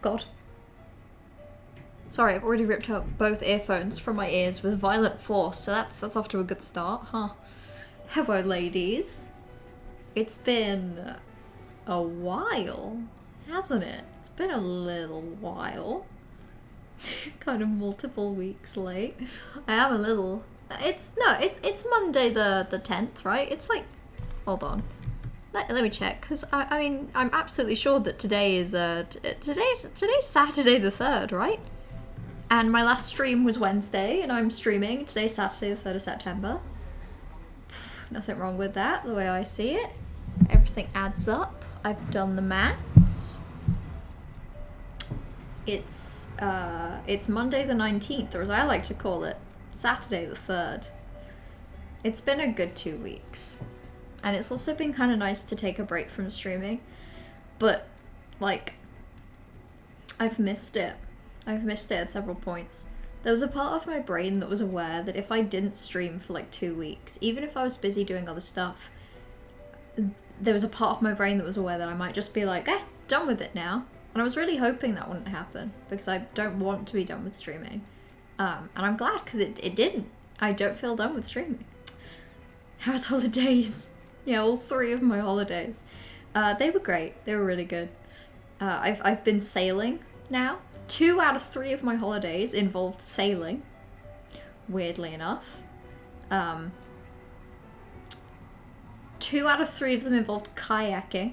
God. Sorry, I've already ripped out both earphones from my ears with violent force, so that's off to a good start, huh? Hello, ladies. It's been a while, hasn't it? It's been a little while. Kind of multiple weeks late. I am a little... It's Monday the 10th, right? It's like... Hold on. Let me check, because I mean, I'm absolutely sure that today is, today's Saturday the 3rd, right? And my last stream was Wednesday, and I'm streaming. Today's Saturday the 3rd of September. Nothing wrong with that, the way I see it. Everything adds up. I've done the maths. It's Monday the 19th, or as I like to call it, Saturday the 3rd. It's been a good 2 weeks. And it's also been kind of nice to take a break from streaming. But, like, I've missed it. I've missed it at several points. There was a part of my brain that was aware that if I didn't stream for like 2 weeks, even if I was busy doing other stuff, there was a part of my brain that was aware that I might just be like, done with it now. And I was really hoping that wouldn't happen, because I don't want to be done with streaming. And I'm glad, because it didn't. I don't feel done with streaming. How's holidays? Yeah, all 3 of my holidays. They were great. They were really good. I've been sailing now. 2 out of 3 of my holidays involved sailing, weirdly enough. 2 out of 3 of them involved kayaking.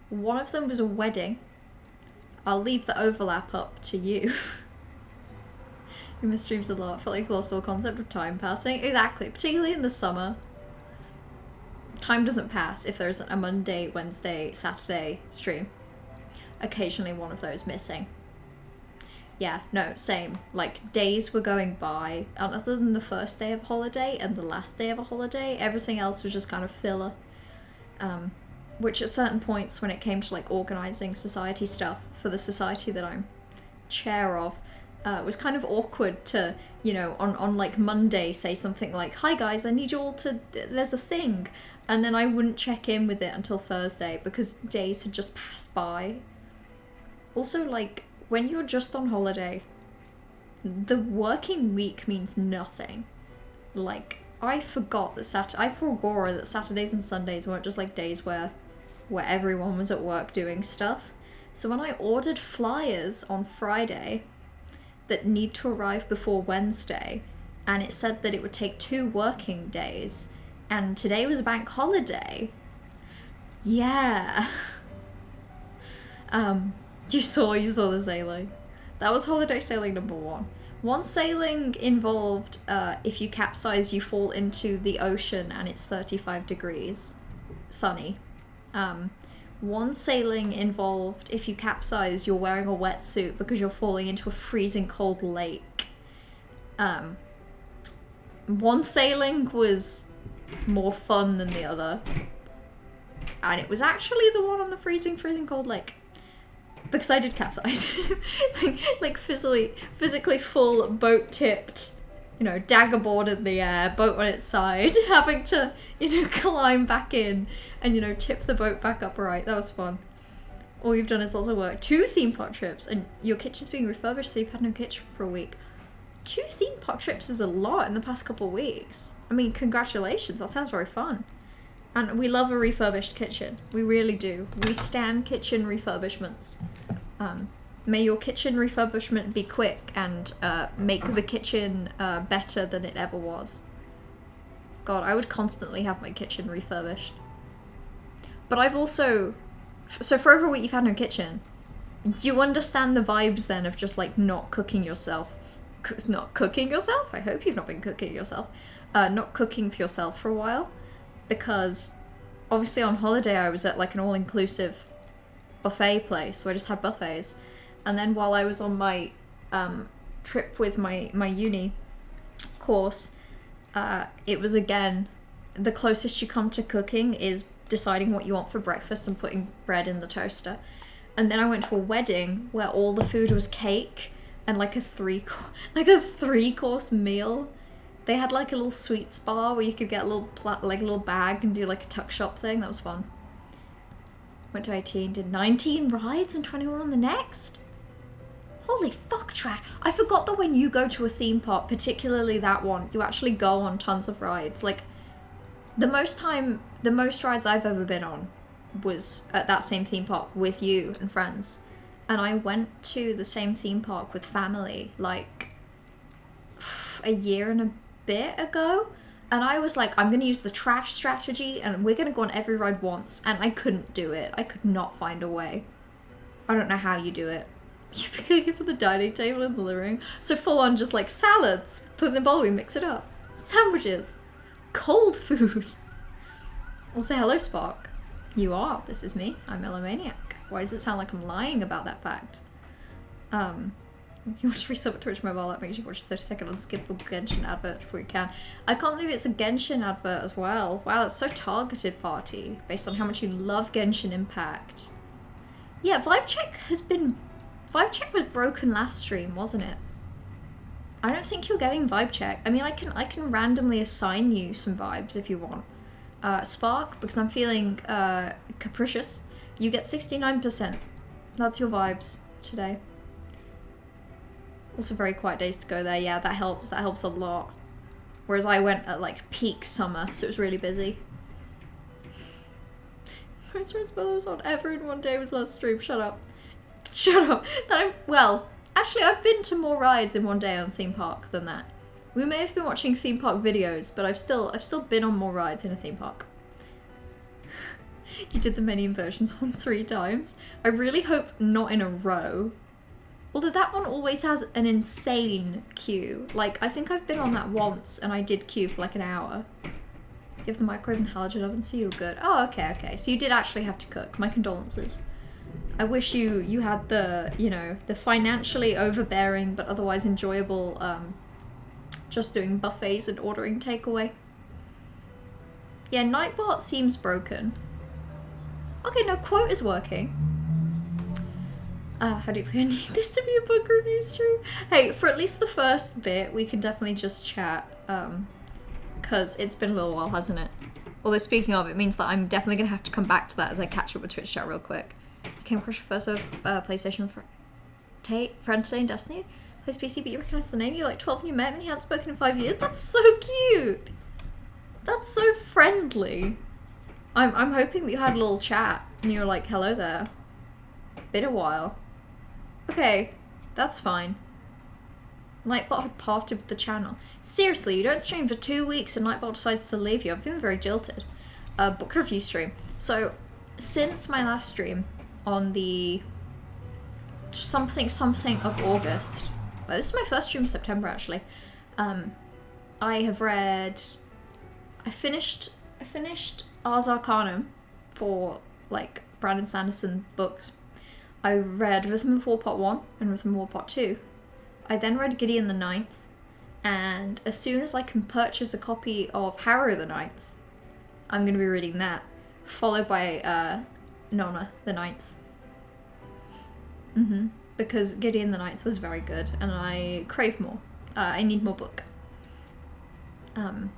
1 of them was a wedding. I'll leave the overlap up to you. You miss streams a lot. Felt like lost all concept of time passing. Exactly, particularly in the summer. Time doesn't pass if there's a Monday, Wednesday, Saturday stream. Occasionally one of those missing. Yeah, no, same. Like, days were going by, and other than the first day of holiday and the last day of a holiday, everything else was just kind of filler. Which at certain points, when it came to, like, organising society stuff for the society that I'm chair of, it was kind of awkward to, you know, on like, Monday say something like, hi guys, I need you all to, there's a thing, and then I wouldn't check in with it until Thursday, because days had just passed by. Also, like, when you're just on holiday, the working week means nothing. Like, I forgot that I forgot that Saturdays and Sundays weren't just like days where everyone was at work doing stuff. So when I ordered flyers on Friday that need to arrive before Wednesday, and it said that it would take 2 working days, and today was a bank holiday. Yeah. You saw the sailing. That was holiday sailing number 1. One sailing involved, if you capsize, you fall into the ocean and it's 35 degrees. Sunny. One sailing involved, if you capsize, you're wearing a wetsuit because you're falling into a freezing cold lake. One sailing was more fun than the other. And it was actually the one on the freezing cold lake. Because I did capsize. like physically full boat tipped, you know, dagger board in the air, boat on its side, having to, you know, climb back in and, you know, tip the boat back upright. That was fun. All you've done is lots of work. 2 theme park trips, and your kitchen's being refurbished, so you've had no kitchen for a week. 2 theme park trips is a lot in the past couple of weeks. I mean, congratulations, that sounds very fun. And we love a refurbished kitchen. We really do. We stan kitchen refurbishments. May your kitchen refurbishment be quick and make the kitchen better than it ever was. God, I would constantly have my kitchen refurbished. But I've also... So for over a week you've had no kitchen. Do you understand the vibes then of just like not cooking yourself? Not cooking yourself? I hope you've not been cooking yourself. Not cooking for yourself for a while. Because obviously on holiday I was at like an all-inclusive buffet place, so I just had buffets. And then while I was on my trip with my uni course, it was again, the closest you come to cooking is deciding what you want for breakfast and putting bread in the toaster. And then I went to a wedding where all the food was cake and like a 3-course meal. They had like a little sweets bar where you could get a little bag and do like a tuck shop thing. That was fun. Went to 18, did 19 rides and 21 on the next. Holy fuck, track. I forgot that when you go to a theme park, particularly that one, you actually go on tons of rides. Like, the most rides I've ever been on was at that same theme park with you and friends. And I went to the same theme park with family, like, a year and a bit ago. And I was like, I'm going to use the trash strategy and we're going to go on every ride once. And I couldn't do it. I could not find a way. I don't know how you do it. You pick it from the dining table in the living room. So full on just like salads. Put in the bowl, we mix it up. Sandwiches. Cold food. We'll say hello, Spark. You are. This is me. I'm Melomaniac. Why does it sound like I'm lying about that fact? You want to resub a Twitch mobile app, make sure you watch a 30-second unskippable Genshin advert before you can. I can't believe it's a Genshin advert as well. Wow, that's so targeted, party. Based on how much you love Genshin Impact. Yeah, Vibe check was broken last stream, wasn't it? I don't think you're getting vibe check. I mean, I can randomly assign you some vibes if you want. Spark, because I'm feeling capricious. You get 69%. That's your vibes today. Also very quiet days to go there. Yeah, that helps. That helps a lot. Whereas I went at like peak summer, so it was really busy. Most friends was on ever in one day was last stream. Shut up. Shut up. Well, actually I've been to more rides in one day on theme park than that. We may have been watching theme park videos, but I've still been on more rides in a theme park. You did the many inversions one 3 times. I really hope not in a row. Although that one always has an insane queue. Like, I think I've been on that once and I did queue for like an hour. You have the microwave and halogen oven, so you're good. Oh, okay. So you did actually have to cook. My condolences. I wish you had the, you know, the financially overbearing but otherwise enjoyable, just doing buffets and ordering takeaway. Yeah, Nightbot seems broken. Okay, no, quote is working. How deeply I need this to be a book review stream? Hey, for at least the first bit, we can definitely just chat, because it's been a little while, hasn't it? Although speaking of, it means that I'm definitely going to have to come back to that as I catch up with Twitch chat real quick. You came across your first PlayStation friend today in Destiny? Plays PC, but you recognize the name? You're like 12 and you met him and he hadn't spoken in 5 years? That's so cute! That's so friendly. I'm hoping that you had a little chat and you were like, hello there. Been a while. Okay, that's fine. Nightbot had parted with the channel. Seriously, you don't stream for 2 weeks and Nightbot decides to leave you. I'm feeling very jilted. Book review stream. So, since my last stream on the something of August, well, this is my first stream in September actually, I have read, I finished Ars Arcanum for like Brandon Sanderson books. I read Rhythm of War Part 1 and Rhythm of War Part 2. I then read Gideon the Ninth, and as soon as I can purchase a copy of Harrow the Ninth, I'm going to be reading that, followed by Nona the Ninth. Because Gideon the Ninth was very good, and I crave more. I need more book. Are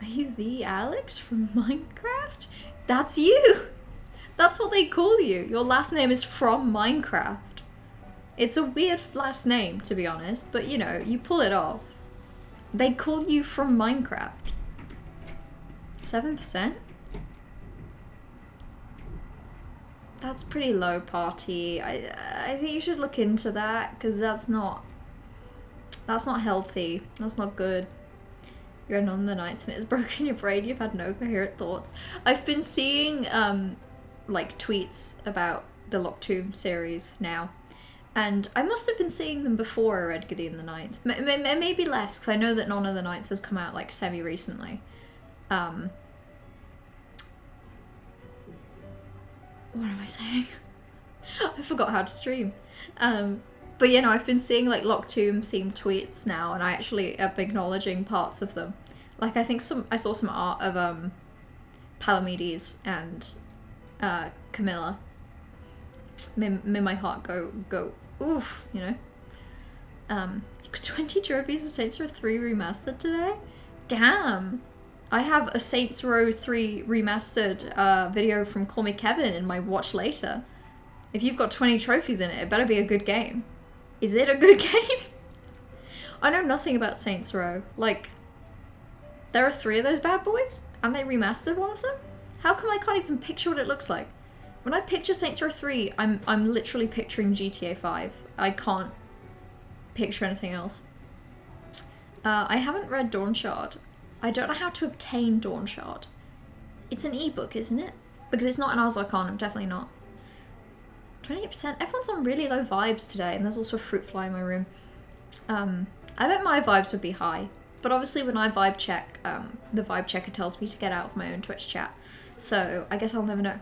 you the Alex from Minecraft? That's you! That's what they call you. Your last name is from Minecraft. It's a weird last name, to be honest, but you know, you pull it off. They call you from Minecraft. 7%? That's pretty low, party. I think you should look into that, because that's not healthy. That's not good. You're on the 9th and it's broken your brain. You've had no coherent thoughts. I've been seeing like tweets about the Locked Tomb series now, and I must have been seeing them before I read Gideon the Ninth. Maybe less, because I know that Nona the Ninth has come out like semi-recently. What am I saying? I forgot how to stream. But you know, I've been seeing like Locked Tomb themed tweets now, and I actually am acknowledging parts of them. Like I think I saw some art of Palamedes and Camilla. Made my heart go oof, you know. You got 20 trophies for Saints Row 3 Remastered today? Damn! I have a Saints Row 3 Remastered video from Call Me Kevin in my watch later. If you've got 20 trophies in it, it better be a good game. Is it a good game? I know nothing about Saints Row. Like, there are 3 of those bad boys, and they remastered one of them? How come I can't even picture what it looks like? When I picture Saints Row 3, I'm literally picturing GTA 5. I can't picture anything else. I haven't read Dawn Shard. I don't know how to obtain Dawn Shard. It's an ebook, isn't it? Because it's not an Ars Arcanum, definitely not. 28%. Everyone's on really low vibes today, and there's also a fruit fly in my room. I bet my vibes would be high, but obviously when I vibe check, the vibe checker tells me to get out of my own Twitch chat, so I guess I'll never know.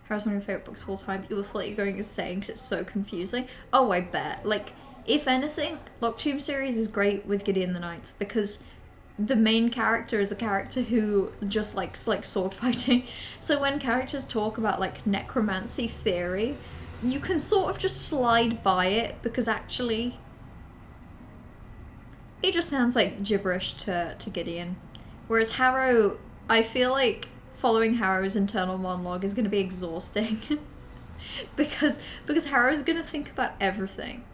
How's one of your favourite books of all time? You will feel like you're going insane because it's so confusing. Oh, I bet. Like, if anything, Locked Tomb series is great with Gideon the Ninth, because the main character is a character who just likes, like, sword fighting. So when characters talk about, like, necromancy theory, you can sort of just slide by it, because actually it just sounds like gibberish to Gideon. Whereas Harrow, I feel like following Harrow's internal monologue is going to be exhausting. because Harrow's going to think about everything.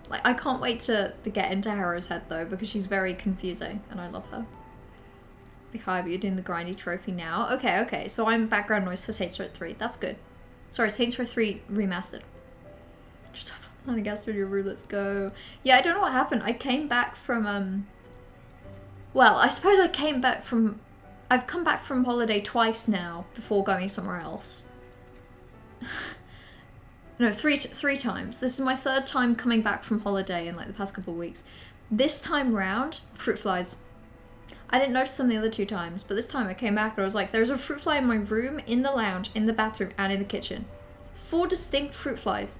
Like, I can't wait to get into Harrow's head, though, because she's very confusing, and I love her. Be high, but you're doing the grindy trophy now. Okay, so I'm background noise for Saints Row 3. That's good. Sorry, Saints Row 3 remastered. Just have fun, I guess, through your room, let's go. Yeah, I don't know what happened. I came back from, well, I suppose I've come back from holiday twice now, before going somewhere else. No, three times. This is my 3rd time coming back from holiday in like the past couple of weeks. This time round, fruit flies. I didn't notice them the other 2 times, but this time I came back and I was like, there's a fruit fly in my room, in the lounge, in the bathroom, and in the kitchen. 4 distinct fruit flies.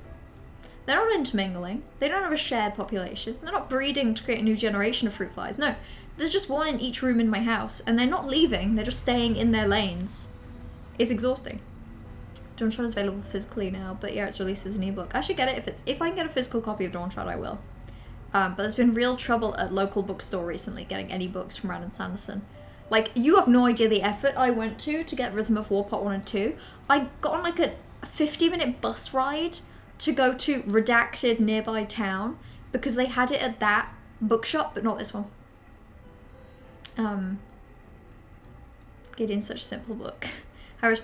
They're not intermingling. They don't have a shared population. They're not breeding to create a new generation of fruit flies. No, there's just 1 in each room in my house, and they're not leaving, they're just staying in their lanes. It's exhausting. Dawn Shard is available physically now, but yeah, it's released as an ebook. I should get it if I can get a physical copy of Dawn Shard, I will. But there's been real trouble at local bookstore recently getting any books from Brandon Sanderson. Like, you have no idea the effort I went to get Rhythm of War Part 1 and 2. I got on like a 50-minute bus ride to go to Redacted nearby town because they had it at that bookshop, but not this one. Gideon's such a simple book. Harry's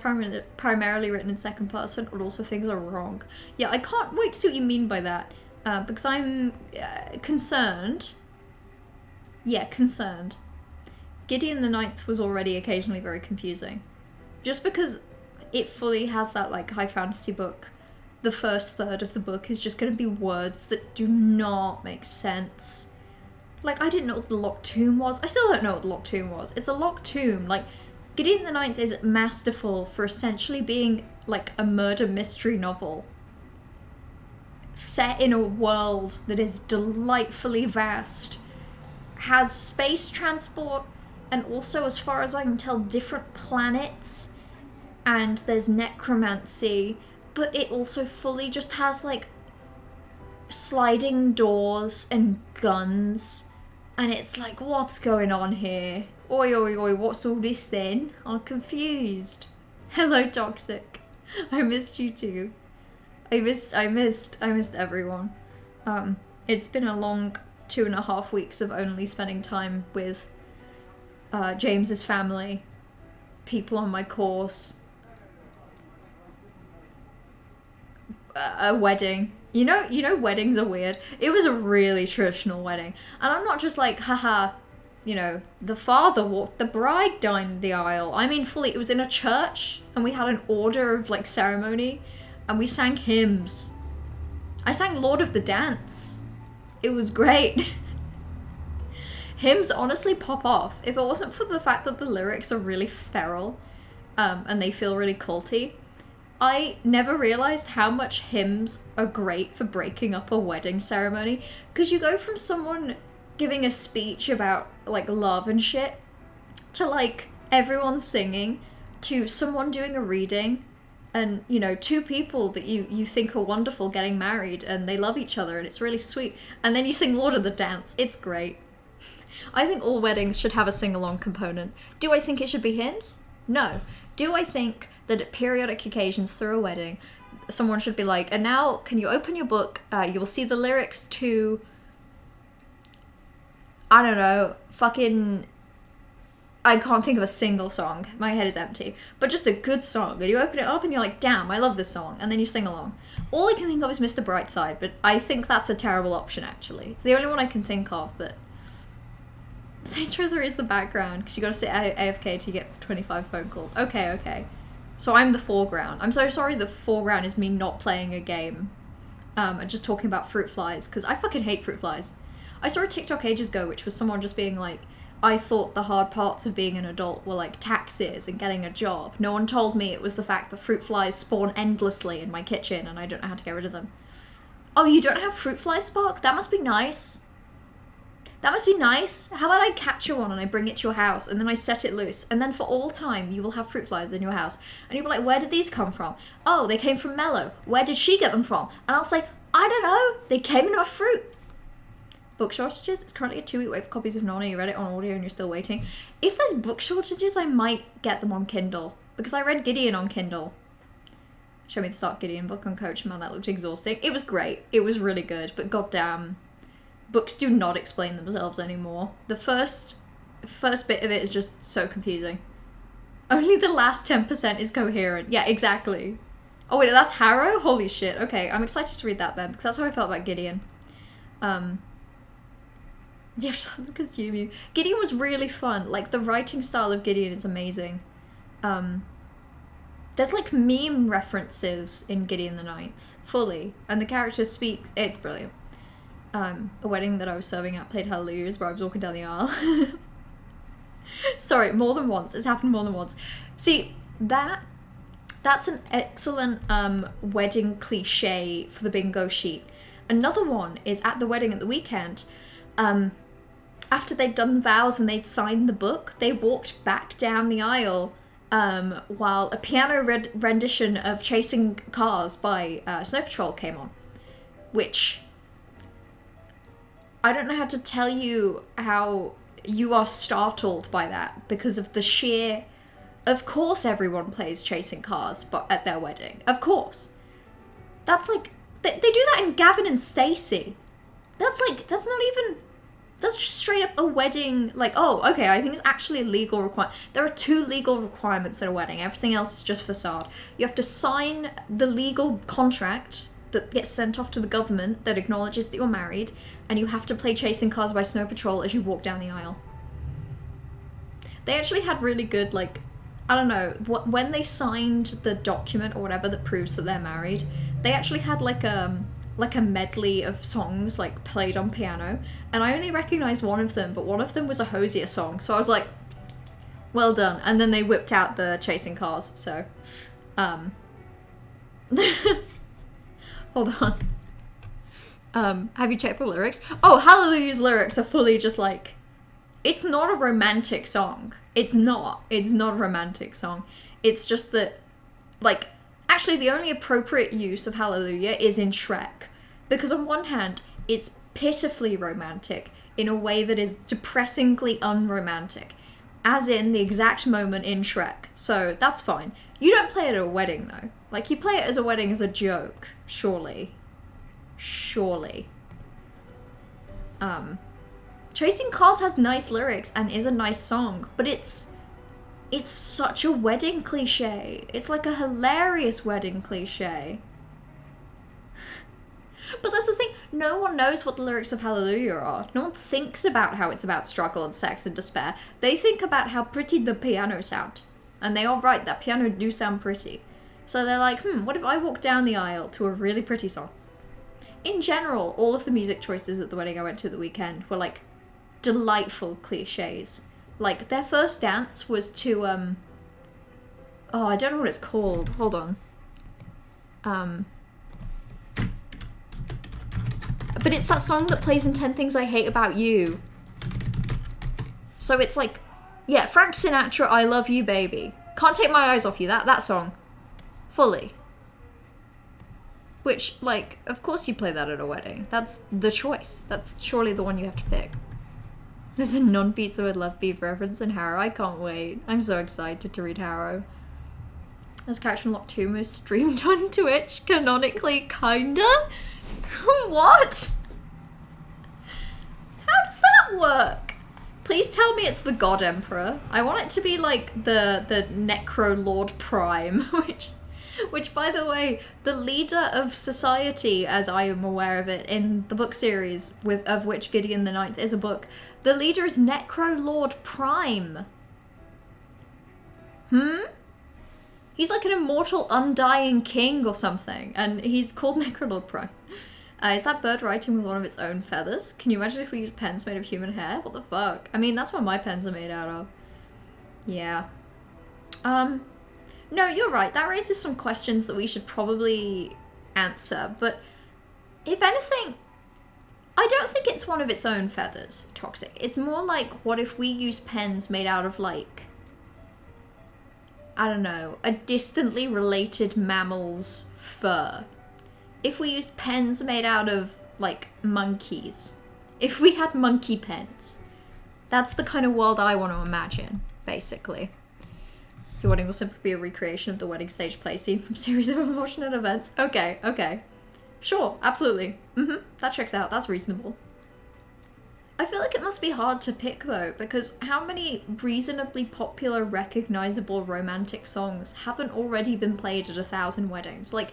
primarily written in 2nd person, but also things are wrong. Yeah, I can't wait to see what you mean by that, because I'm concerned. Yeah, concerned. Gideon the Ninth was already occasionally very confusing. Just because it fully has that, like, high fantasy book, the first third of the book is just going to be words that do not make sense. Like, I didn't know what the Locked Tomb was. I still don't know what the Locked Tomb was. It's a locked tomb. Like, Gideon the Ninth is masterful for essentially being, like, a murder mystery novel set in a world that is delightfully vast, has space transport, and also, as far as I can tell, different planets, and there's necromancy, but it also fully just has, like, sliding doors and guns, and it's like, what's going on here? Oi, oi, oi, what's all this then? I'm confused. Hello, Toxic. I missed you too. I missed everyone. It's been a long 2.5 weeks of only spending time with James's family, people on my course, a wedding. You know weddings are weird. It was a really traditional wedding. And I'm not just like, haha, you know, the father walked the bride down the aisle. I mean, fully, it was in a church, and we had an order of, like, ceremony, and we sang hymns. I sang Lord of the Dance. It was great. Hymns honestly pop off. If it wasn't for the fact that the lyrics are really feral, and they feel really culty, I never realized how much hymns are great for breaking up a wedding ceremony, because you go from someone giving a speech about, like, love and shit, to, like, everyone singing, to someone doing a reading, and, you know, 2 people that you think are wonderful getting married, and they love each other, and it's really sweet, and then you sing Lord of the Dance. It's great. I think all weddings should have a sing-along component. Do I think it should be hymns? No. Do I think that at periodic occasions through a wedding, someone should be like, and now can you open your book? You will see the lyrics to, I don't know, fucking, I can't think of a single song. My head is empty. But just a good song. And you open it up and you're like, damn, I love this song. And then you sing along. All I can think of is Mr. Brightside, but I think that's a terrible option, actually. It's the only one I can think of, but Saints Row 3 is the background, because you gotta sit AFK to get 25 phone calls. Okay. So I'm the foreground. I'm so sorry the foreground is me not playing a game. And just talking about fruit flies, because I fucking hate fruit flies. I saw a TikTok ages ago, which was someone just being like, I thought the hard parts of being an adult were like taxes and getting a job. No one told me it was the fact that fruit flies spawn endlessly in my kitchen and I don't know how to get rid of them. Oh, you don't have fruit fly Spark? That must be nice. That must be nice. How about I capture one and I bring it to your house and then I set it loose, and then for all time you will have fruit flies in your house. And you'll be like, where did these come from? Oh, they came from Mello. Where did she get them from? And I'll say, I don't know. They came in my fruit. Book shortages? It's currently a 2-week wait for copies of Nona. You read it on audio and you're still waiting. If there's book shortages, I might get them on Kindle. Because I read Gideon on Kindle. Show me the start Gideon book on Coach. Man, that looked exhausting. It was great. It was really good. But goddamn, books do not explain themselves anymore. The first bit of it is just so confusing. Only the last 10% is coherent. Yeah, exactly. Oh wait, that's Harrow? Holy shit. Okay, I'm excited to read that then. Because that's how I felt about Gideon. You have to let them consume you. Gideon was really fun. Like, the writing style of Gideon is amazing. There's, like, meme references in Gideon the Ninth, fully. And the character speaks... It's brilliant. A wedding that I was serving at played Hallelujahs where I was walking down the aisle. Sorry, more than once. It's happened more than once. See, that's an excellent wedding cliche for the bingo sheet. Another one is at the wedding at the weekend. After they'd done vows and they'd signed the book, they walked back down the aisle while a piano rendition of Chasing Cars by Snow Patrol came on. Which, I don't know how to tell you how you are startled by that because of the sheer... Of course everyone plays Chasing Cars but at their wedding. Of course. That's like... They do that in Gavin and Stacey. That's like... That's not even... That's just straight up a wedding, like, oh, okay, I think it's actually a legal requirement. There are 2 legal requirements at a wedding. Everything else is just facade. You have to sign the legal contract that gets sent off to the government that acknowledges that you're married, and you have to play Chasing Cars by Snow Patrol as you walk down the aisle. They actually had really good, like, I don't know, when they signed the document or whatever that proves that they're married, they actually had, like a medley of songs, like, played on piano, and I only recognised one of them, but one of them was a Hosier song, so I was like, well done. And then they whipped out the Chasing Cars, so, hold on. Have you checked the lyrics? Oh, Hallelujah's lyrics are fully just like, it's not a romantic song. It's not a romantic song. It's just that, like, actually the only appropriate use of Hallelujah is in Shrek. Because on one hand, it's pitifully romantic in a way that is depressingly unromantic. As in the exact moment in Shrek. So that's fine. You don't play it at a wedding though. Like, you play it as a wedding as a joke. Surely. Chasing Cars has nice lyrics and is a nice song, but it's such a wedding cliche. It's like a hilarious wedding cliche. But that's the thing, no one knows what the lyrics of Hallelujah are. No one thinks about how it's about struggle and sex and despair. They think about how pretty the piano sound. And they are right, that piano do sound pretty. So they're like, what if I walk down the aisle to a really pretty song? In general, all of the music choices at the wedding I went to at the weekend were like delightful cliches. Like, their first dance was to, oh, I don't know what it's called. Hold on. But it's that song that plays in 10 Things I Hate About You. So it's like, yeah, Frank Sinatra, I Love You, Baby. Can't Take My Eyes Off You, that song. Fully. Which, like, of course you play that at a wedding. That's the choice. That's surely the one you have to pick. There's a non-pizza with love beef reference in Harrow. I can't wait. I'm so excited to read Harrow. As character unlocked 2 most streamed on Twitch, canonically, kinda? What? How does that work? Please tell me it's the God Emperor. I want it to be like the Necro Lord Prime, which by the way, the leader of society, as I am aware of it, in the book series, of which Gideon the Ninth is a book, the leader is Necro Lord Prime. He's like an immortal, undying king or something, and he's called Necrolord Prime. Is that bird writing with one of its own feathers? Can you imagine if we used pens made of human hair? What the fuck? I mean, that's what my pens are made out of. Yeah. No, you're right. That raises some questions that we should probably answer, but if anything, I don't think it's one of its own feathers, Toxic. It's more like, what if we use pens made out of, like, I don't know, a distantly related mammal's fur? If we used pens made out of, like, monkeys. If we had monkey pens. That's the kind of world I want to imagine, basically. Your wedding will simply be a recreation of the wedding stage play scene from a series of unfortunate events. Okay, okay. Sure, absolutely. That checks out, that's reasonable. I feel like it must be hard to pick though, because how many reasonably popular, recognizable romantic songs haven't already been played at 1,000 weddings? Like,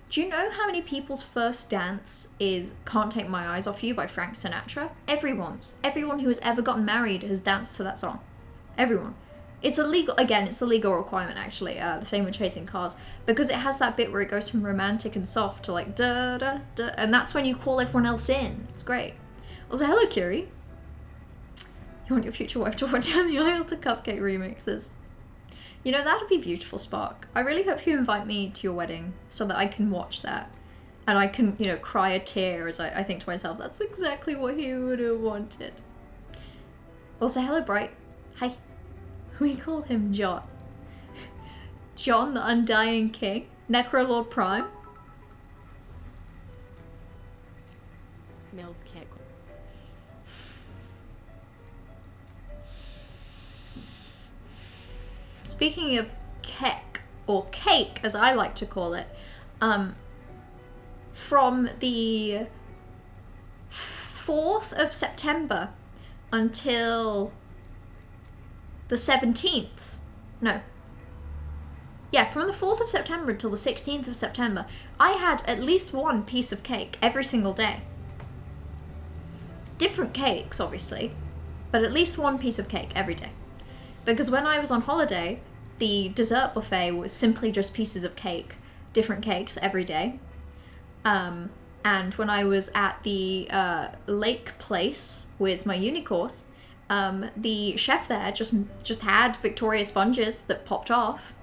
do you know how many people's first dance is Can't Take My Eyes Off You by Frank Sinatra? Everyone's. Everyone who has ever gotten married has danced to that song. Everyone. It's illegal, again, it's a legal requirement actually, the same with Chasing Cars, because it has that bit where it goes from romantic and soft to like da da da, and that's when you call everyone else in. It's great. Also, hello Curie. You want your future wife to walk down the aisle to Cupcake remixes? You know, that'd be beautiful, Spark. I really hope you invite me to your wedding so that I can watch that. And I can, you know, cry a tear as I think to myself, that's exactly what he would have wanted. Also, hello Bright. Hi. We call him John. John the Undying King? Necrolord Prime? Smells cake. Speaking of kek, or cake as I like to call it, from the 4th of September until the 17th. No. Yeah, from the 4th of September until the 16th of September, I had at least one piece of cake every single day. Different cakes, obviously, but at least one piece of cake every day. Because when I was on holiday, the dessert buffet was simply just pieces of cake, different cakes every day. And when I was at the lake place with my uni course, the chef there just had Victoria sponges that popped off,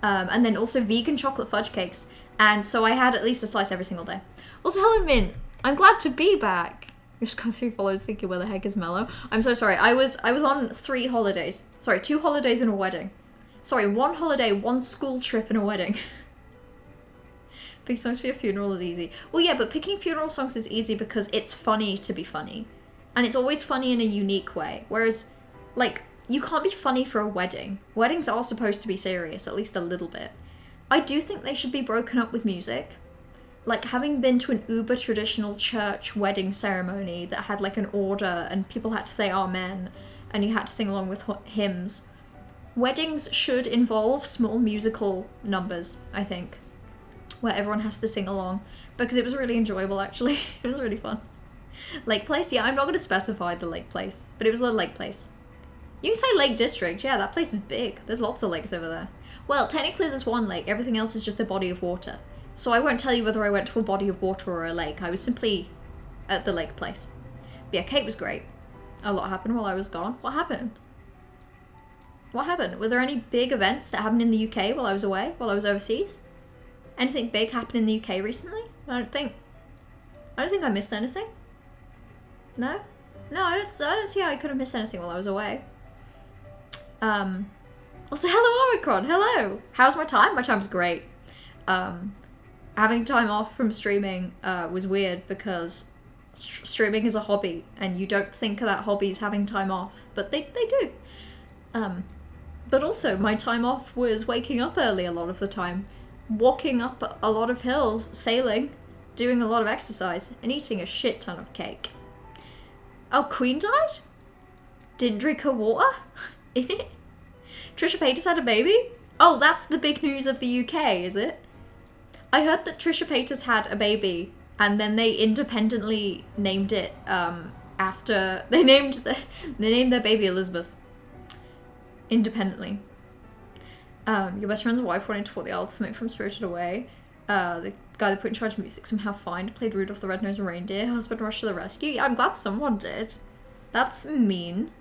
and then also vegan chocolate fudge cakes, and so I had at least a slice every single day. Also, hello Mint, I'm glad to be back. You've just gone through follows thinking where the heck is Mello. I'm so sorry, I was on 3 holidays. Sorry, 2 holidays and a wedding. Sorry, 1 holiday, 1 school trip and a wedding. Picking songs for your funeral is easy. Well yeah, but picking funeral songs is easy because it's funny to be funny. And it's always funny in a unique way. Whereas, like, you can't be funny for a wedding. Weddings are supposed to be serious, at least a little bit. I do think they should be broken up with music. Like, having been to an uber traditional church wedding ceremony that had like an order and people had to say amen and you had to sing along with hymns, weddings should involve small musical numbers, I think, where everyone has to sing along, because it was really enjoyable actually. It was really fun. Lake Place? Yeah, I'm not going to specify the lake place, but it was a lake place. You can say Lake District, yeah, that place is big. There's lots of lakes over there. Well, technically there's one lake, everything else is just a body of water. So I won't tell you whether I went to a body of water or a lake, I was simply at the lake place. But yeah, Kate was great. A lot happened while I was gone. What happened? What happened? Were there any big events that happened in the UK while I was away, while I was overseas? Anything big happened in the UK recently? I don't think I missed anything. No? No, I don't see how I could have missed anything while I was away. Also, hello Omicron, hello! How's my time? My time's great. Having time off from streaming was weird because streaming is a hobby and you don't think about hobbies having time off, but they do. But also, my time off was waking up early a lot of the time, walking up a lot of hills, sailing, doing a lot of exercise, and eating a shit ton of cake. Oh, Queen died? Didn't drink her water? Trisha Paytas had a baby? Oh, that's the big news of the UK, is it? I heard that Trisha Paytas had a baby, and then they independently named it, after... They named their baby Elizabeth. Independently. Your best friend's wife wanted to put the ultimate from Spirited Away. The guy they put in charge of music somehow played Rudolph the Red-Nosed Reindeer. Husband rushed to the rescue. Yeah, I'm glad someone did. That's mean.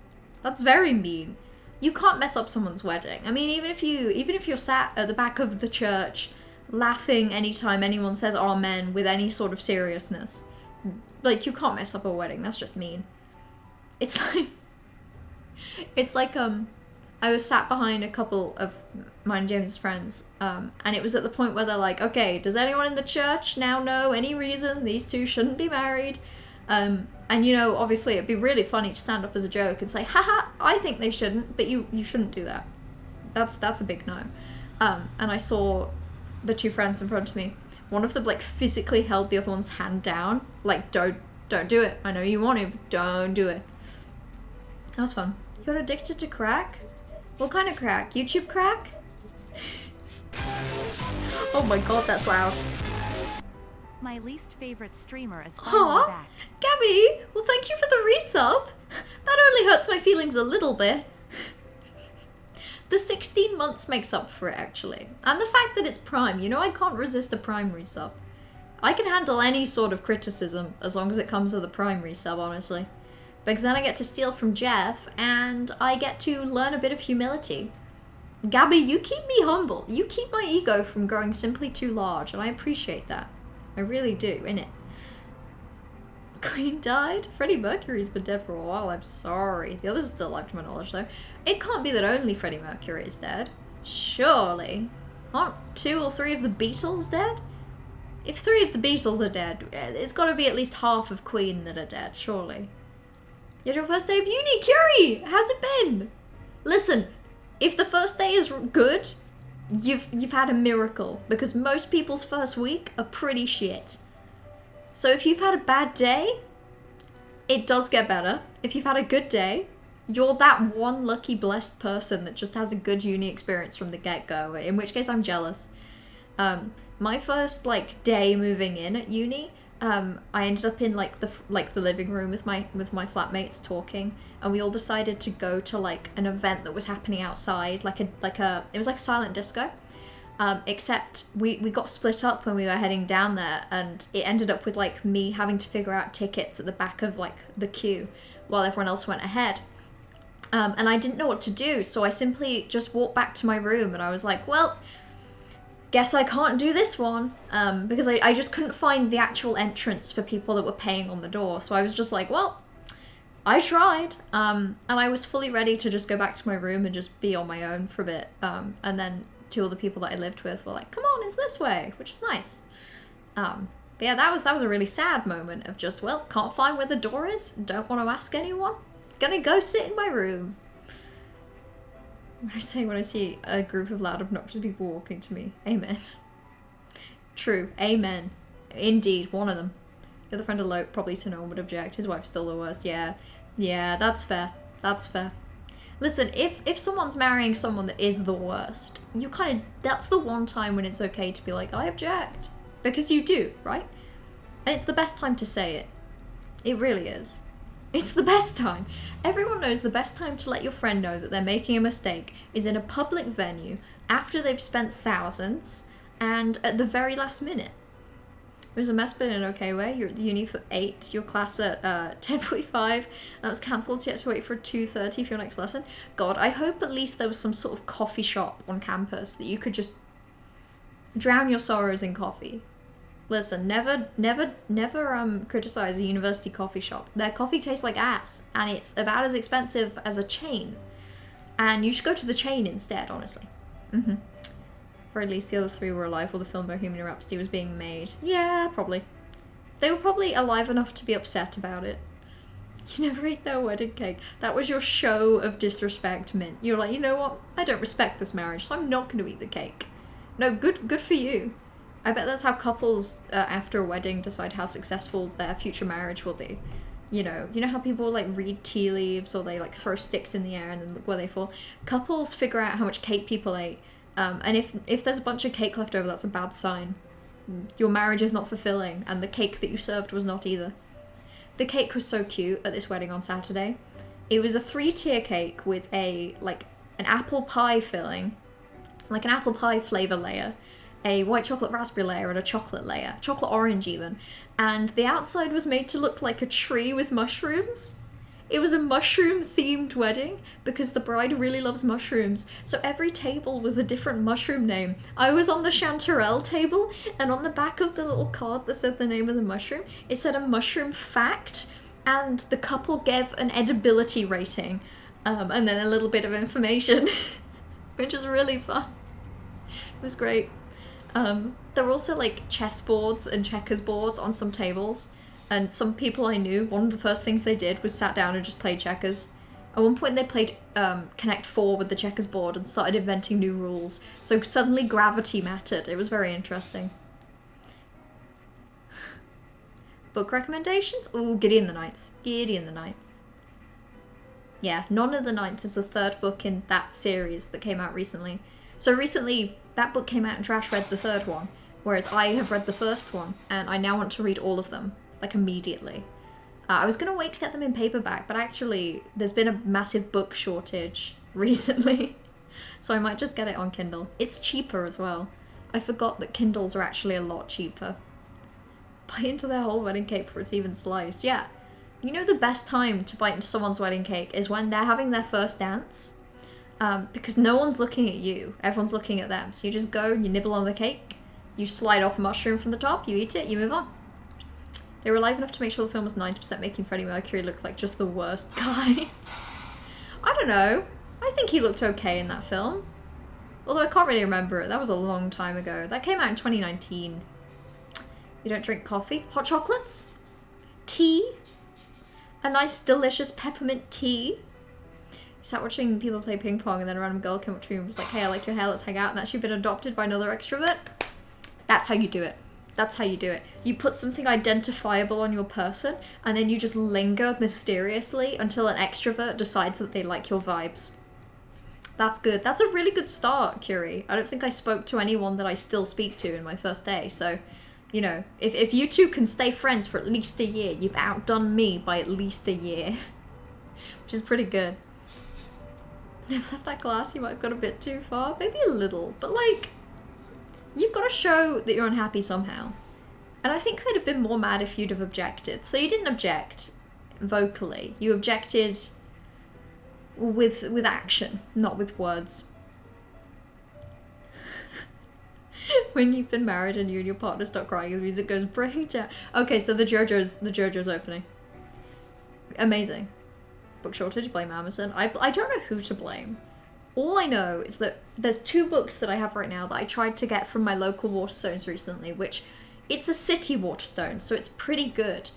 That's very mean. You can't mess up someone's wedding. I mean, even if you're sat at the back of the church laughing anytime anyone says amen with any sort of seriousness, like, you can't mess up a wedding. That's just mean. It's like I was sat behind a couple of mine and James's friends, and it was at the point where they're like, okay, does anyone in the church now know any reason these two shouldn't be married? And, you know, obviously it'd be really funny to stand up as a joke and say, haha, I think they shouldn't, but you shouldn't do that. That's a big no. And I saw the two friends in front of me. One of them, like, physically held the other one's hand down. Like, don't do it. I know you want to, but don't do it. That was fun. You got addicted to crack? What kind of crack? YouTube crack? Oh my god, that's loud. My least favorite streamer is finally back. Gabby! Well, thank you for the resub. That only hurts my feelings a little bit. The 16 months makes up for it, actually. And the fact that it's Prime. You know, I can't resist a Prime resub. I can handle any sort of criticism as long as it comes with a Prime resub, honestly. Because then I get to steal from Jeff, and I get to learn a bit of humility. Gabby, you keep me humble. You keep my ego from growing simply too large, and I appreciate that. I really do, innit? Queen died? Freddie Mercury's been dead for a while, I'm sorry. The others are still alive to my knowledge, though. It can't be that only Freddie Mercury is dead. Surely. Aren't 2 or 3 of the Beatles dead? If 3 of the Beatles are dead, it's got to be at least half of Queen that are dead, surely. You had your first day of uni, Curie! How's it been? Listen, if the first day is good, you've had a miracle, because most people's first week are pretty shit. So if you've had a bad day, it does get better. If you've had a good day, you're that one lucky blessed person that just has a good uni experience from the get-go, in which case I'm jealous. My first, like, day moving in at uni, I ended up in the living room with my flatmates talking, and we all decided to go to like an event that was happening outside, it was like a silent disco, except we got split up when we were heading down there, and it ended up with like me having to figure out tickets at the back of like the queue while everyone else went ahead, and I didn't know what to do, so I simply just walked back to my room, and I was like, well, guess I can't do this one, because I just couldn't find the actual entrance for people that were paying on the door. So I was just like, well, I tried, and I was fully ready to just go back to my room and just be on my own for a bit. And then 2 other people that I lived with were like, come on, it's this way, which is nice. But yeah, that was a really sad moment of just, well, can't find where the door is, don't want to ask anyone, gonna go sit in my room. When I see a group of loud, obnoxious people walking to me. Amen. True. Amen. Indeed. One of them. The other friend eloped, probably so no one would object. His wife's still the worst. Yeah. Yeah, that's fair. That's fair. Listen, if someone's marrying someone that is the worst, you kind of... That's the one time when it's okay to be like, I object. Because you do, right? And it's the best time to say it. It really is. It's the best time. Everyone knows the best time to let your friend know that they're making a mistake is in a public venue after they've spent thousands and at the very last minute. It was a mess, but in an okay way. You're at the uni for 8, your class at 10:45. That was cancelled, so you had to wait for 2:30 for your next lesson. God, I hope at least there was some sort of coffee shop on campus that you could just drown your sorrows in coffee. Listen, never criticize a university coffee shop. Their coffee tastes like ass, and it's about as expensive as a chain. And you should go to the chain instead, honestly. For at least the other 3 were alive while the film Bohemian Rhapsody was being made. Yeah, probably. They were probably alive enough to be upset about it. You never ate their wedding cake. That was your show of disrespect, Mint. You're like, you know what? I don't respect this marriage, so I'm not going to eat the cake. No, good for you. I bet that's how couples after a wedding decide how successful their future marriage will be. You know how people like read tea leaves or they like throw sticks in the air and then look where they fall. Couples figure out how much cake people ate, and if there's a bunch of cake left over, that's a bad sign. Your marriage is not fulfilling, and the cake that you served was not either. The cake was so cute at this wedding on Saturday. It was a 3-tier cake with an apple pie filling, like an apple pie flavor layer, a white chocolate raspberry layer, and a chocolate layer, chocolate orange even. And the outside was made to look like a tree with mushrooms. It was a mushroom-themed wedding because the bride really loves mushrooms, so every table was a different mushroom name. I was on the chanterelle table, and on the back of the little card that said the name of the mushroom, it said a mushroom fact, and the couple gave an edibility rating, and then a little bit of information, which was really fun. It was great. There were also like chessboards and checkers boards on some tables. And some people I knew, one of the first things they did was sat down and just played checkers. At one point they played Connect 4 with the checkers board and started inventing new rules. So suddenly gravity mattered. It was very interesting. Book recommendations? Ooh, Gideon the Ninth. Gideon the Ninth. Yeah, None of the Ninth is the third book in that series that came out recently. So recently, that book came out and Trash read the third one, whereas I have read the first one, and I now want to read all of them. Like immediately. I was gonna wait to get them in paperback, but actually there's been a massive book shortage recently, so I might just get it on Kindle. It's cheaper as well. I forgot that Kindles are actually a lot cheaper. Bite into their whole wedding cake before it's even sliced. Yeah, you know the best time to bite into someone's wedding cake is when they're having their first dance, because no one's looking at you, everyone's looking at them. So you just go, you nibble on the cake, you slide off a mushroom from the top, you eat it, you move on. They were alive enough to make sure the film was 90% making Freddie Mercury look like just the worst guy. I don't know. I think he looked okay in that film. Although I can't really remember it. That was a long time ago. That came out in 2019. You don't drink coffee? Hot chocolates? Tea? A nice delicious peppermint tea? You sat watching people play ping pong and then a random girl came up to me and was like, hey, I like your hair, let's hang out, and that she'd been adopted by another extrovert. That's how you do it. That's how you do it. You put something identifiable on your person, and then you just linger mysteriously until an extrovert decides that they like your vibes. That's good. That's a really good start, Curie. I don't think I spoke to anyone that I still speak to in my first day, so, you know, if you two can stay friends for at least a year, you've outdone me by at least a year. Which is pretty good. Never left that class, you might have gone a bit too far. Maybe a little, but like, you've got to show that you're unhappy somehow. And I think they'd have been more mad if you'd have objected. So you didn't object vocally. You objected with action, not with words. When you've been married and you and your partner start crying, the music goes break down. Okay, so the JoJo's opening. Amazing. Book shortage, blame Amazon. I don't know who to blame. All I know is that there's 2 books that I have right now that I tried to get from my local Waterstones recently, which it's a city Waterstone, so it's pretty good.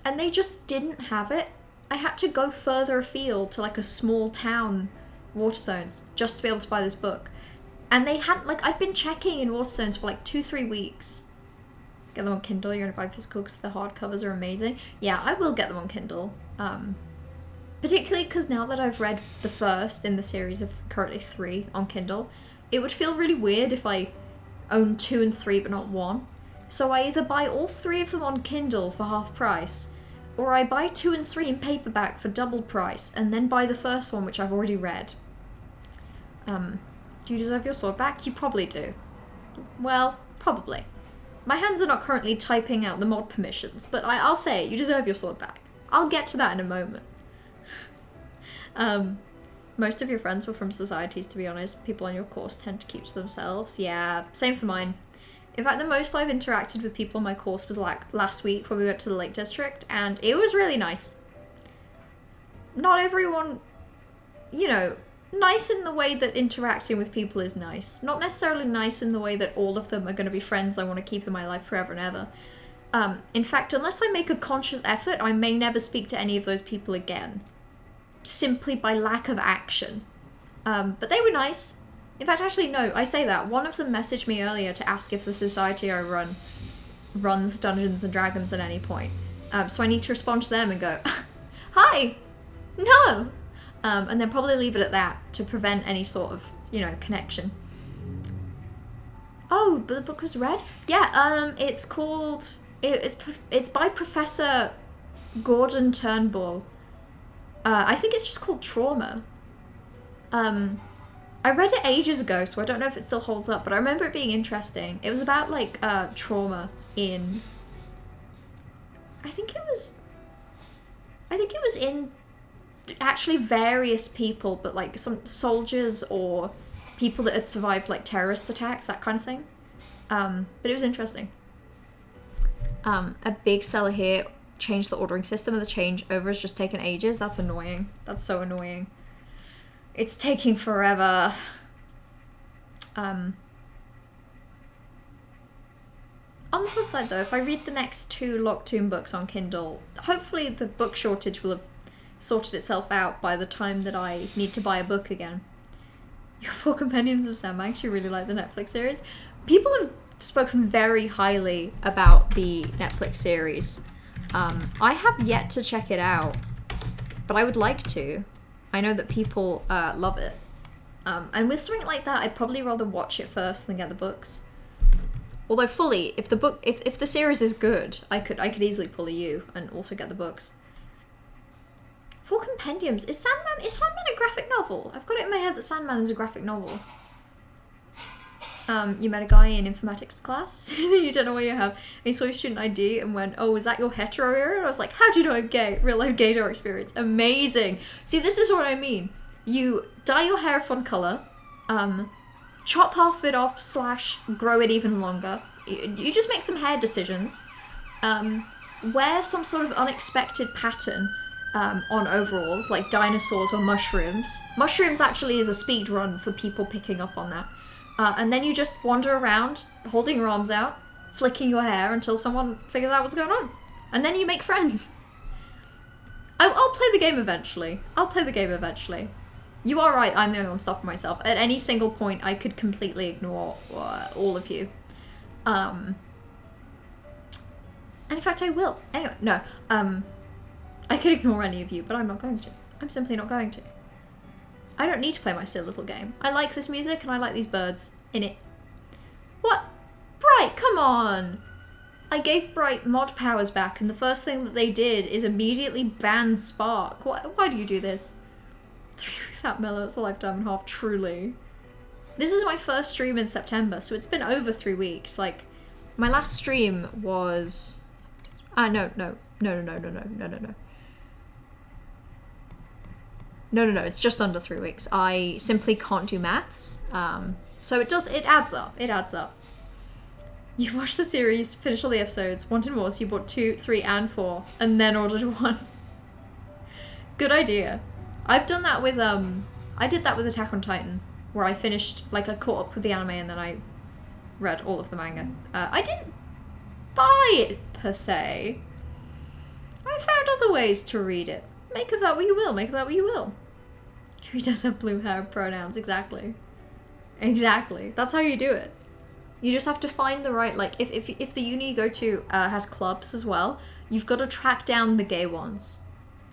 And they just didn't have it. I had to go further afield to like a small town Waterstones just to be able to buy this book. And they hadn't, like, I'd been checking in Waterstones for like 2-3 weeks. Get them on Kindle, you're gonna buy physical because the hardcovers are amazing. Yeah, I will get them on Kindle. Particularly because now that I've read the first in the series of currently 3 on Kindle, it would feel really weird if I owned 2 and 3 but not 1. So I either buy all 3 of them on Kindle for half price, or I buy 2 and 3 in paperback for double price, and then buy the first one which I've already read. Do you deserve your sword back? You probably do. Well, probably. My hands are not currently typing out the mod permissions, but I'll say it, you deserve your sword back. I'll get to that in a moment. Most of your friends were from societies, to be honest. People on your course tend to keep to themselves. Yeah, same for mine. In fact, the most I've interacted with people on my course was like last week when we went to the Lake District, and it was really nice. Not everyone, you know, nice in the way that interacting with people is nice. Not necessarily nice in the way that all of them are going to be friends I want to keep in my life forever and ever. In fact, unless I make a conscious effort, I may never speak to any of those people again. Simply by lack of action. But they were nice. In fact, actually, no, I say that. One of them messaged me earlier to ask if the society I run runs Dungeons and Dragons at any point. So I need to respond to them and go, hi, no. And then probably leave it at that to prevent any sort of, connection. Oh, but the book was read? Yeah, it's called, it's by Professor Gordon Turnbull. I think it's just called Trauma. I read it ages ago, so I don't know if it still holds up, but I remember it being interesting. It was about, like, trauma in... I think it was in actually various people, but, like, some soldiers or people that had survived, like, terrorist attacks, that kind of thing. But it was interesting. A big seller here changed the ordering system, and the changeover has just taken ages. That's annoying. That's so annoying. It's taking forever. On the plus side though, if I read the next 2 Locktoon books on Kindle, hopefully the book shortage will have sorted itself out by the time that I need to buy a book again. Your 4 Companions of Sam, I actually really like the Netflix series. People have spoken very highly about the Netflix series. I have yet to check it out, but I would like to. I know that people love it. And with something like that, I'd probably rather watch it first than get the books. Although fully, if the series is good, I could easily pull a U and also get the books. 4 Compendiums. Is Sandman a graphic novel? I've got it in my head that Sandman is a graphic novel. You met a guy in informatics class. You don't know what you have. And he saw your student ID and went, oh, is that your hetero area? And I was like, how do you know I'm gay? Real life gaydar experience. Amazing. See, this is what I mean. You dye your hair a fun colour, chop half it off / grow it even longer. You just make some hair decisions. Wear some sort of unexpected pattern on overalls, like dinosaurs or mushrooms. Mushrooms actually is a speed run for people picking up on that. And then you just wander around, holding your arms out, flicking your hair until someone figures out what's going on. And then you make friends. I'll play the game eventually. You are right, I'm the only one stopping myself. At any single point, I could completely ignore all of you. And in fact, I will. Anyway, no. I could ignore any of you, but I'm not going to. I'm simply not going to. I don't need to play my silly little game. I like this music, and I like these birds in it. What? Bright, come on! I gave Bright mod powers back, and the first thing that they did is immediately ban Spark. Why do you do this? 3 Fat Mellow, it's a lifetime and a half, truly. This is my first stream in September, so it's been over 3 weeks. Like, my last stream was... No, it's just under 3 weeks. I simply can't do maths. So it adds up. You watched the series, finished all the episodes, wanted more, so you bought 2, 3, and 4, and then ordered 1. Good idea. I've done that with, I did that with Attack on Titan, where I finished, like, I caught up with the anime and then I read all of the manga. I didn't buy it, per se. I found other ways to read it. Make of that what you will. He does have blue hair pronouns, exactly. That's how you do it. You just have to find the right, like, if the uni you go to has clubs as well, you've got to track down the gay ones.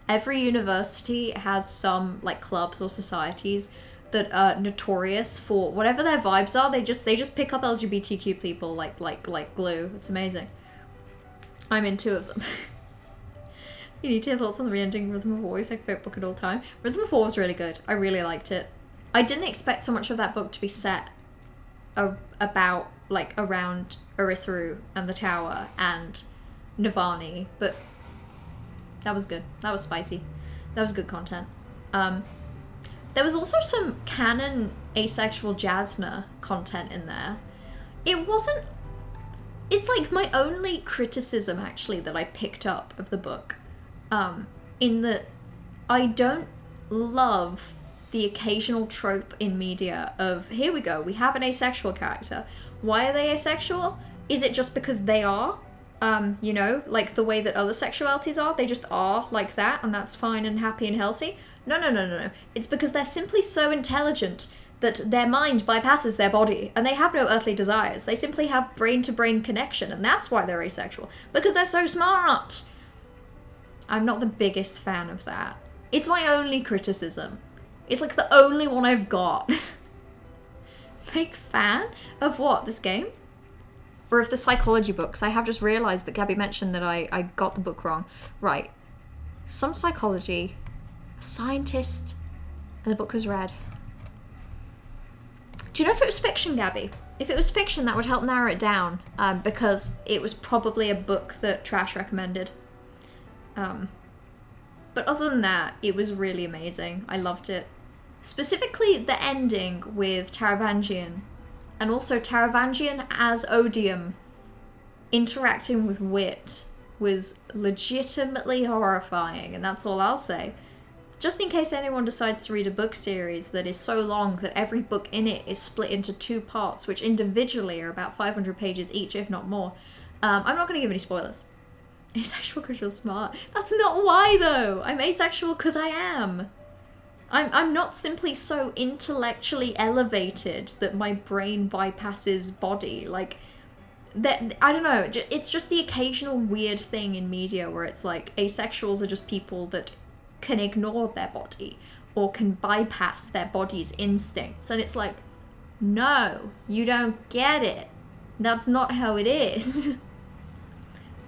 Every university has some, like, clubs or societies that are notorious for whatever their vibes are. They just pick up LGBTQ people like glue. It's amazing. I'm in 2 of them. You need to hear thoughts on the re-ending Rhythm of War, my favourite book of all time. Rhythm of War was really good. I really liked it. I didn't expect so much of that book to be set about, like, around Erithru and the Tower and Navani, but that was good. That was spicy. That was good content. There was also some canon asexual Jasna content in there. It's like my only criticism, actually, that I picked up of the book. In that I don't love the occasional trope in media of, here we go, we have an asexual character. Why are they asexual? Is it just because they are? you know, like the way that other sexualities are. They just are like that, and that's fine and happy and healthy. No. It's because they're simply so intelligent that their mind bypasses their body, and they have no earthly desires. They simply have brain-to-brain connection, and that's why they're asexual. Because they're so smart! I'm not the biggest fan of that. It's my only criticism. It's like the only one I've got. Fake fan of what? This game? Or of the psychology books? I have just realised that Gabby mentioned that I got the book wrong. Right. Some psychology, a scientist, and the book was read. Do you know if it was fiction, Gabby? If it was fiction, that would help narrow it down, because it was probably a book that Trash recommended. But other than that, it was really amazing. I loved it. Specifically, the ending with Taravangian, and also Taravangian as Odium interacting with Wit was legitimately horrifying, and that's all I'll say. Just in case anyone decides to read a book series that is so long that every book in it is split into 2 parts, which individually are about 500 pages each, if not more. I'm not going to give any spoilers. Asexual because you're smart. That's not why, though. I'm asexual because I am. I'm not simply so intellectually elevated that my brain bypasses body. Like, that, I don't know. It's just the occasional weird thing in media where it's like asexuals are just people that can ignore their body or can bypass their body's instincts, and it's like, no, you don't get it. That's not how it is.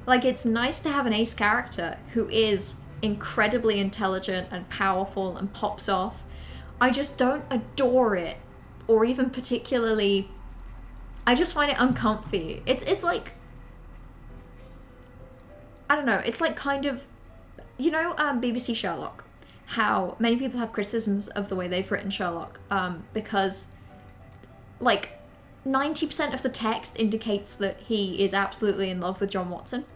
Like, it's nice to have an ace character who is incredibly intelligent and powerful and pops off. I just don't adore it, or even particularly, I just find it uncomfy. It's like, I don't know, it's like kind of, you know, BBC Sherlock, how many people have criticisms of the way they've written Sherlock, because, like, 90% of the text indicates that he is absolutely in love with John Watson,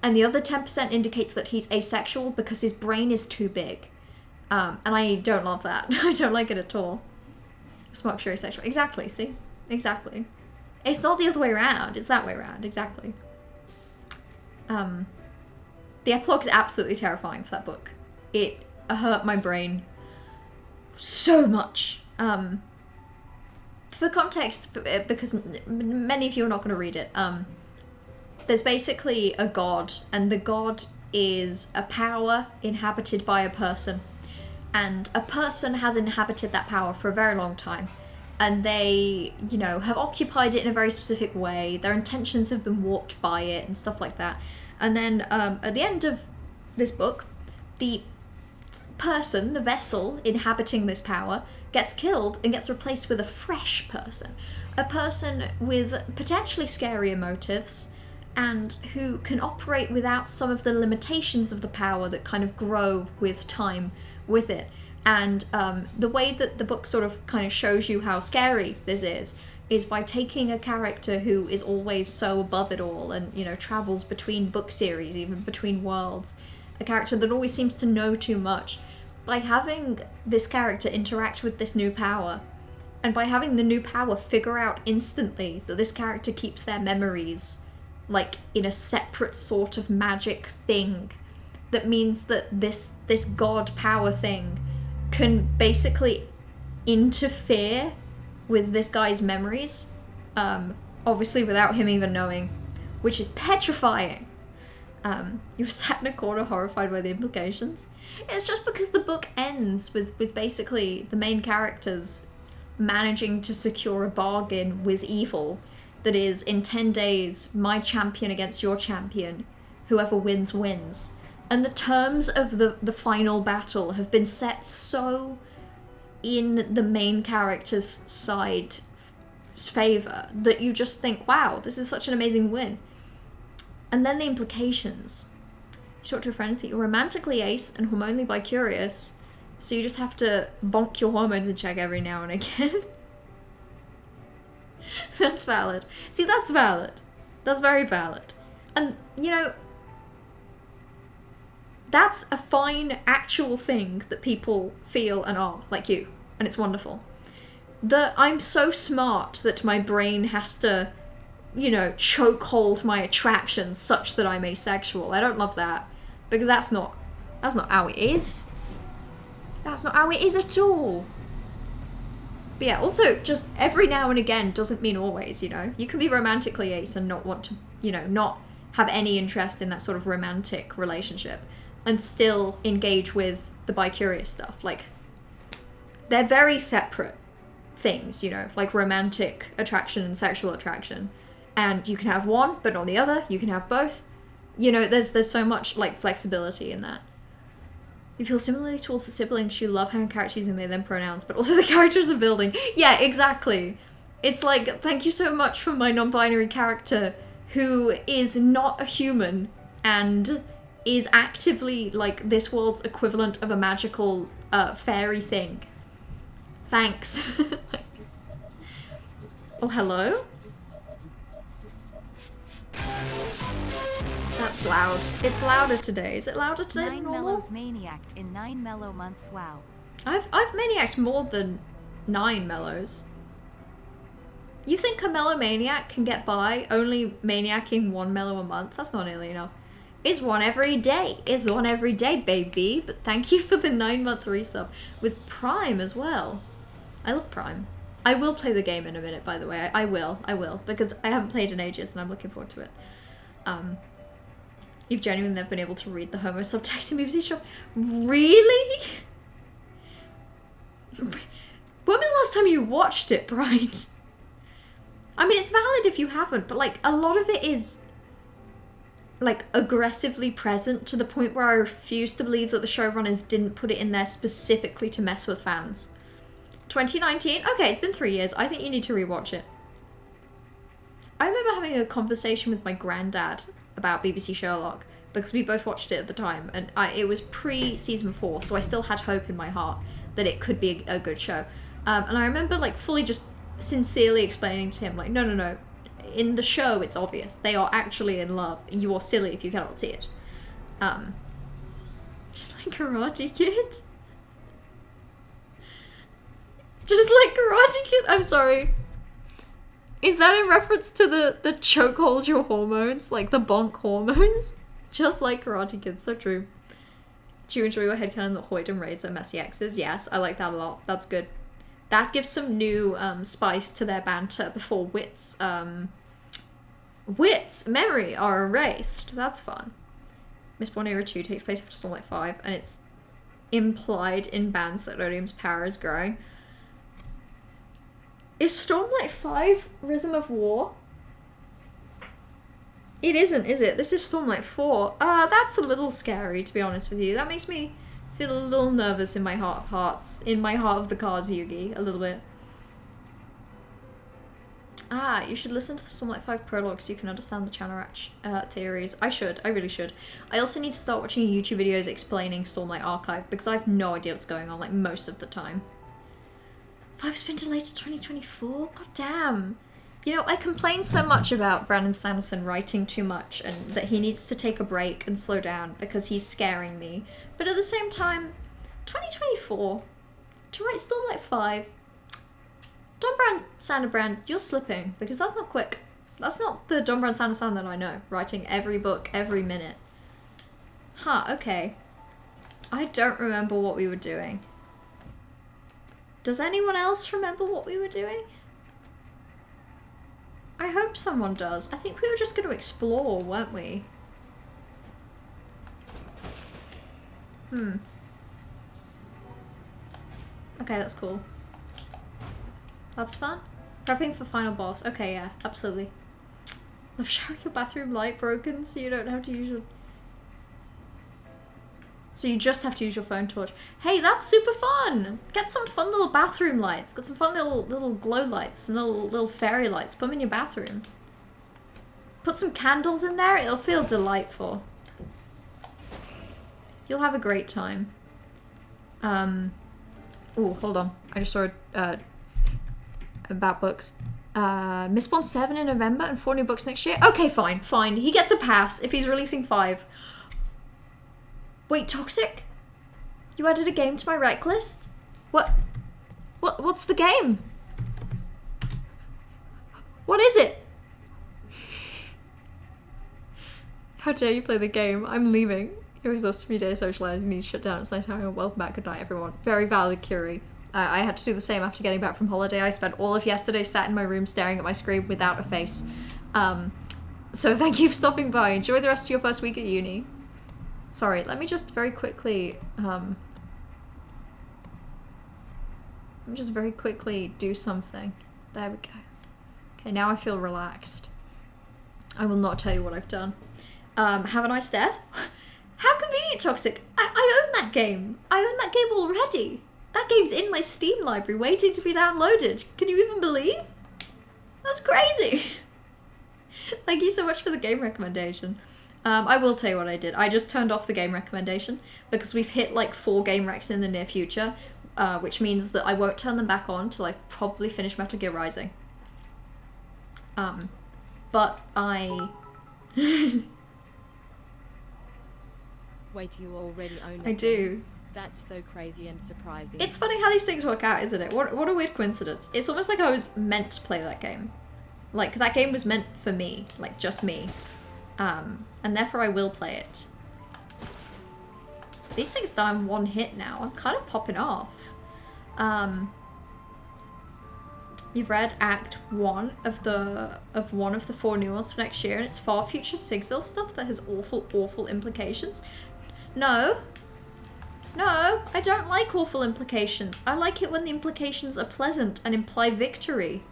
and the other 10% indicates that he's asexual because his brain is too big. And I don't love that. I don't like it at all. Smoke's you're asexual. Exactly, see? Exactly. It's not the other way around, it's that way around, exactly. The epilogue is absolutely terrifying for that book. It hurt my brain so much. For context, because many of you are not going to read it, there's basically a god, and the god is a power inhabited by a person. And a person has inhabited that power for a very long time. And they, you know, have occupied it in a very specific way. Their intentions have been warped by it and stuff like that. And then at the end of this book, the person, the vessel inhabiting this power, gets killed and gets replaced with a fresh person. A person with potentially scarier motives and who can operate without some of the limitations of the power that kind of grow with time with it. And the way that the book sort of kind of shows you how scary this is by taking a character who is always so above it all and, you know, travels between book series, even between worlds, a character that always seems to know too much, by having this character interact with this new power, and by having the new power figure out instantly that this character keeps their memories, like, in a separate sort of magic thing, that means that this god power thing can basically interfere with this guy's memories, obviously without him even knowing, which is petrifying. You were sat in a corner horrified by the implications. It's just because the book ends with basically the main characters managing to secure a bargain with evil that is, in 10 days, my champion against your champion, whoever wins, wins. And the terms of the final battle have been set so in the main character's side favor that you just think, wow, this is such an amazing win. And then the implications. You talk to a friend that you're romantically ace and hormonally bi-curious, so you just have to bonk your hormones in check every now and again. That's valid. See, that's valid. That's very valid. And, you know, that's a fine, actual thing that people feel and are, like you. And it's wonderful. I'm so smart that my brain has to you know, chokehold my attractions such that I'm asexual. I don't love that. Because that's not how it is. That's not how it is at all. But yeah, also, just every now and again doesn't mean always, you know? You can be romantically ace and not want to, you know, not have any interest in that sort of romantic relationship and still engage with the bi-curious stuff. Like, they're very separate things, you know? Like romantic attraction and sexual attraction. And you can have one, but not the other. You can have both. You know, there's so much, like, flexibility in that. You feel similarly towards the siblings. You love having characters using they them pronouns, but also the characters are building. Yeah, exactly. It's like, thank you so much for my non-binary character who is not a human and is actively, like, this world's equivalent of a magical fairy thing. Thanks. Oh, hello? That's loud. It's louder today. Is it louder today than normal? 9 mellows maniacked in 9 mellow months. Wow. I've maniacked more than 9 mellows. You think a mellow maniac can get by only maniacking 1 mellow a month? That's not nearly enough. It's one every day. It's one every day, baby. But thank you for the 9-month resub. With Prime as well. I love Prime. I will play the game in a minute, by the way. I will. Because I haven't played in ages and I'm looking forward to it. You've genuinely never been able to read the homo subtext in BBC Shop? Really? When was the last time you watched it, Bright? I mean, it's valid if you haven't, but, like, a lot of it is, like, aggressively present to the point where I refuse to believe that the showrunners didn't put it in there specifically to mess with fans. 2019? Okay, it's been 3 years. I think you need to rewatch it. I remember having a conversation with my granddad about BBC Sherlock because we both watched it at the time, and it was pre-season 4, so I still had hope in my heart that it could be a good show. And I remember, like, fully just sincerely explaining to him, like, no, in the show it's obvious. They are actually in love. You are silly if you cannot see it. Just like Karate Kid. Just like Karate Kid. I'm sorry. Is that in reference to the chokehold your hormones? Like the bonk hormones? Just like Karate Kid, so true. Do you enjoy your headcanon that Hoyt and Razor are messy exes? Yes, I like that a lot. That's good. That gives some new spice to their banter before Wit's memory are erased. That's fun. Miss Bond Era 2 takes place after Stormlight 5, and it's implied in bans that Odium's power is growing. Is Stormlight 5 Rhythm of War? It isn't, is it? This is Stormlight 4. That's a little scary, to be honest with you. That makes me feel a little nervous in my heart of hearts. In my heart of the cards, Yugi. A little bit. You should listen to the Stormlight 5 prologue so you can understand the Channel theories. I should. I really should. I also need to start watching YouTube videos explaining Stormlight Archive because I have no idea what's going on, like, most of the time. 5's been delayed to 2024? God damn. You know, I complain so much about Brandon Sanderson writing too much and that he needs to take a break and slow down because he's scaring me. But at the same time, 2024, to write Stormlight 5, Don Sanderbrand, you're slipping because that's not quick. That's not the Don Sanderson that I know, writing every book, every minute. Huh, okay. I don't remember what we were doing. Does anyone else remember what we were doing? I hope someone does. I think we were just going to explore, weren't we? Okay, that's cool. That's fun. Prepping for final boss. Okay, yeah, absolutely. Love showering your bathroom light broken so you don't have to use your... So you just have to use your phone torch. Hey, that's super fun! Get some fun little bathroom lights. Get some fun little glow lights and little fairy lights. Put them in your bathroom. Put some candles in there. It'll feel delightful. You'll have a great time. Ooh, hold on. I just saw about books. Miss Bond 7 in November and 4 new books next year? Okay, fine. He gets a pass if he's releasing 5. Wait, Toxic? You added a game to my rec list? What's the game? What is it? How dare you play the game? I'm leaving. You're exhausted from your day of socializing. You need to shut down. It's nice having a welcome back. Good night, everyone. Very valid, Curie. I had to do the same after getting back from holiday. I spent all of yesterday sat in my room staring at my screen without a face. So thank you for stopping by. Enjoy the rest of your first week at uni. Sorry, let me just very quickly, let me just very quickly do something. There we go. Okay, now I feel relaxed. I will not tell you what I've done. Have a nice death. How convenient, Toxic. I own that game. I own that game already. That game's in my Steam library waiting to be downloaded. Can you even believe? That's crazy. Thank you so much for the game recommendation. I will tell you what I did. I just turned off the game recommendation because we've hit like 4 game recs in the near future, which means that I won't turn them back on till I've probably finished Metal Gear Rising. But I... Wait, you already own it? I do. That's so crazy and surprising. It's funny how these things work out, isn't it? What a weird coincidence. It's almost like I was meant to play that game. Like, that game was meant for me. Like, just me. And therefore I will play it. These things die in one hit now. I'm kind of popping off. You've read Act 1 of one of the 4 new ones for next year, and it's far future Sigil stuff that has awful, awful implications. No. No, I don't like awful implications. I like it when the implications are pleasant and imply victory.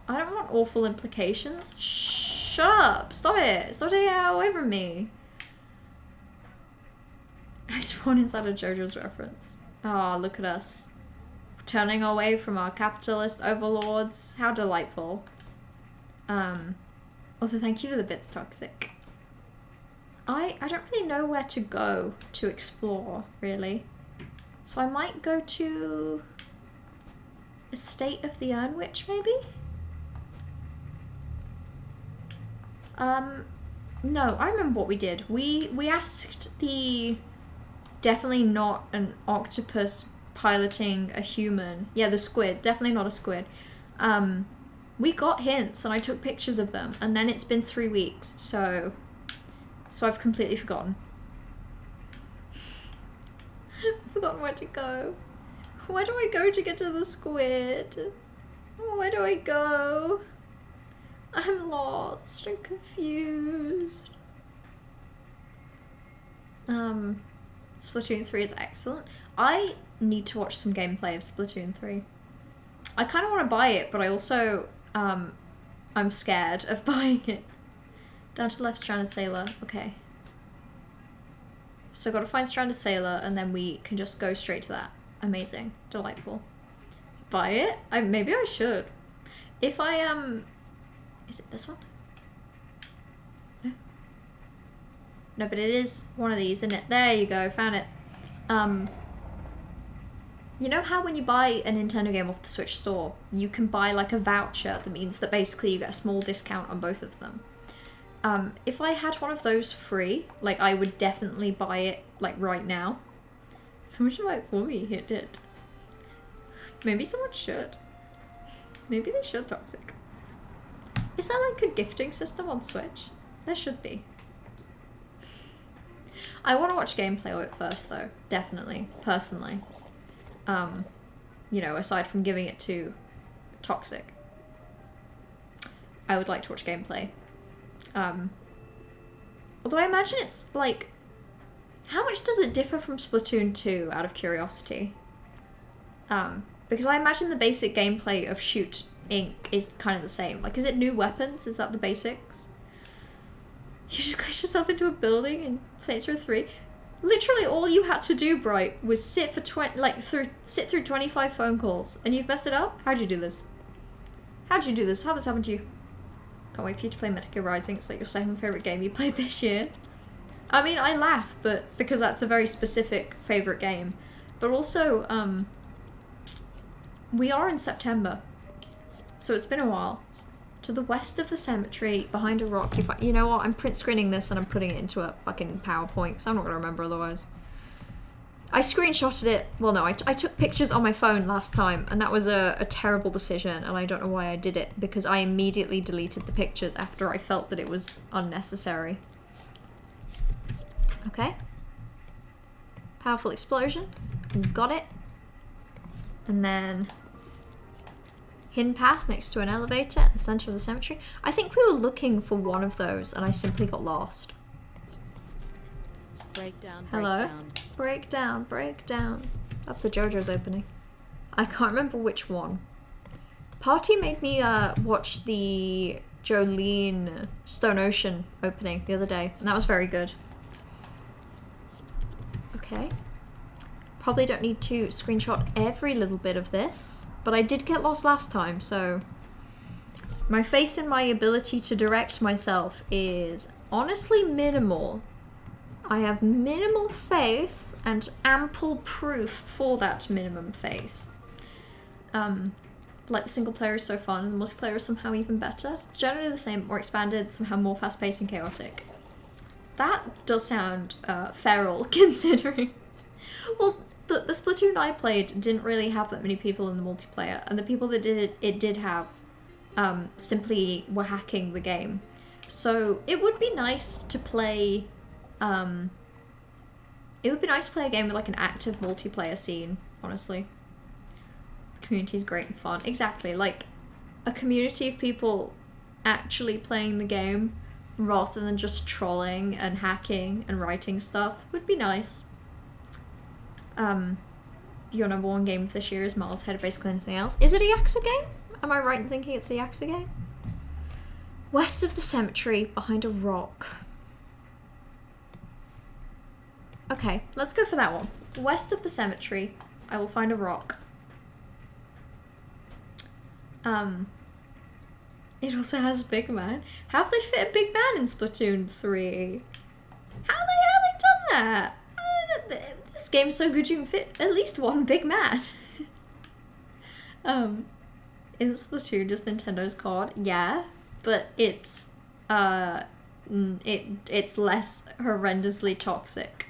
I don't want awful implications. Shut up. Stop it. Stop taking it away from me. Act 1 is that a JoJo's reference? Oh, look at us. Turning away from our capitalist overlords. How delightful. Also, thank you for the bits, Toxic. I don't really know where to go to explore, really. So I might go to Estate of the Urn Witch, maybe? No, I remember what we did. We asked the definitely not an octopus piloting a human. Yeah, the squid. Definitely not a squid. We got hints and I took pictures of them, and then it's been 3 weeks, so I've completely forgotten. I've forgotten where to go. Where do I go to get to the squid? Where do I go? I'm lost and confused. Splatoon 3 is excellent. I need to watch some gameplay of Splatoon 3. I kind of want to buy it, but I also, I'm scared of buying it. Down to left, Stranded Sailor. Okay. So I've got to find Stranded Sailor, and then we can just go straight to that. Amazing. Delightful. Buy it? Maybe I should. If I, is it this one? No? No, but it is one of these, isn't it? There you go, found it. You know how when you buy a Nintendo game off the Switch store, you can buy like a voucher that means that basically you get a small discount on both of them? If I had one of those free, like I would definitely buy it like right now. Someone should buy it for me, hit it. Maybe someone should. Maybe they should, Toxic. Is there like a gifting system on Switch? There should be. I want to watch gameplay of it first though, definitely, personally. You know, aside from giving it to Toxic. I would like to watch gameplay. Although I imagine it's like, how much does it differ from Splatoon 2 out of curiosity? Because I imagine the basic gameplay of Shoot Inc. is kind of the same. Like, is it new weapons? Is that the basics? You just glitched yourself into a building in Saints Row 3? Literally all you had to do, Bright, was sit through 25 phone calls, and you've messed it up? How'd you do this? How'd you do this? How'd this happen to you? Can't wait for you to play Metal Gear Rising. It's like your second favourite game you played this year. I mean, I laugh, but because that's a very specific favourite game. But also, we are in September, so it's been a while. To the west of the cemetery, behind a rock, you know what, I'm print screening this and I'm putting it into a fucking PowerPoint, because I'm not going to remember otherwise. I screenshotted it, well no, I took pictures on my phone last time, and that was a terrible decision, and I don't know why I did it, because I immediately deleted the pictures after I felt that it was unnecessary. Okay. Powerful explosion. Got it. And then hidden path next to an elevator at the center of the cemetery. I think we were looking for one of those and I simply got lost. Breakdown. Hello? Breakdown. Breakdown. That's a JoJo's opening. I can't remember which one. Party made me watch the Jolene Stone Ocean opening the other day, and that was very good. Okay. Probably don't need to screenshot every little bit of this, but I did get lost last time, so my faith in my ability to direct myself is honestly minimal. I have minimal faith and ample proof for that minimum faith. Like the single player is so fun and the multiplayer is somehow even better. It's generally the same, or expanded, somehow more fast-paced and chaotic. That does sound feral, considering. Well, the Splatoon I played didn't really have that many people in the multiplayer, and the people that it did have simply were hacking the game. So it would be nice to play. It would be nice to play a game with like an active multiplayer scene, honestly. The community is great and fun. Exactly, like a community of people actually playing the game rather than just trolling and hacking and writing stuff would be nice. Your number one game of this year is miles ahead of basically anything else. Is it a Yakuza game? Am I right in thinking it's a Yakuza game? West of the cemetery, behind a rock. Okay, let's go for that one. West of the cemetery, I will find a rock. It also has Big Man. How have they fit a Big Man in Splatoon 3? How they done that? This game's so good you can fit at least one Big Man. Isn't Splatoon just Nintendo's COD? Yeah, but it's it's less horrendously toxic.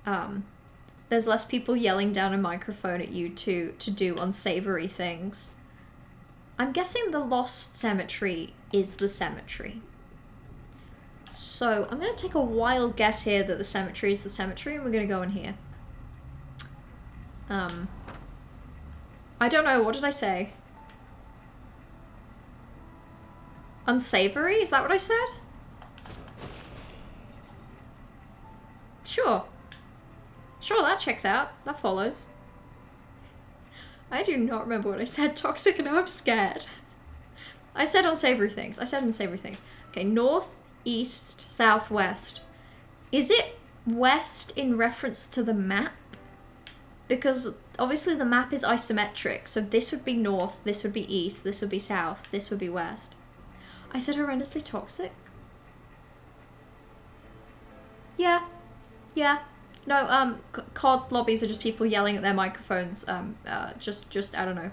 There's less people yelling down a microphone at you to do unsavory things. I'm guessing the Lost Cemetery is the cemetery. So I'm going to take a wild guess here that the cemetery is the cemetery, and we're going to go in here. I don't know, what did I say? Unsavory? Is that what I said? Sure. Sure, that checks out. That follows. I do not remember what I said. Toxic, and now I'm scared. I said unsavory things. I said unsavory things. Okay, north, east, southwest. Is it west in reference to the map? Because obviously the map is isometric, so this would be north, this would be east, this would be south, this would be west. I said horrendously toxic? Yeah. Yeah. No, COD lobbies are just people yelling at their microphones, just, I don't know,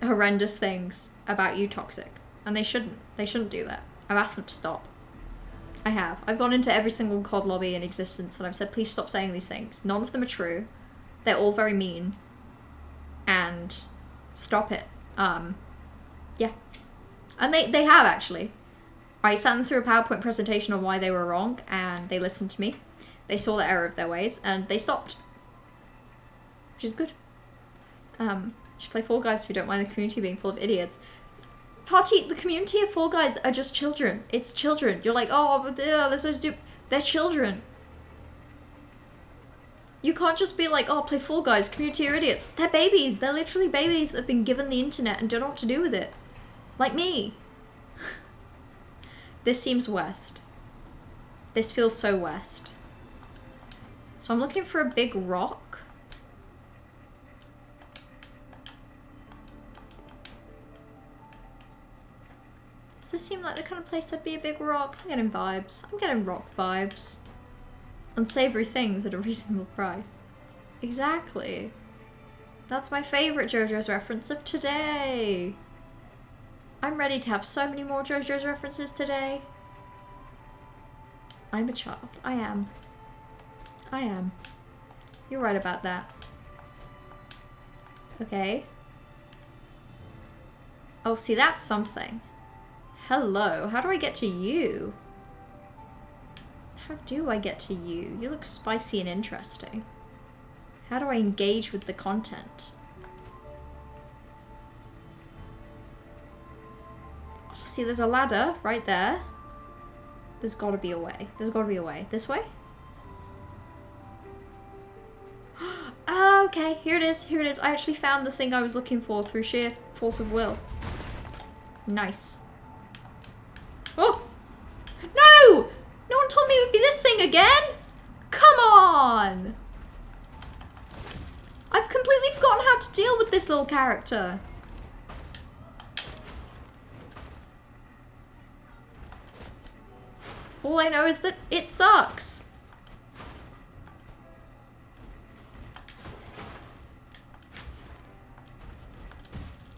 horrendous things about you, toxic. And they shouldn't do that. I've asked them to stop. I have. I've gone into every single COD lobby in existence and I've said, please stop saying these things. None of them are true. They're all very mean. And stop it. Yeah. And they have, actually. I sat them through a PowerPoint presentation on why they were wrong, and they listened to me. They saw the error of their ways, and they stopped. Which is good. You should play Fall Guys if you don't mind the community being full of idiots. The community of Fall Guys are just children. It's children. You're like, oh, but they're so stupid. They're children. You can't just be like, oh, play Fall Guys, community are idiots. They're babies. They're literally babies that have been given the internet and don't know what to do with it. Like me. This seems west. This feels so west. So I'm looking for a big rock. Does this seem like the kind of place that'd be a big rock? I'm getting vibes. I'm getting rock vibes. Unsavory things at a reasonable price. Exactly. That's my favourite JoJo's reference of today. I'm ready to have so many more JoJo's references today. I'm a child. I am. I am. You're right about that. Okay. Oh, see, that's something. Hello. How do I get to you? How do I get to you? You look spicy and interesting. How do I engage with the content? Oh, see, there's a ladder right there. There's gotta be a way. There's gotta be a way. This way? Oh, okay, here it is, here it is. I actually found the thing I was looking for through sheer force of will. Nice. Oh! No! No one told me it would be this thing again! Come on! I've completely forgotten how to deal with this little character. All I know is that it sucks.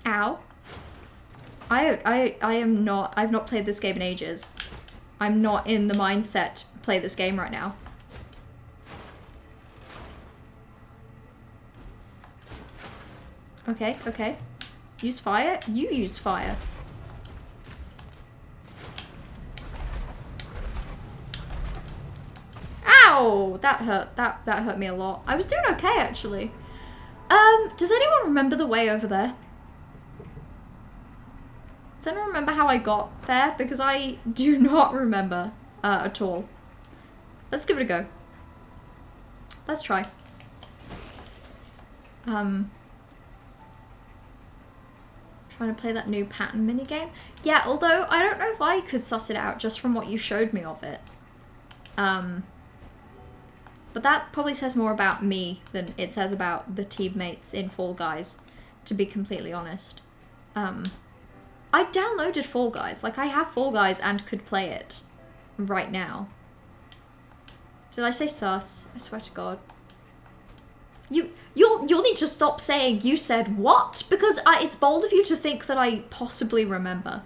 Ow. I've not played this game in ages. I'm not in the mindset to play this game right now. Okay, okay. Use fire? You use fire. Ow! That hurt. That hurt me a lot. I was doing okay, actually. Does anyone remember the way over there? Does anyone remember how I got there? Because I do not remember at all. Let's give it a go. Let's try. Trying to play that new pattern minigame. Yeah, although I don't know if I could suss it out just from what you showed me of it. But that probably says more about me than it says about the teammates in Fall Guys, to be completely honest. I downloaded Fall Guys. Like, I have Fall Guys and could play it right now. Did I say sus? I swear to God. You'll need to stop saying you said what, because it's bold of you to think that I possibly remember.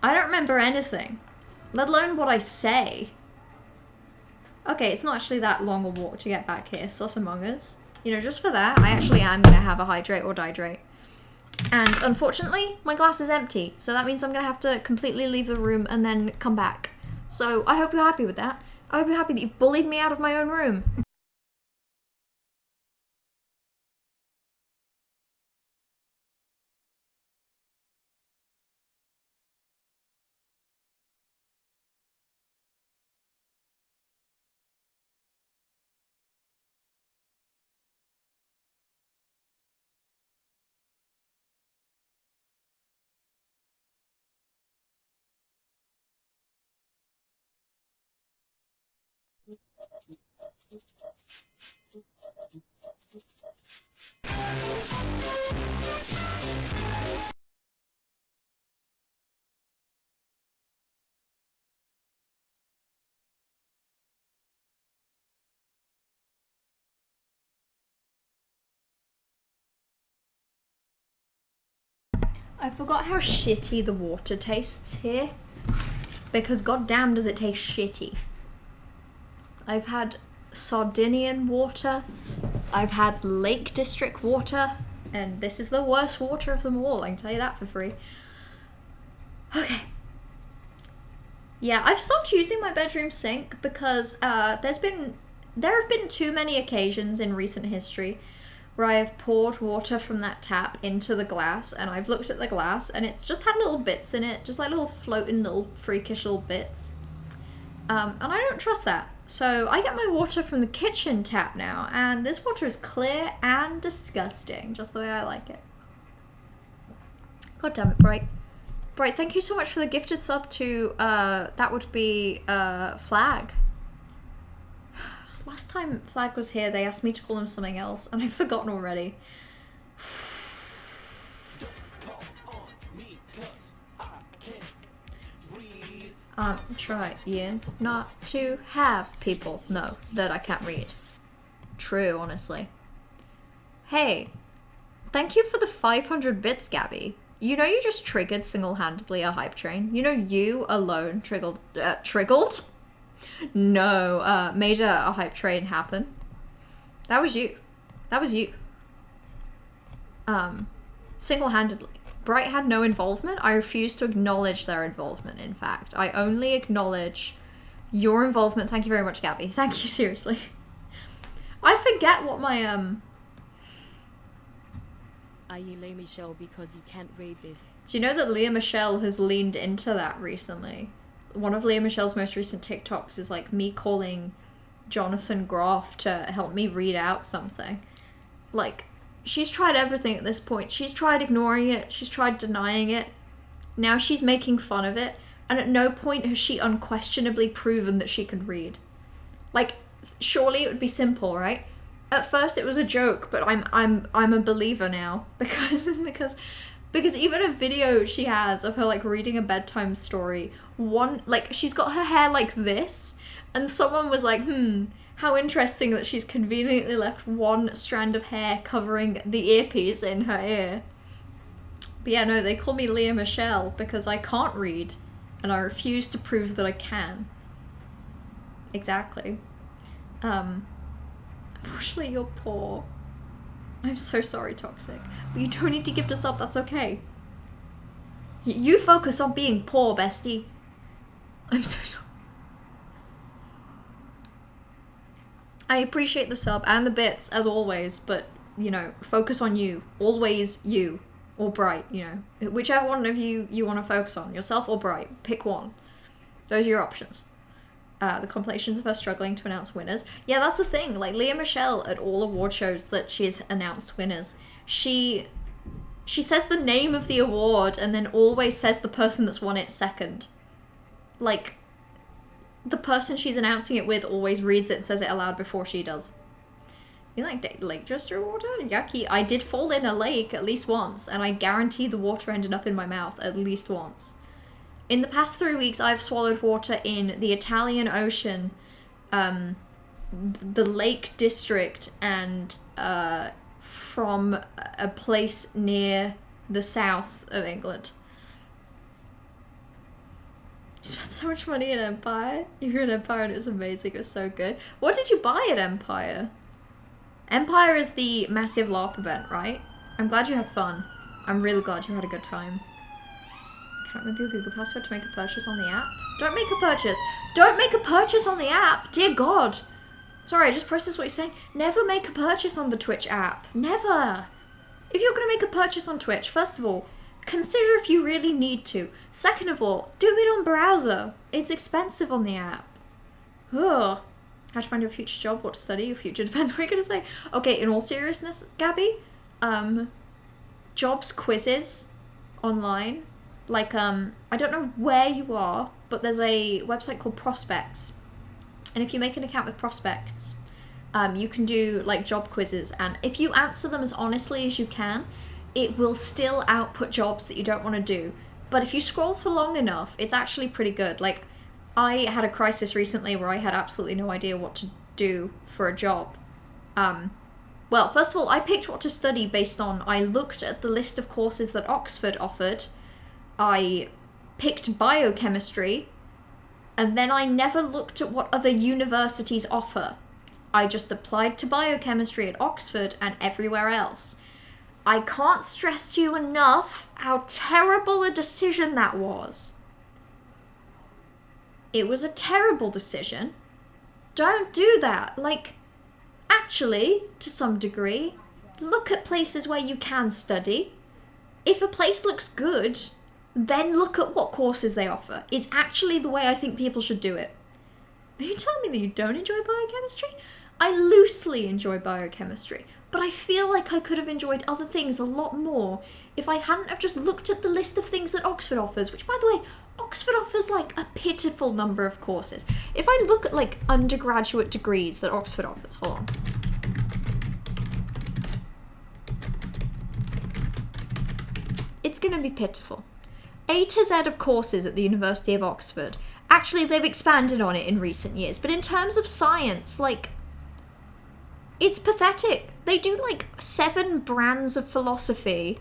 I don't remember anything, let alone what I say. Okay, it's not actually that long a walk to get back here. Sus Among Us. You know, just for that, I actually am gonna have a hydrate or dihydrate. And unfortunately, my glass is empty, so that means I'm gonna have to completely leave the room and then come back. So I hope you're happy with that. I hope you're happy that you've bullied me out of my own room. I forgot how shitty the water tastes here, because goddamn does it taste shitty. I've had Sardinian water, I've had Lake District water, and this is the worst water of them all, I can tell you that for free. Okay. Yeah, I've stopped using my bedroom sink because there have been too many occasions in recent history where I have poured water from that tap into the glass, and I've looked at the glass and it's just had little bits in it, just like little floating little freakish little bits. And I don't trust that. So I get my water from the kitchen tap now, and this water is clear and disgusting, just the way I like it. God damn it, Bright. Bright, thank you so much for the gifted sub to, that would be, Flag. Last time Flag was here, they asked me to call him something else, and I've forgotten already. I'm trying not to have people know that I can't read. True, honestly. Hey, thank you for the 500 bits, Gabby. You know you just triggered single-handedly a hype train? You know you alone triggered? No, made a hype train happen. That was you. That was you. Single-handedly. Bright had no involvement. I refuse to acknowledge their involvement, in fact. I only acknowledge Your involvement, thank you very much, Gabby. Thank you, seriously. I forget what my, Are you Lay Michelle because you can't read this? Do you know that Leah Michelle has leaned into that recently? One of Leah Michelle's most recent TikToks is like me calling Jonathan Groff to help me read out something. Like, she's tried everything at this point. She's tried ignoring it. She's tried denying it. Now she's making fun of it. And at no point has she unquestionably proven that she can read. Like, surely it would be simple, right? At first it was a joke, but I'm a believer now because even a video she has of her like reading a bedtime story, she's got her hair like this, and someone was like, how interesting that she's conveniently left one strand of hair covering the earpiece in her ear. But yeah, no, they call me Leah Michelle because I can't read, and I refuse to prove that I can. Exactly. Unfortunately, you're poor. I'm so sorry, Toxic. But you don't need to gift us up, that's okay. You focus on being poor, bestie. I'm so sorry. I appreciate the sub and the bits, as always, but, you know, focus on you. Always you. Or Bright, you know. Whichever one of you want to focus on. Yourself or Bright. Pick one. Those are your options. The compilations of her struggling to announce winners. Yeah, that's the thing. Like, Leah Michelle, at all award shows that she's announced winners, she says the name of the award and then always says the person that's won it second. Like, the person she's announcing it with always reads it and says it aloud before she does. You like lake jester water? Yucky. I did fall in a lake at least once, and I guarantee the water ended up in my mouth at least once. In the past 3 weeks, I've swallowed water in the Italian Ocean, the Lake District, and from a place near the south of England. You spent so much money at Empire. You were at Empire and it was amazing. It was so good. What did you buy at Empire? Empire is the massive LARP event, right? I'm glad you had fun. I'm really glad you had a good time. Can't remember your Google password to make a purchase on the app. Don't make a purchase. Don't make a purchase on the app. Dear God. Sorry, I just processed what you're saying. Never make a purchase on the Twitch app. Never. If you're going to make a purchase on Twitch, first of all, consider if you really need to. Second of all, do it on browser. It's expensive on the app. Ugh. How to find your future job, what to study, your future depends what you're going to say. Okay, in all seriousness, Gabby, jobs quizzes online. Like, I don't know where you are, but there's a website called Prospects. And if you make an account with Prospects, you can do, like, job quizzes. And if you answer them as honestly as you can, it will still output jobs that you don't want to do. But if you scroll for long enough, it's actually pretty good. Like, I had a crisis recently where I had absolutely no idea what to do for a job. Well, first of all, I picked what to study based on, I looked at the list of courses that Oxford offered. I picked biochemistry, and then I never looked at what other universities offer. I just applied to biochemistry at Oxford and everywhere else. I can't stress to you enough how terrible a decision that was. It was a terrible decision. Don't do that. Like, actually, to some degree, look at places where you can study. If a place looks good, then look at what courses they offer. It's actually the way I think people should do it. Are you telling me that you don't enjoy biochemistry? I loosely enjoy biochemistry, but I feel like I could have enjoyed other things a lot more if I hadn't have just looked at the list of things that Oxford offers, which, by the way, Oxford offers, like, a pitiful number of courses. If I look at, like, undergraduate degrees that Oxford offers, hold on. It's gonna be pitiful. A to Z of courses at the University of Oxford. Actually, they've expanded on it in recent years, but in terms of science, like, it's pathetic. They do, like, 7 brands of philosophy.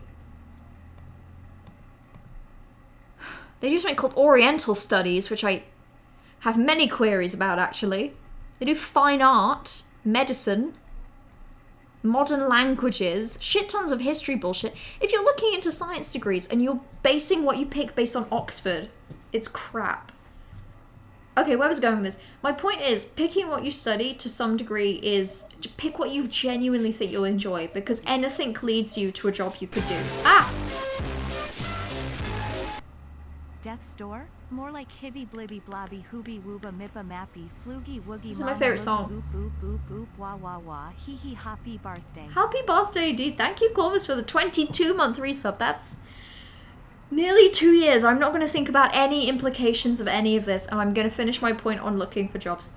They do something called Oriental Studies, which I have many queries about, actually. They do fine art, medicine, modern languages, shit tons of history bullshit. If you're looking into science degrees and you're basing what you pick based on Oxford, it's crap. Okay, where was I going with this? My point is, picking what you study to some degree is pick what you genuinely think you'll enjoy, because anything leads you to a job you could do. Ah! Death's Door? More like hibby blibby blobby hooby wooba mippa mappy floogie woogie. This is my favorite song. Boop boop boop boop wah wah wah hee hee happy birthday. Happy birthday, dude. Thank you, Corvus, for the 22-month resub. That's nearly 2 years. I'm not going to think about any implications of any of this, and I'm going to finish my point on looking for jobs.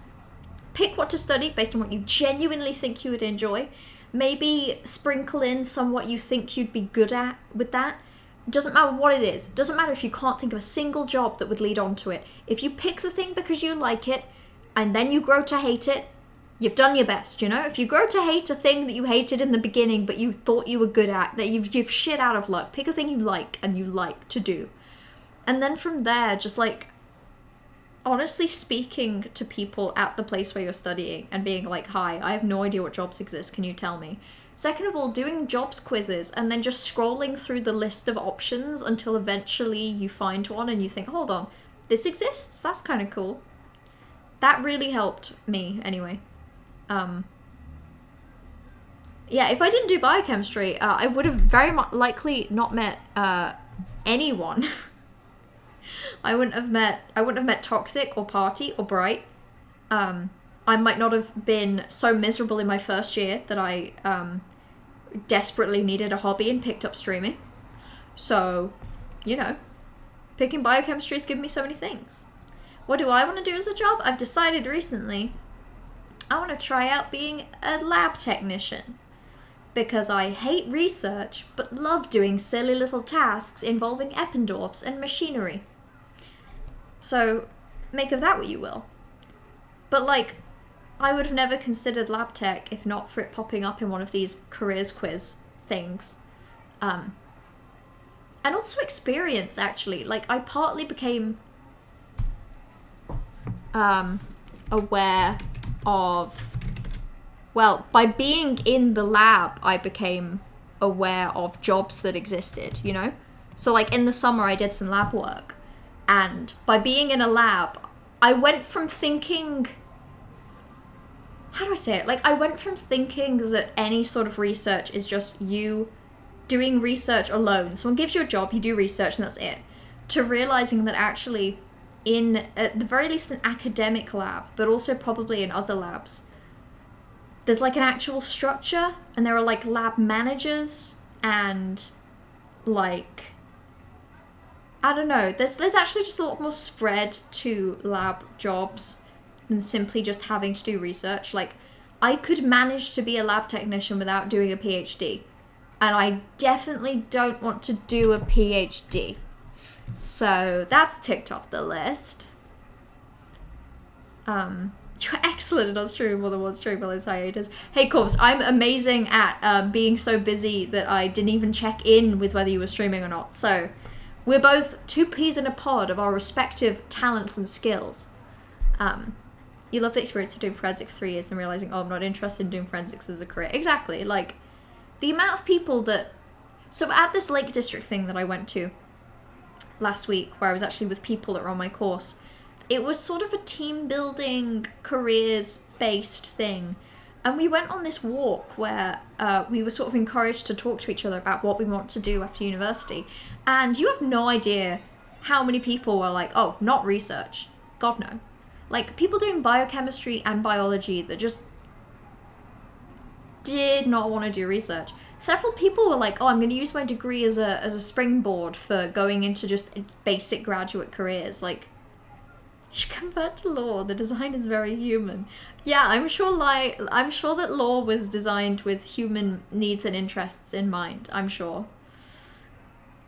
Pick what to study based on what you genuinely think you would enjoy. Maybe sprinkle in some what you think you'd be good at with that. Doesn't matter what it is. Doesn't matter if you can't think of a single job that would lead on to it. If you pick the thing because you like it, and then you grow to hate it, you've done your best, you know? If you grow to hate a thing that you hated in the beginning but you thought you were good at, that you've shit out of luck, pick a thing you like and you like to do. And then from there, just like, honestly speaking to people at the place where you're studying and being like, hi, I have no idea what jobs exist, can you tell me? Second of all, doing jobs quizzes and then just scrolling through the list of options until eventually you find one and you think, hold on, this exists? That's kind of cool. That really helped me, anyway. Yeah, if I didn't do biochemistry, I would have very likely not met anyone. I wouldn't have met Toxic or Party or Bright. I might not have been so miserable in my first year that I desperately needed a hobby and picked up streaming. So, you know, picking biochemistry has given me so many things. What do I want to do as a job? I've decided recently I want to try out being a lab technician. Because I hate research, but love doing silly little tasks involving Eppendorfs and machinery. So, make of that what you will. But like, I would have never considered lab tech if not for it popping up in one of these careers quiz things. And also experience, actually. Like, I partly became aware of... Well, by being in the lab, I became aware of jobs that existed, you know? So, like, in the summer, I did some lab work. And by being in a lab, I went from thinking... How do I say it? Like, I went from thinking that any sort of research is just you doing research alone. Someone gives you a job, you do research, and that's it. To realizing that actually, in, at the very least, an academic lab, but also probably in other labs, there's like an actual structure, and there are like lab managers, and like, I don't know, there's actually just a lot more spread to lab jobs than simply just having to do research. Like, I could manage to be a lab technician without doing a PhD, and I definitely don't want to do a PhD. So that's ticked off the list. You're excellent at not streaming more than once during those hiatus. Hey, Corvus, I'm amazing at being so busy that I didn't even check in with whether you were streaming or not. So we're both two peas in a pod of our respective talents and skills. You love the experience of doing forensics for 3 years and realizing, oh, I'm not interested in doing forensics as a career. Exactly. Like, the amount of people that... So at this Lake District thing that I went to last week, where I was actually with people that were on my course, it was sort of a team-building, careers-based thing. And we went on this walk where we were sort of encouraged to talk to each other about what we want to do after university. And you have no idea how many people were like, oh, not research. God, no. Like, people doing biochemistry and biology that just did not want to do research. Several people were like, oh, I'm going to use my degree as a springboard for going into just basic graduate careers. Like, you should convert to law. The design is very human. Yeah, I'm sure that law was designed with human needs and interests in mind. I'm sure.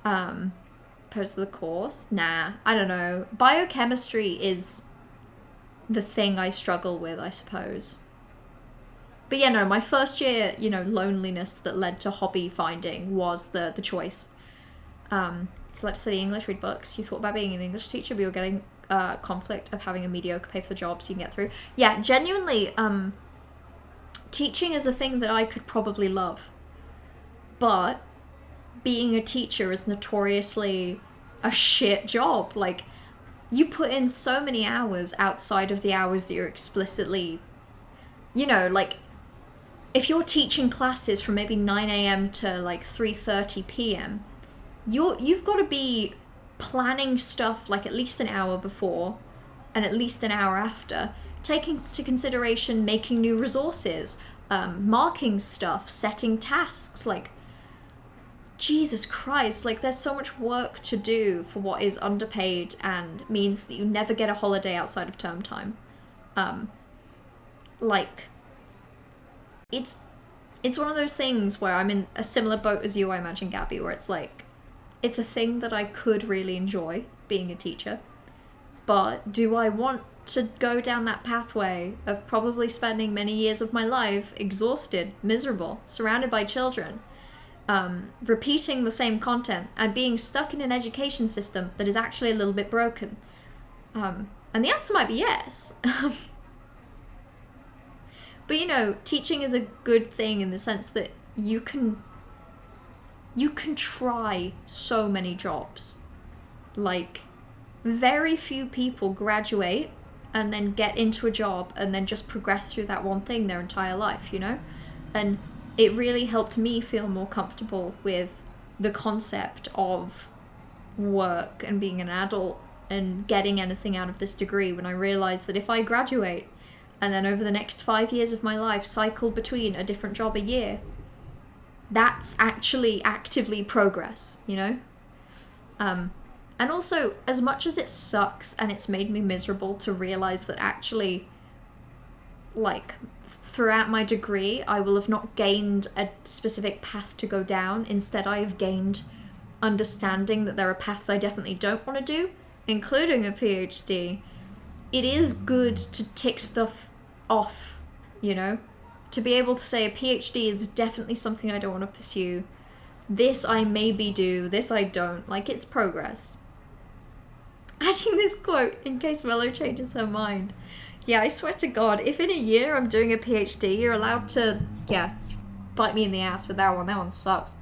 Post the course? Nah, I don't know. Biochemistry is the thing I struggle with, I suppose. But yeah, no, my first year, you know, loneliness that led to hobby finding was the choice. You like to study English, read books. You thought about being an English teacher, but you were getting conflict of having a mediocre pay for the job so you can get through. Yeah, genuinely, teaching is a thing that I could probably love. But being a teacher is notoriously a shit job. Like, you put in so many hours outside of the hours that you're explicitly, you know, like, if you're teaching classes from maybe 9 a.m. to like 3:30 p.m., you've got to be planning stuff like at least an hour before and at least an hour after, taking into consideration making new resources, marking stuff, setting tasks. Like, Jesus Christ, like, there's so much work to do for what is underpaid and means that you never get a holiday outside of term time. Like, it's one of those things where I'm in a similar boat as you, I imagine, Gabby, where it's like, it's a thing that I could really enjoy, being a teacher, but do I want to go down that pathway of probably spending many years of my life exhausted, miserable, surrounded by children, repeating the same content, and being stuck in an education system that is actually a little bit broken? And the answer might be yes. But, you know, teaching is a good thing in the sense that you can try so many jobs. Like, very few people graduate and then get into a job and then just progress through that one thing their entire life, you know? And it really helped me feel more comfortable with the concept of work and being an adult and getting anything out of this degree when I realized that if I graduate and then over the next 5 years of my life cycle between a different job a year, that's actually actively progress, you know? And also, as much as it sucks and it's made me miserable to realize that actually, like, throughout my degree, I will have not gained a specific path to go down. Instead, I have gained understanding that there are paths I definitely don't want to do, including a PhD. It is good to tick stuff off, you know? To be able to say a PhD is definitely something I don't want to pursue. This I maybe do, this I don't. Like, it's progress. Adding this quote in case Mello changes her mind. Yeah, I swear to God, if in a year I'm doing a PhD, you're allowed to, yeah, bite me in the ass with that one. That one sucks.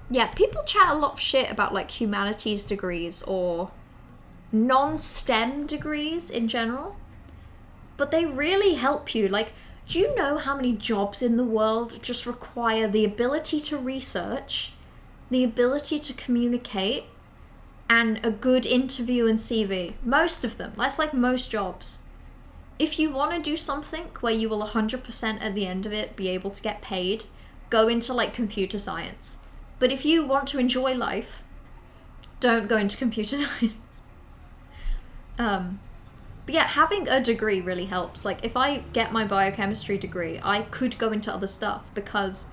Yeah, people chat a lot of shit about, like, humanities degrees or non-STEM degrees in general. But they really help you. Like, do you know how many jobs in the world just require the ability to research, the ability to communicate, and a good interview and CV? Most of them. That's like most jobs. If you want to do something where you will 100% at the end of it be able to get paid, go into, like, computer science. But if you want to enjoy life, don't go into computer science. But yeah, having a degree really helps. Like, if I get my biochemistry degree, I could go into other stuff because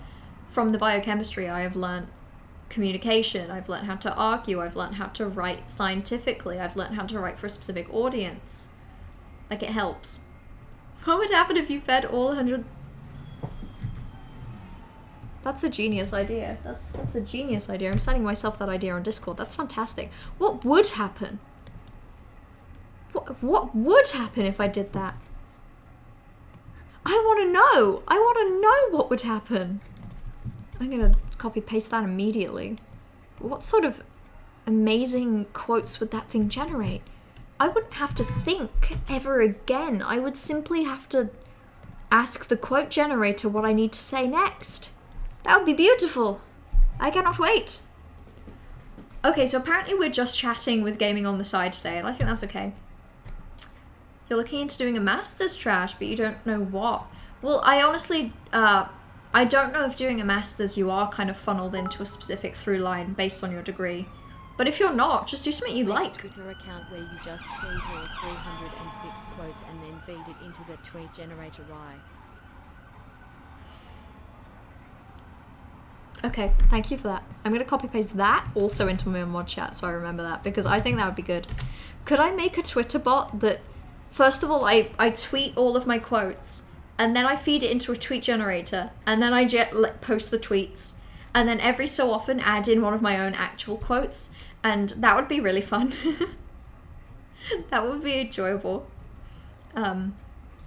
from the biochemistry I have learned communication, I've learned how to argue, I've learned how to write scientifically, I've learned how to write for a specific audience. Like, it helps. What would happen if you fed all 100... That's a genius idea. That's a genius idea. I'm sending myself that idea on Discord. That's fantastic. What would happen? What would happen if I did that? I want to know. I want to know what would happen. I'm going to copy paste that immediately. What sort of amazing quotes would that thing generate? I wouldn't have to think ever again. I would simply have to ask the quote generator what I need to say next. That would be beautiful. I cannot wait. Okay, so apparently we're just chatting with gaming on the side today, and I think that's okay. You're looking into doing a master's, Trash, but you don't know what. Well, I honestly, I don't know if doing a master's you are kind of funneled into a specific through line based on your degree. But if you're not, just do something you like. Twitter account where you just tweet all 306 quotes and then feed it into the tweet generator Rye. Okay, thank you for that. I'm going to copy paste that also into my mod chat so I remember that, because I think that would be good. Could I make a Twitter bot that, first of all, I tweet all of my quotes, and then I feed it into a tweet generator, and then I post the tweets, and then every so often add in one of my own actual quotes, and that would be really fun. That would be enjoyable.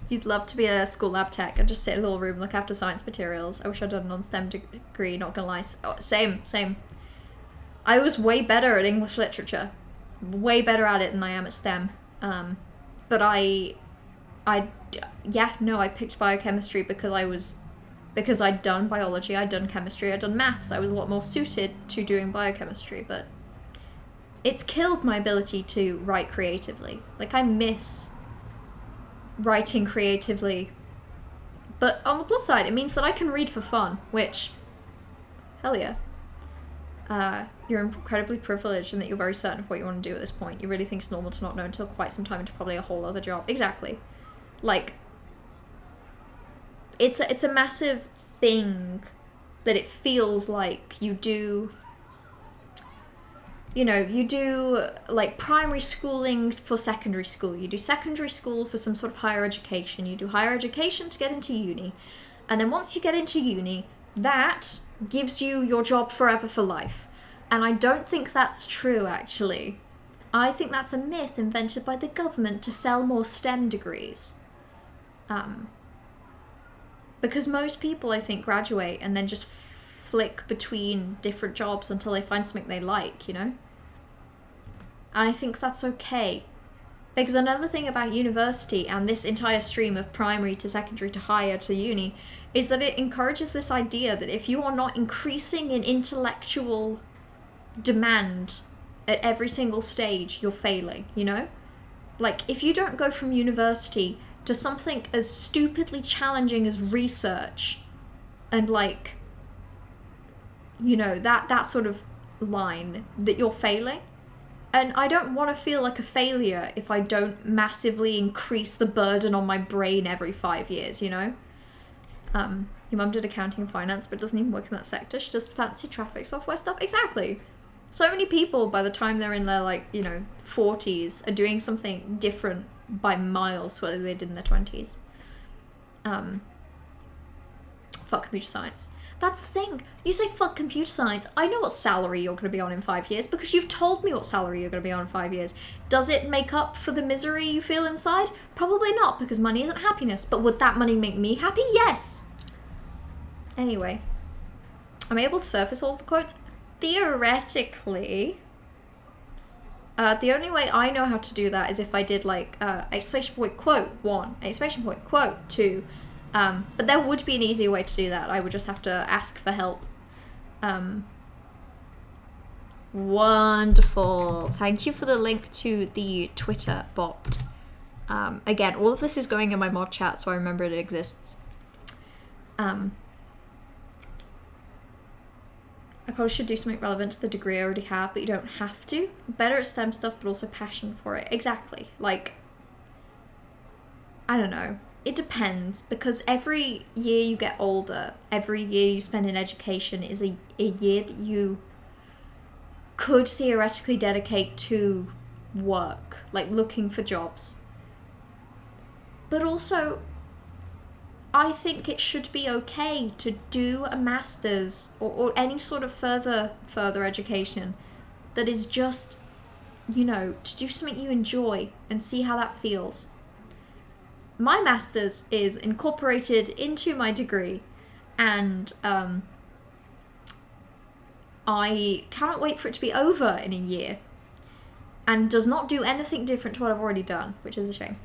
You'd love to be a school lab tech and just sit in a little room and look after science materials. I wish I'd done a non-STEM degree, not gonna lie. Oh, same. I was way better at English literature. Way better at it than I am at STEM. But I picked biochemistry because I'd done biology, I'd done chemistry, I'd done maths. I was a lot more suited to doing biochemistry, but it's killed my ability to write creatively. Like, I miss writing creatively. But on the plus side, it means that I can read for fun, which, hell yeah. You're incredibly privileged in that you're very certain of what you want to do at this point. You really think it's normal to not know until quite some time into probably a whole other job. Exactly. Like, it's a massive thing that it feels like you do, you know, you do like primary schooling for secondary school, you do secondary school for some sort of higher education, you do higher education to get into uni, and then once you get into uni, that gives you your job forever for life. And I don't think that's true, actually. I think that's a myth invented by the government to sell more STEM degrees. Because most people, I think, graduate and then just flick between different jobs until they find something they like, you know? And I think that's okay. Because another thing about university and this entire stream of primary to secondary to higher to uni is that it encourages this idea that if you are not increasing in intellectual demand at every single stage, you're failing, you know? Like, if you don't go from university to something as stupidly challenging as research and, like, you know, that sort of line, that you're failing. And I don't want to feel like a failure if I don't massively increase the burden on my brain every 5 years, you know? Your mum did accounting and finance, but doesn't even work in that sector. She does fancy traffic software stuff. Exactly. So many people, by the time they're in their, like, you know, 40s, are doing something different by miles to what they did in their 20s. Fuck computer science. That's the thing. You say fuck computer science. I know what salary you're going to be on in 5 years because you've told me what salary you're going to be on in 5 years. Does it make up for the misery you feel inside? Probably not, because money isn't happiness. But would that money make me happy? Yes. Anyway, I'm able to surface all the quotes. Theoretically, the only way I know how to do that is if I did, like, exclamation point quote 1, exclamation point quote 2. But there would be an easier way to do that. I would just have to ask for help. Wonderful. Thank you for the link to the Twitter bot. Again, all of this is going in my mod chat, so I remember it exists. I probably should do something relevant to the degree I already have, but you don't have to. Better at STEM stuff, but also passion for it. Exactly. Like, I don't know. It depends, because every year you get older, every year you spend in education is a year that you could theoretically dedicate to work, like looking for jobs. But also, I think it should be okay to do a master's or any sort of further education that is just, you know, to do something you enjoy and see how that feels. My master's is incorporated into my degree, and I cannot wait for it to be over in a year, and does not do anything different to what I've already done, which is a shame.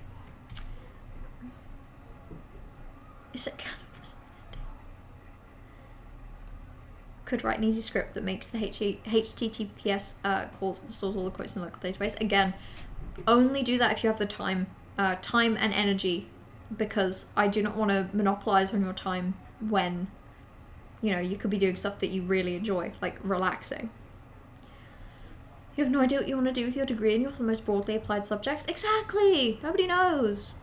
Is it cannibalism? Could write an easy script that makes the HTTPS calls and stores all the quotes in the local database. Again, only do that if you have the time and energy, because I do not want to monopolize on your time when, you know, you could be doing stuff that you really enjoy, like relaxing. You have no idea what you want to do with your degree and you're the most broadly applied subjects. Exactly! Nobody knows.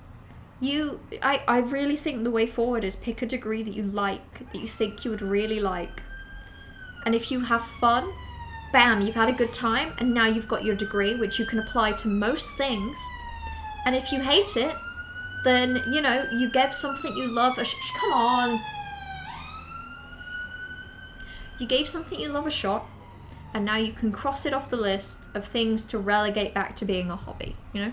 I really think the way forward is pick a degree that you like, that you think you would really like. And if you have fun, bam, you've had a good time, and now you've got your degree, which you can apply to most things. And if you hate it, then, you know, you gave something you love a come on. You gave something you love a shot, and now you can cross it off the list of things to relegate back to being a hobby, you know?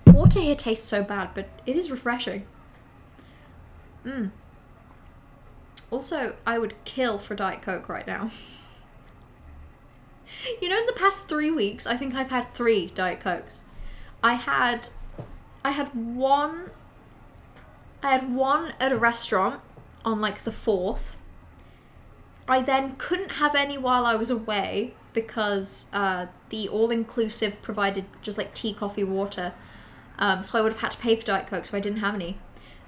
Water here tastes so bad, but it is refreshing. Also, I would kill for Diet Coke right now. You know, in the past 3 weeks, I think I've had 3 Diet Cokes. I had one at a restaurant on like the 4th. I then couldn't have any while I was away because the all-inclusive provided just like tea, coffee, water. So I would have had to pay for Diet Coke, so I didn't have any.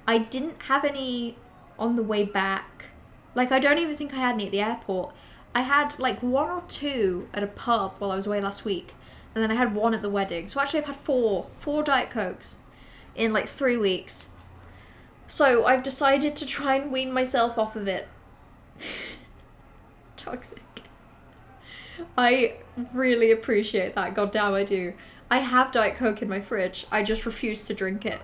I didn't have any on the way back. Like, I don't even think I had any at the airport. I had like 1 or 2 at a pub while I was away last week. And then I had 1 at the wedding. So actually I've had 4 Diet Cokes in like 3 weeks. So I've decided to try and wean myself off of it. Toxic. I really appreciate that. Goddamn, I do. I have Diet Coke in my fridge. I just refuse to drink it.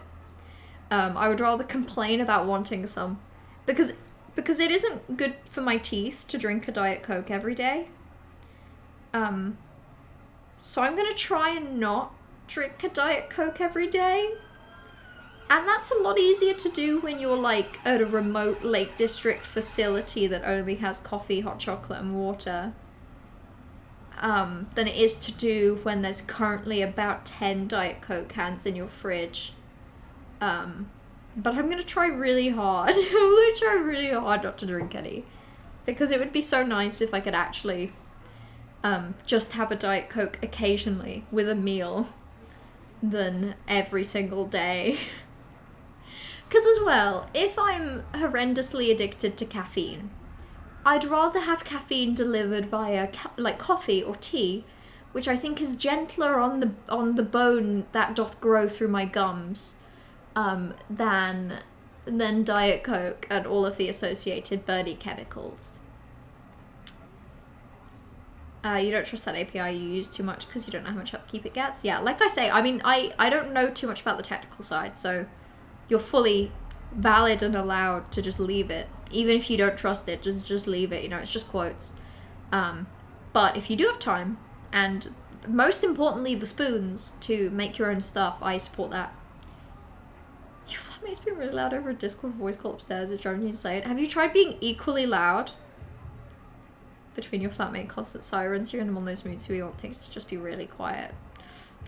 I would rather complain about wanting some. Because it isn't good for my teeth to drink a Diet Coke every day. So I'm gonna try and not drink a Diet Coke every day. And that's a lot easier to do when you're like at a remote Lake District facility that only has coffee, hot chocolate and water. Than it is to do when there's currently about 10 Diet Coke cans in your fridge. But I'm gonna try really hard. I'm gonna try really hard not to drink any. Because it would be so nice if I could actually just have a Diet Coke occasionally with a meal than every single day. Because as well, if I'm horrendously addicted to caffeine, I'd rather have caffeine delivered via like coffee or tea, which I think is gentler on the bone that doth grow through my gums, than Diet Coke and all of the associated burny chemicals. You don't trust that API you use too much because you don't know how much upkeep it gets. Yeah, like I say, I mean, I don't know too much about the technical side, so you're fully valid and allowed to just leave it. Even if you don't trust it, just leave it, you know, it's just quotes. But if you do have time, and most importantly the spoons to make your own stuff, I support that. Your flatmate's been really loud over a Discord voice call upstairs, it's driving you insane. Have you tried being equally loud between your flatmate and constant sirens? You're in one of those moods where you want things to just be really quiet.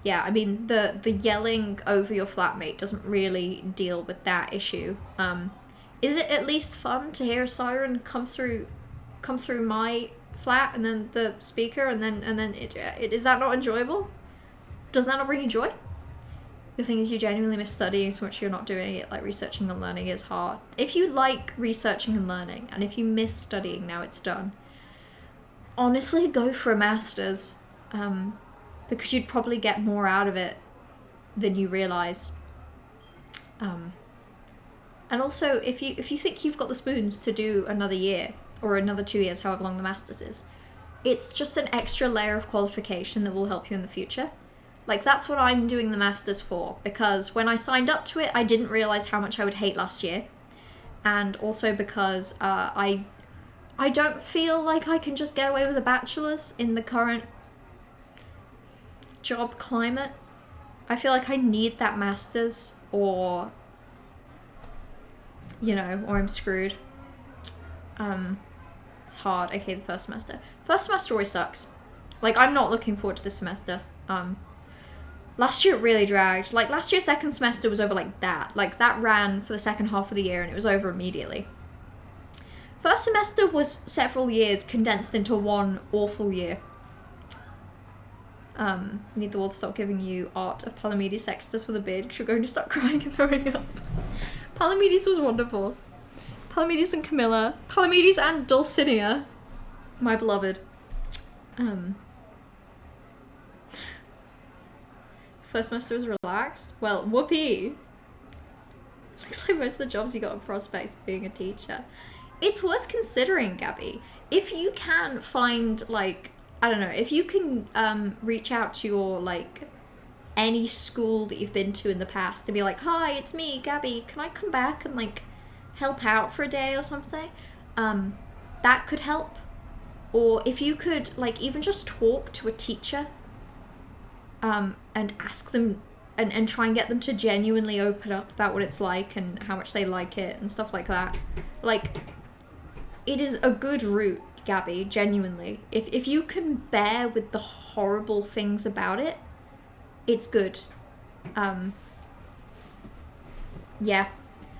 Yeah, I mean, the yelling over your flatmate doesn't really deal with that issue. Is it at least fun to hear a siren come through my flat and then the speaker and then it is that not enjoyable? Does that not bring you joy? The thing is, you genuinely miss studying so much you're not doing it. Like, researching and learning is hard. If you like researching and learning, and if you miss studying now it's done, honestly, go for a master's. Because you'd probably get more out of it than you realise. And also, if you think you've got the spoons to do another year, or another 2 years, however long the Masters is, it's just an extra layer of qualification that will help you in the future. Like, that's what I'm doing the Masters for, because when I signed up to it, I didn't realise how much I would hate last year. And also because I don't feel like I can just get away with a bachelor's in the current job climate. I feel like I need that master's, or you know, or I'm screwed. It's hard. Okay, the first semester always sucks. Like, I'm not looking forward to this semester. Last year it really dragged. Like, last year's second semester was over like that. Like, that ran for the second half of the year and it was over immediately. First semester was several years condensed into one awful year. You need the world to stop giving you art of Palamedes Sextus with a beard because you're going to start crying and throwing up. Palamedes was wonderful. Palamedes and Camilla. Palamedes and Dulcinea. My beloved. First semester was relaxed. Well, whoopee. Looks like most of the jobs you got in prospects being a teacher. It's worth considering, Gabby. If you can find, like, I don't know, if you can reach out to your, like, any school that you've been to in the past to be like, hi, it's me, Gabby, can I come back and, like, help out for a day or something? That could help. Or if you could, like, even just talk to a teacher and ask them and try and get them to genuinely open up about what it's like and how much they like it and stuff like that. Like, it is a good route, Gabby, genuinely. If you can bear with the horrible things about it, it's good. Yeah.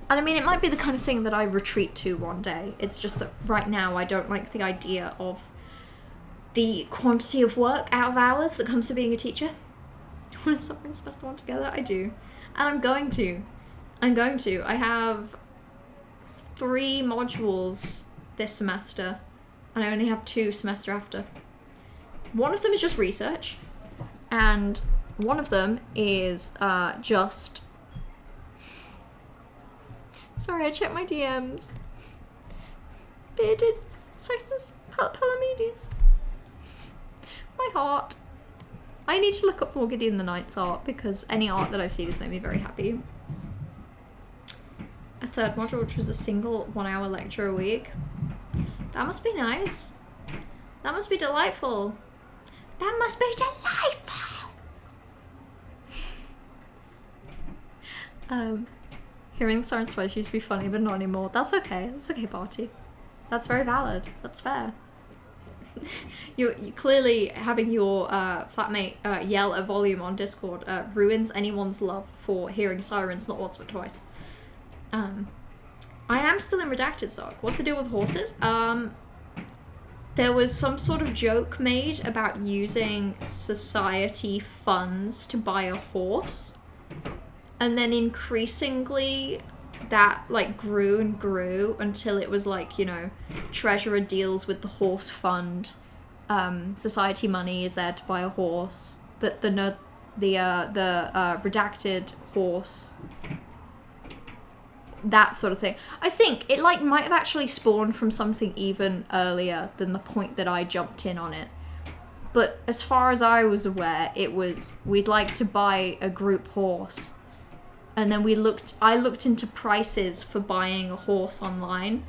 And I mean, it might be the kind of thing that I retreat to one day. It's just that right now I don't like the idea of the quantity of work out of hours that comes to being a teacher. When something's supposed to want together, I do. And I'm going to. I have 3 modules this semester, and I only have 2 semester after. One of them is just research, and one of them is just... Sorry, I checked my DMs. Bearded Sextus Palamedes. My heart. I need to look up more Gideon the Ninth art, because any art that I've seen has made me very happy. A 3rd module, which was a single 1-hour lecture a week. That must be nice. That must be delightful. That must be delightful! Hearing the sirens twice used to be funny, but not anymore. That's okay. That's okay, Barty. That's very valid. That's fair. You clearly having your flatmate yell at volume on Discord ruins anyone's love for hearing sirens not once but twice. I am still in Redacted Sock. What's the deal with horses? There was some sort of joke made about using society funds to buy a horse. And then increasingly that like grew and grew until it was like, you know, Treasurer deals with the horse fund. Society money is there to buy a horse. The redacted horse. That sort of thing. I think it like might have actually spawned from something even earlier than the point that I jumped in on it. But as far as I was aware, it was we'd like to buy a group horse. And then I looked into prices for buying a horse online,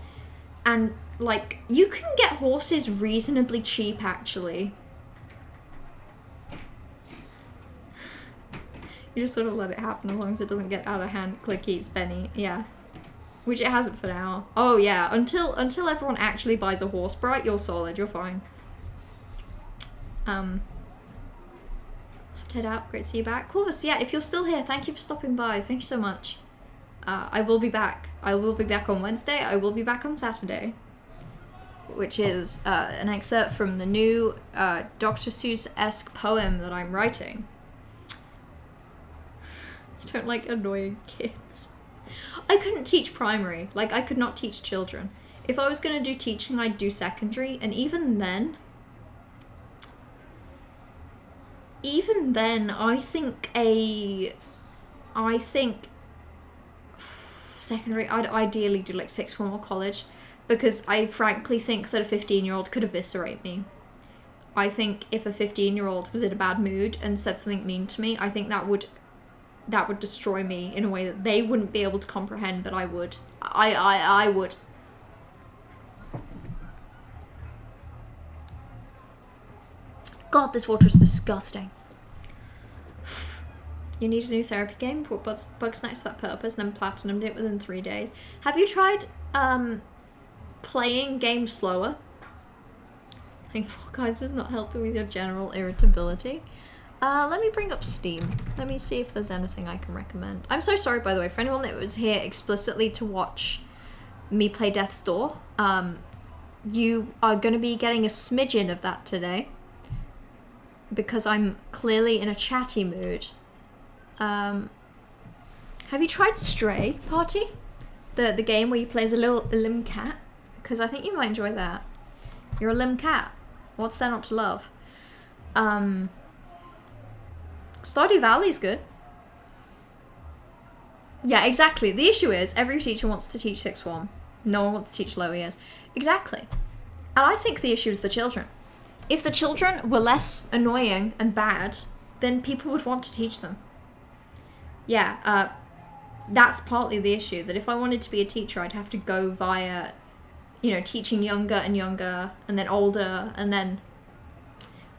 and like you can get horses reasonably cheap actually. You just sort of let it happen as long as it doesn't get out of hand. Click eats Benny, yeah. Which it hasn't for now. Oh yeah, until everyone actually buys a horse, Bright, you're solid, you're fine. Head out, great to see you back. Corvus, yeah, if you're still here, thank you for stopping by. Thank you so much. I will be back. I will be back on Wednesday. I will be back on Saturday. Which is an excerpt from the new Dr. Seuss-esque poem that I'm writing. You don't like annoying kids. I couldn't teach primary. Like, I could not teach children. If I was going to do teaching, I'd do secondary. And even then, I think secondary, I'd ideally do like 6th form or college, because I frankly think that a 15-year-old could eviscerate me. I think if a 15-year-old was in a bad mood and said something mean to me, I think that would destroy me in a way that they wouldn't be able to comprehend, but I would. I would. God, this water is disgusting. You need a new therapy game, put bug snacks for that purpose, and then platinumed it within 3 days. Have you tried playing games slower? I think Fall Guys is not helping with your general irritability. Let me bring up Steam. Let me see if there's anything I can recommend. I'm so sorry, by the way, for anyone that was here explicitly to watch me play Death's Door. You are going to be getting a smidgen of that today, because I'm clearly in a chatty mood. Have you tried Stray, Party? The game where you play as a limb cat? Because I think you might enjoy that. You're a limb cat. What's there not to love? Stardew Valley's good. Yeah, exactly. The issue is every teacher wants to teach 6th form. No one wants to teach lower years. Exactly. And I think the issue is the children. If the children were less annoying and bad, then people would want to teach them. Yeah, that's partly the issue, that if I wanted to be a teacher, I'd have to go via, you know, teaching younger and younger, and then older, and then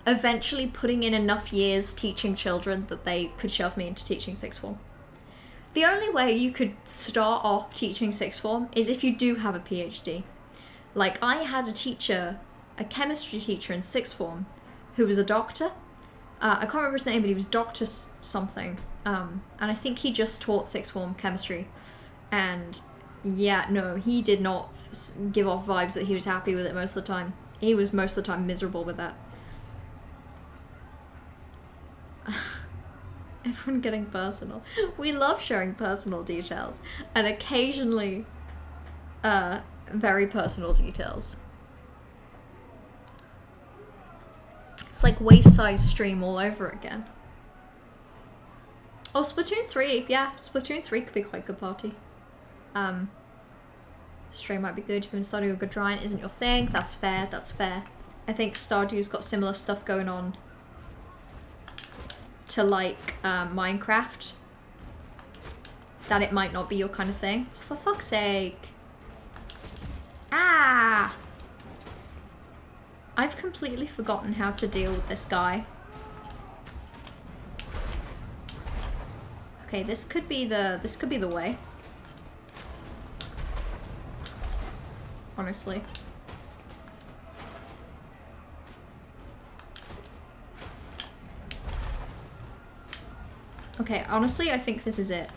eventually putting in enough years teaching children that they could shove me into teaching 6th form. The only way you could start off teaching 6th form is if you do have a PhD. Like, I had a teacher, a chemistry teacher in sixth form, who was a doctor. I can't remember his name, but he was Dr. something. And I think he just taught sixth form chemistry. And yeah, no, he did not give off vibes that he was happy with it most of the time. He was most of the time miserable with that. Everyone getting personal. We love sharing personal details. And occasionally, very personal details. It's like waist size stream all over again. Oh, Splatoon 3. Yeah, Splatoon 3 could be quite a good party. Stream might be good. You can Stardew a good giant isn't your thing. That's fair, that's fair. I think Stardew's got similar stuff going on to like Minecraft. That it might not be your kind of thing. For fuck's sake. Ah! I've completely forgotten how to deal with this guy. Okay, this could be the way. Honestly. Okay, honestly, I think this is it.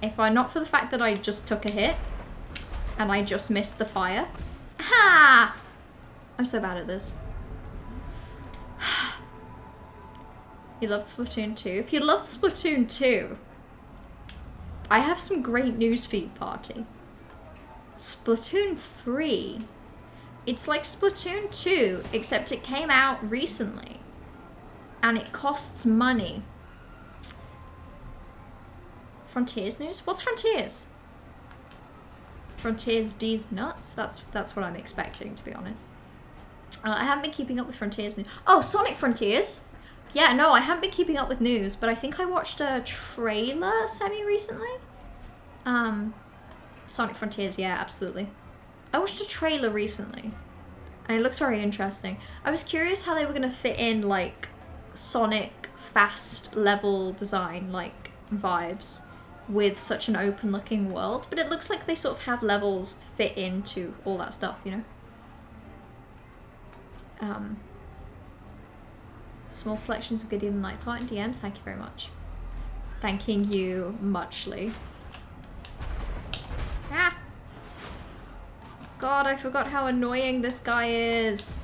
If not for the fact that I just took a hit and I just missed the fire. Ha! I'm so bad at this. You loved Splatoon 2? If you loved Splatoon 2, I have some great news for you, party. Splatoon 3. It's like Splatoon 2, except it came out recently. And it costs money. Frontiers news? What's Frontiers? Frontiers D's nuts? That's what I'm expecting, to be honest. I haven't been keeping up with Frontiers news. Oh, Sonic Frontiers! Yeah, no, I haven't been keeping up with news, but I think I watched a trailer semi-recently. Sonic Frontiers, yeah, absolutely. I watched a trailer recently, and it looks very interesting. I was curious how they were going to fit in, like, Sonic fast level design, like, vibes with such an open-looking world, but it looks like they sort of have levels fit into all that stuff, you know? Small selections of Gideon and Nightthought and DMs, thank you very much. Thanking you muchly. Ah! God, I forgot how annoying this guy is.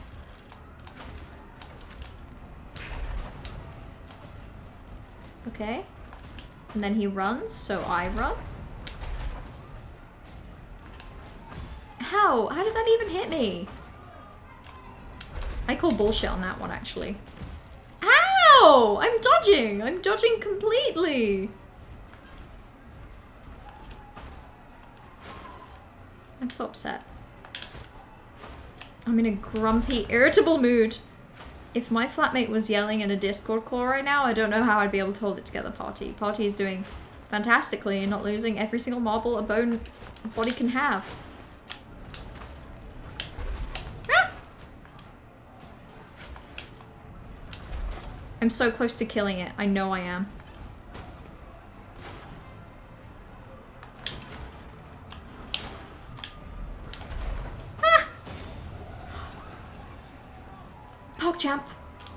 Okay. And then he runs, so I run. How? How did that even hit me? I call bullshit on that one, actually. Ow! I'm dodging! I'm dodging completely! I'm so upset. I'm in a grumpy, irritable mood. If my flatmate was yelling in a Discord call right now, I don't know how I'd be able to hold it together, Party. Party is doing fantastically and not losing every single marble a body can have. Ah! I'm so close to killing it. I know I am. Champ.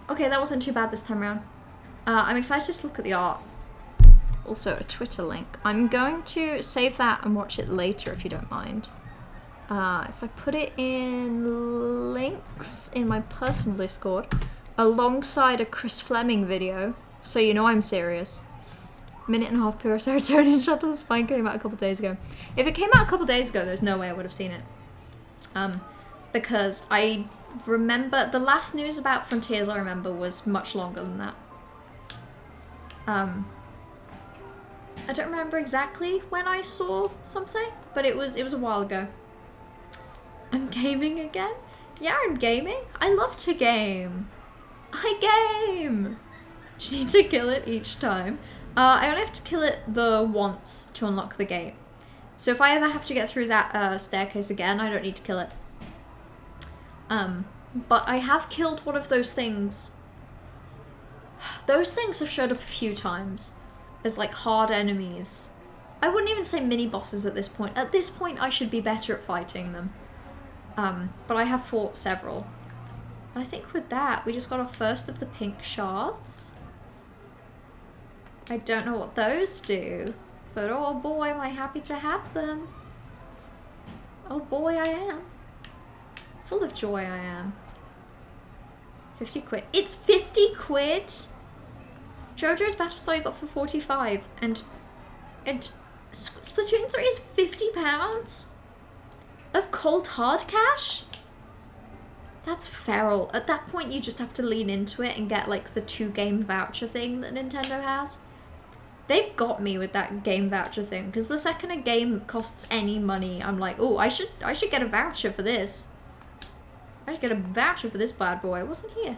Okay, that wasn't too bad this time around. I'm excited to look at the art. Also, a Twitter link. I'm going to save that and watch it later if you don't mind. If I put it in links in my personal Discord alongside a Chris Fleming video, so you know I'm serious. Minute and a half pure serotonin shot to the spine came out a couple days ago. If it came out a couple days ago, there's no way I would have seen it. Because I remember the last news about Frontiers I remember was much longer than that. I don't remember exactly when I saw something, but it was a while ago. I'm gaming again? Yeah, I'm gaming. I love to game. I game. Just need to kill it each time. I only have to kill it the once to unlock the gate. So if I ever have to get through that staircase again, I don't need to kill it. But I have killed one of those things. Those things have showed up a few times as like hard enemies. I wouldn't even say mini bosses at this point. At this point, I should be better at fighting them. But I have fought several. And I think with that, we just got our first of the pink shards. I don't know what those do, but oh boy, am I happy to have them. Oh boy, I am. Full of joy I am. 50 quid. It's 50 quid? JoJo's Battlestar you got for 45 and Splatoon 3 is £50 of cold hard cash? That's feral. At that point you just have to lean into it and get like the 2-game voucher thing that Nintendo has. They've got me with that game voucher thing, because the second a game costs any money, I'm like, oh, I should get a voucher for this. I should get a voucher for this bad boy. I wasn't here.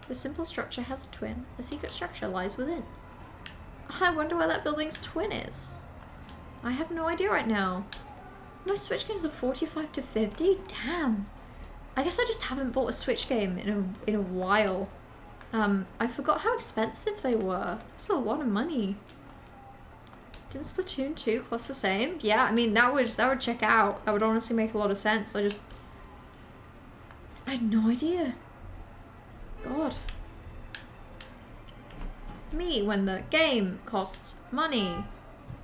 The simple structure has a twin. The secret structure lies within. I wonder where that building's twin is. I have no idea right now. Most Switch games are 45 to 50? Damn. I guess I just haven't bought a Switch game in a while. I forgot how expensive they were. That's a lot of money. Didn't Splatoon 2 cost the same? Yeah, I mean that would check out. That would honestly make a lot of sense. I had no idea. God. Me when the game costs money.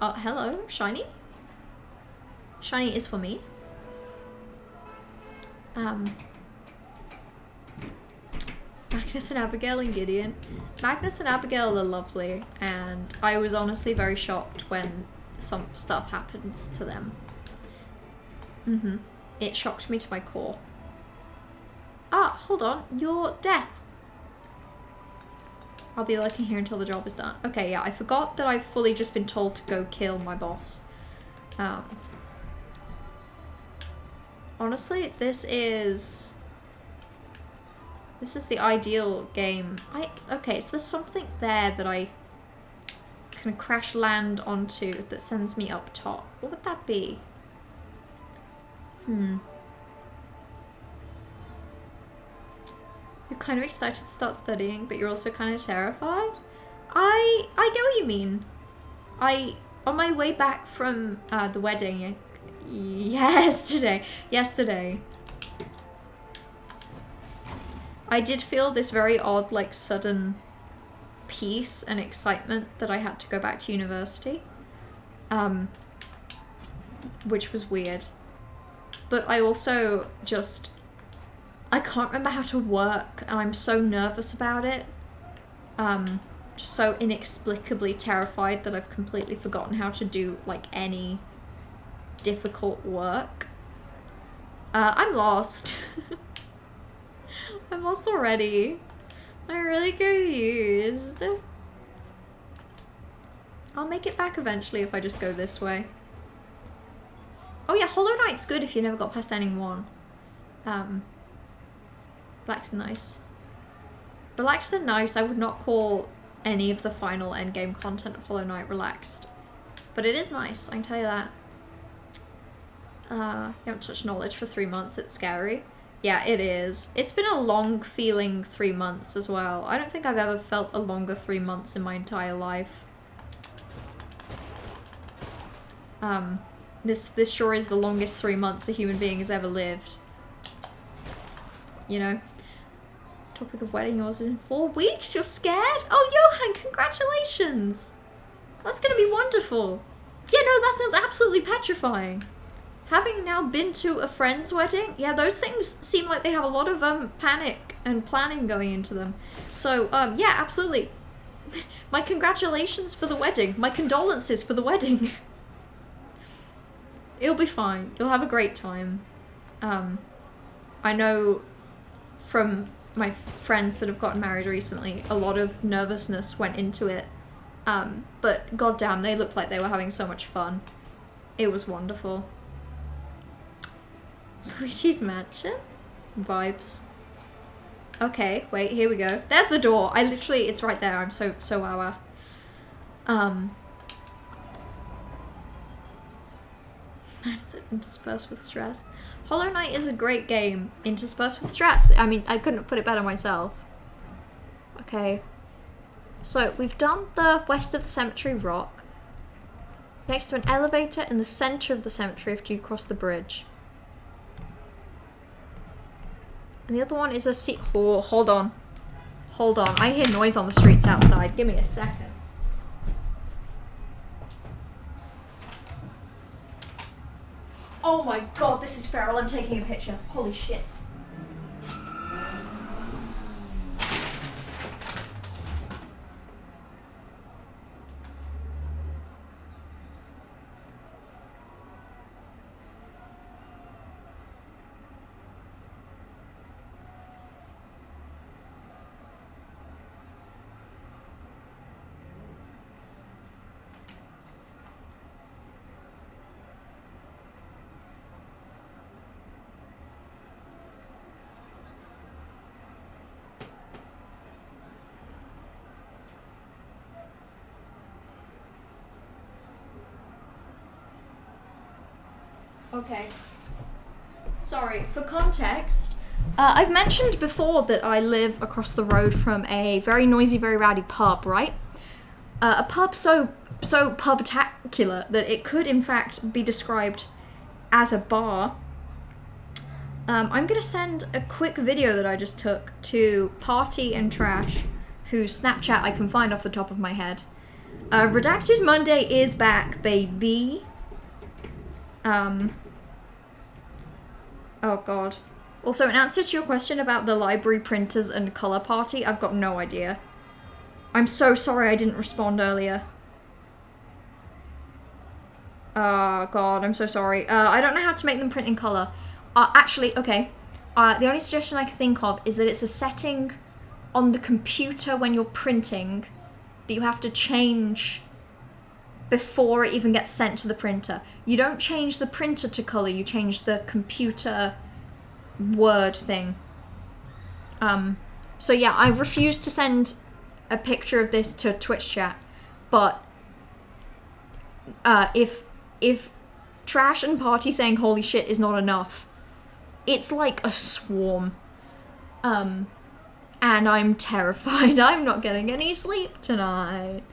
Oh, hello, shiny. Shiny is for me. Magnus and Abigail and Gideon. Magnus and Abigail are lovely, and I was honestly very shocked when some stuff happens to them. It shocked me to my core. Ah, hold on. Your death. I'll be lurking here until the job is done. Okay, yeah, I forgot that I've fully just been told to go kill my boss. Honestly, this is the ideal game. Okay, so there's something there that I can crash land onto that sends me up top. What would that be? You're kind of excited to start studying, but you're also kind of terrified? I get what you mean. On my way back from the wedding yesterday, I did feel this very odd, like, sudden peace and excitement that I had to go back to university. Which was weird. But I also just... I can't remember how to work, and I'm so nervous about it. Just so inexplicably terrified that I've completely forgotten how to do, like, any difficult work. I'm lost. I'm lost already. I'm really confused. I'll make it back eventually if I just go this way. Oh yeah, Hollow Knight's good if you never got past ending 1. Black's nice. Relaxed and nice. I would not call any of the final endgame content of Hollow Knight relaxed. But it is nice, I can tell you that. You haven't touched knowledge for 3 months, it's scary. Yeah, it is. It's been a long feeling 3 months as well. I don't think I've ever felt a longer 3 months in my entire life. This sure is the longest 3 months a human being has ever lived. You know? Topic of wedding, yours is in 4 weeks? You're scared? Oh, Johan, congratulations! That's gonna be wonderful. Yeah, no, that sounds absolutely petrifying. Having now been to a friend's wedding, yeah, those things seem like they have a lot of panic and planning going into them. So, yeah, absolutely. My congratulations for the wedding. My condolences for the wedding. It'll be fine. You'll have a great time. I know from my friends that have gotten married recently, a lot of nervousness went into it. But goddamn, they looked like they were having so much fun. It was wonderful. Luigi's Mansion? Vibes. Okay, wait, here we go. There's the door. I literally, it's right there. I'm so wow. Massive interspersed with stress. Hollow Knight is a great game, interspersed with stress. I mean, I couldn't put it better myself. Okay. So, we've done the West of the Cemetery Rock. next to an elevator in the center of the cemetery after you cross the bridge. And the other one is a oh, hold on. Hold on. I hear noise on the streets outside. Give me a second. Oh my god, this is feral. I'm taking a picture. Holy shit. Okay. Sorry, for context, I've mentioned before that I live across the road from a very noisy, very rowdy pub, right? A pub so pub-tacular that it could in fact be described as a bar. I'm gonna send a quick video that I just took to Party and Trash, whose Snapchat I can find off the top of my head. Redacted Monday is back, baby. Oh god. Also, in answer to your question about the library printers and colour party, I've got no idea. I'm so sorry I didn't respond earlier. God, I'm so sorry. I don't know how to make them print in colour. Actually, okay. The only suggestion I can think of is that it's a setting on the computer when you're printing that you have to change before it even gets sent to the printer. You don't change the printer to colour, you change the computer word thing. So yeah, I refused to send a picture of this to Twitch chat, but if Trash and Party saying holy shit is not enough, it's like a swarm. And I'm terrified. I'm not getting any sleep tonight.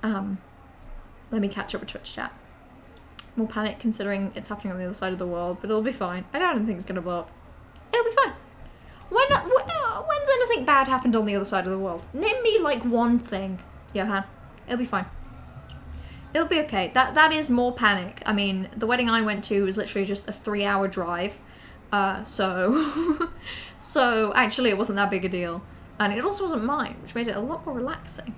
Let me catch up with Twitch chat. More panic considering it's happening on the other side of the world, but it'll be fine. I don't think it's gonna blow up. It'll be fine. When's anything bad happened on the other side of the world? Name me like one thing, Johan. It'll be fine. It'll be okay. That is more panic. I mean, the wedding I went to was literally just a 3-hour drive. So actually it wasn't that big a deal. And it also wasn't mine, which made it a lot more relaxing.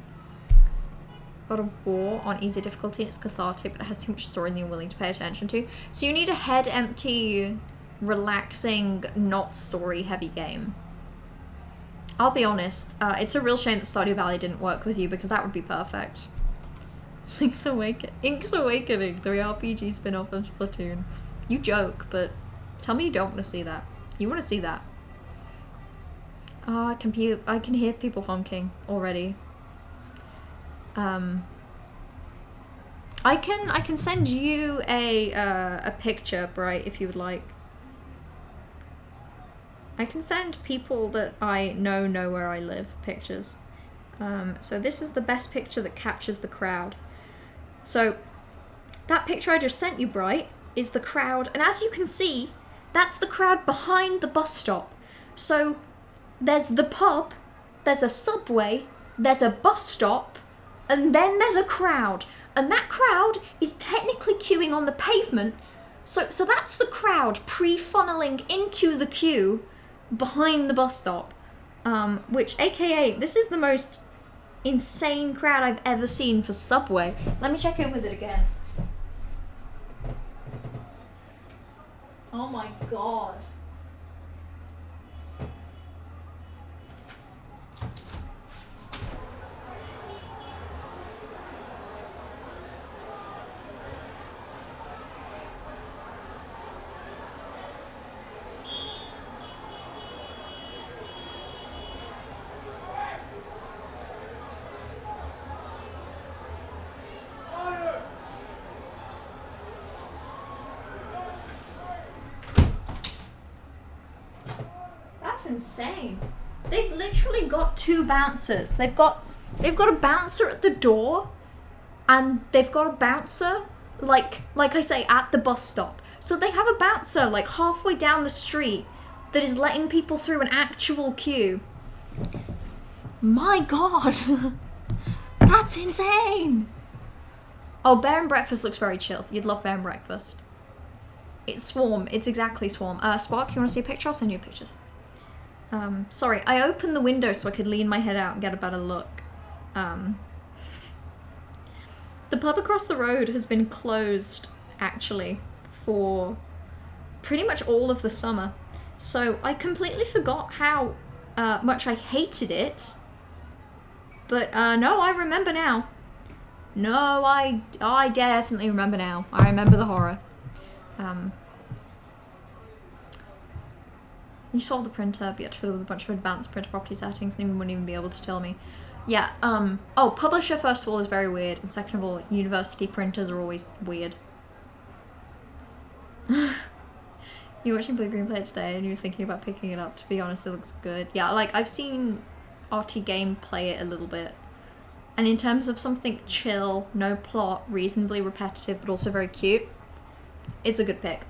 God of War on easy difficulty, and it's cathartic, but it has too much story and you're willing to pay attention to. So you need a head empty, relaxing, not story heavy game. I'll be honest, it's a real shame that Stardew Valley didn't work with you because that would be perfect. Ink's Awakening, the RPG spin-off of Splatoon. You joke, but tell me you don't want to see that. You want to see that. Oh, I can hear people honking already. I can send you a picture, Bright, if you would like. I can send people that I know where I live pictures. So this is the best picture that captures the crowd. So that picture I just sent you, Bright, is the crowd, and as you can see, that's the crowd behind the bus stop. So there's the pub, there's a subway, there's a bus stop, and then there's a crowd. And that crowd is technically queuing on the pavement. So that's the crowd pre-funneling into the queue behind the bus stop. Which, aka, this is the most insane crowd I've ever seen for Subway. Let me check in with it again. Oh my god. That's insane. They've literally got 2 bouncers. They've got a bouncer at the door and they've got a bouncer, like I say, at the bus stop. So they have a bouncer like halfway down the street that is letting people through an actual queue. My god. That's insane. Oh, Bear and Breakfast looks very chill. You'd love Bear and Breakfast. It's Swarm. It's exactly Swarm. Spark, you want to see a picture? I'll send you a picture. Sorry, I opened the window so I could lean my head out and get a better look. The pub across the road has been closed, actually, for pretty much all of the summer. So I completely forgot how much I hated it. But no, I remember now. No, I definitely remember now. I remember the horror. You saw the printer, but you had to fiddle with a bunch of advanced printer property settings and you wouldn't even be able to tell me. Yeah, oh, publisher, first of all, is very weird, and second of all, university printers are always weird. You're watching Blue Green play it today and you're thinking about picking it up. To be honest, it looks good. Yeah, like, I've seen RT Game play it a little bit. And in terms of something chill, no plot, reasonably repetitive, but also very cute, it's a good pick.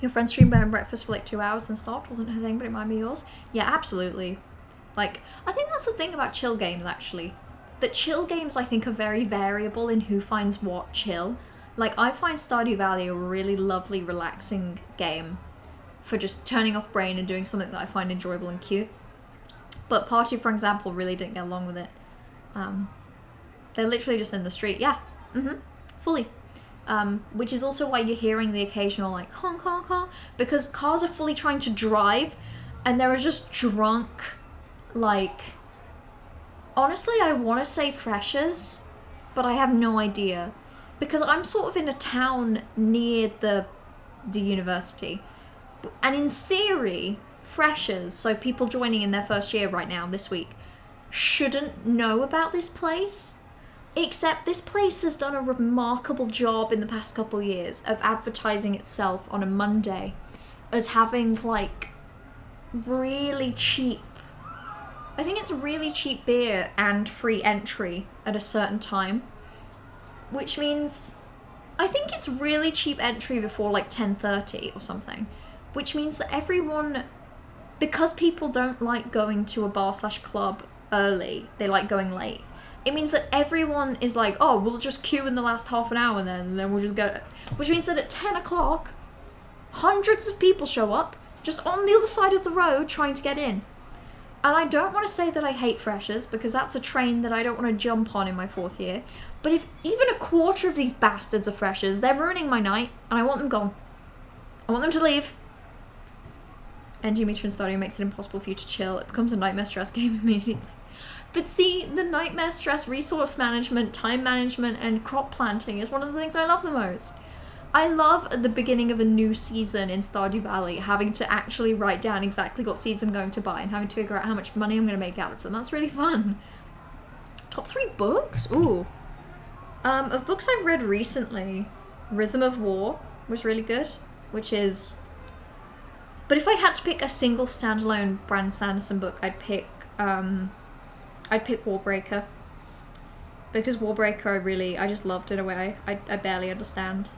Your friend streamed Bear and Breakfast for like 2 hours and stopped. Wasn't her thing, but it might be yours. Yeah, absolutely. Like, I think that's the thing about chill games, actually. That chill games, I think, are very variable in who finds what chill. Like, I find Stardew Valley a really lovely, relaxing game for just turning off brain and doing something that I find enjoyable and cute. But Party, for example, really didn't get along with it. They're literally just in the street. Yeah, fully. Which is also why you're hearing the occasional, like, honk, honk, honk. Because cars are fully trying to drive, and there are just drunk, like... Honestly, I want to say freshers, but I have no idea. Because I'm sort of in a town near the university. And in theory, freshers, so people joining in their first year right now, this week, shouldn't know about this place. Except this place has done a remarkable job in the past couple years of advertising itself on a Monday as having, like, really cheap... I think it's really cheap beer and free entry at a certain time. Which means... I think it's really cheap entry before, like, 10:30 or something. Which means that everyone... Because people don't like going to a bar/club early, they like going late. It means that everyone is like, oh, we'll just queue in the last half an hour then, and then we'll just go. Which means that at 10 o'clock, hundreds of people show up, just on the other side of the road, trying to get in. And I don't want to say that I hate freshers, because that's a train that I don't want to jump on in my 4th year. But if even a quarter of these bastards are freshers, they're ruining my night, and I want them gone. I want them to leave. NG Meter and Stardew makes it impossible for you to chill. It becomes a nightmare stress game immediately. But see, the nightmare stress, resource management, time management, and crop planting is one of the things I love the most. I love at the beginning of a new season in Stardew Valley having to actually write down exactly what seeds I'm going to buy and having to figure out how much money I'm going to make out of them. That's really fun. Top 3 books? Ooh. Of books I've read recently, Rhythm of War was really good, which is... But if I had to pick a single standalone Brandon Sanderson book, I'd pick Warbreaker. Because Warbreaker, I just loved in a way I barely understand.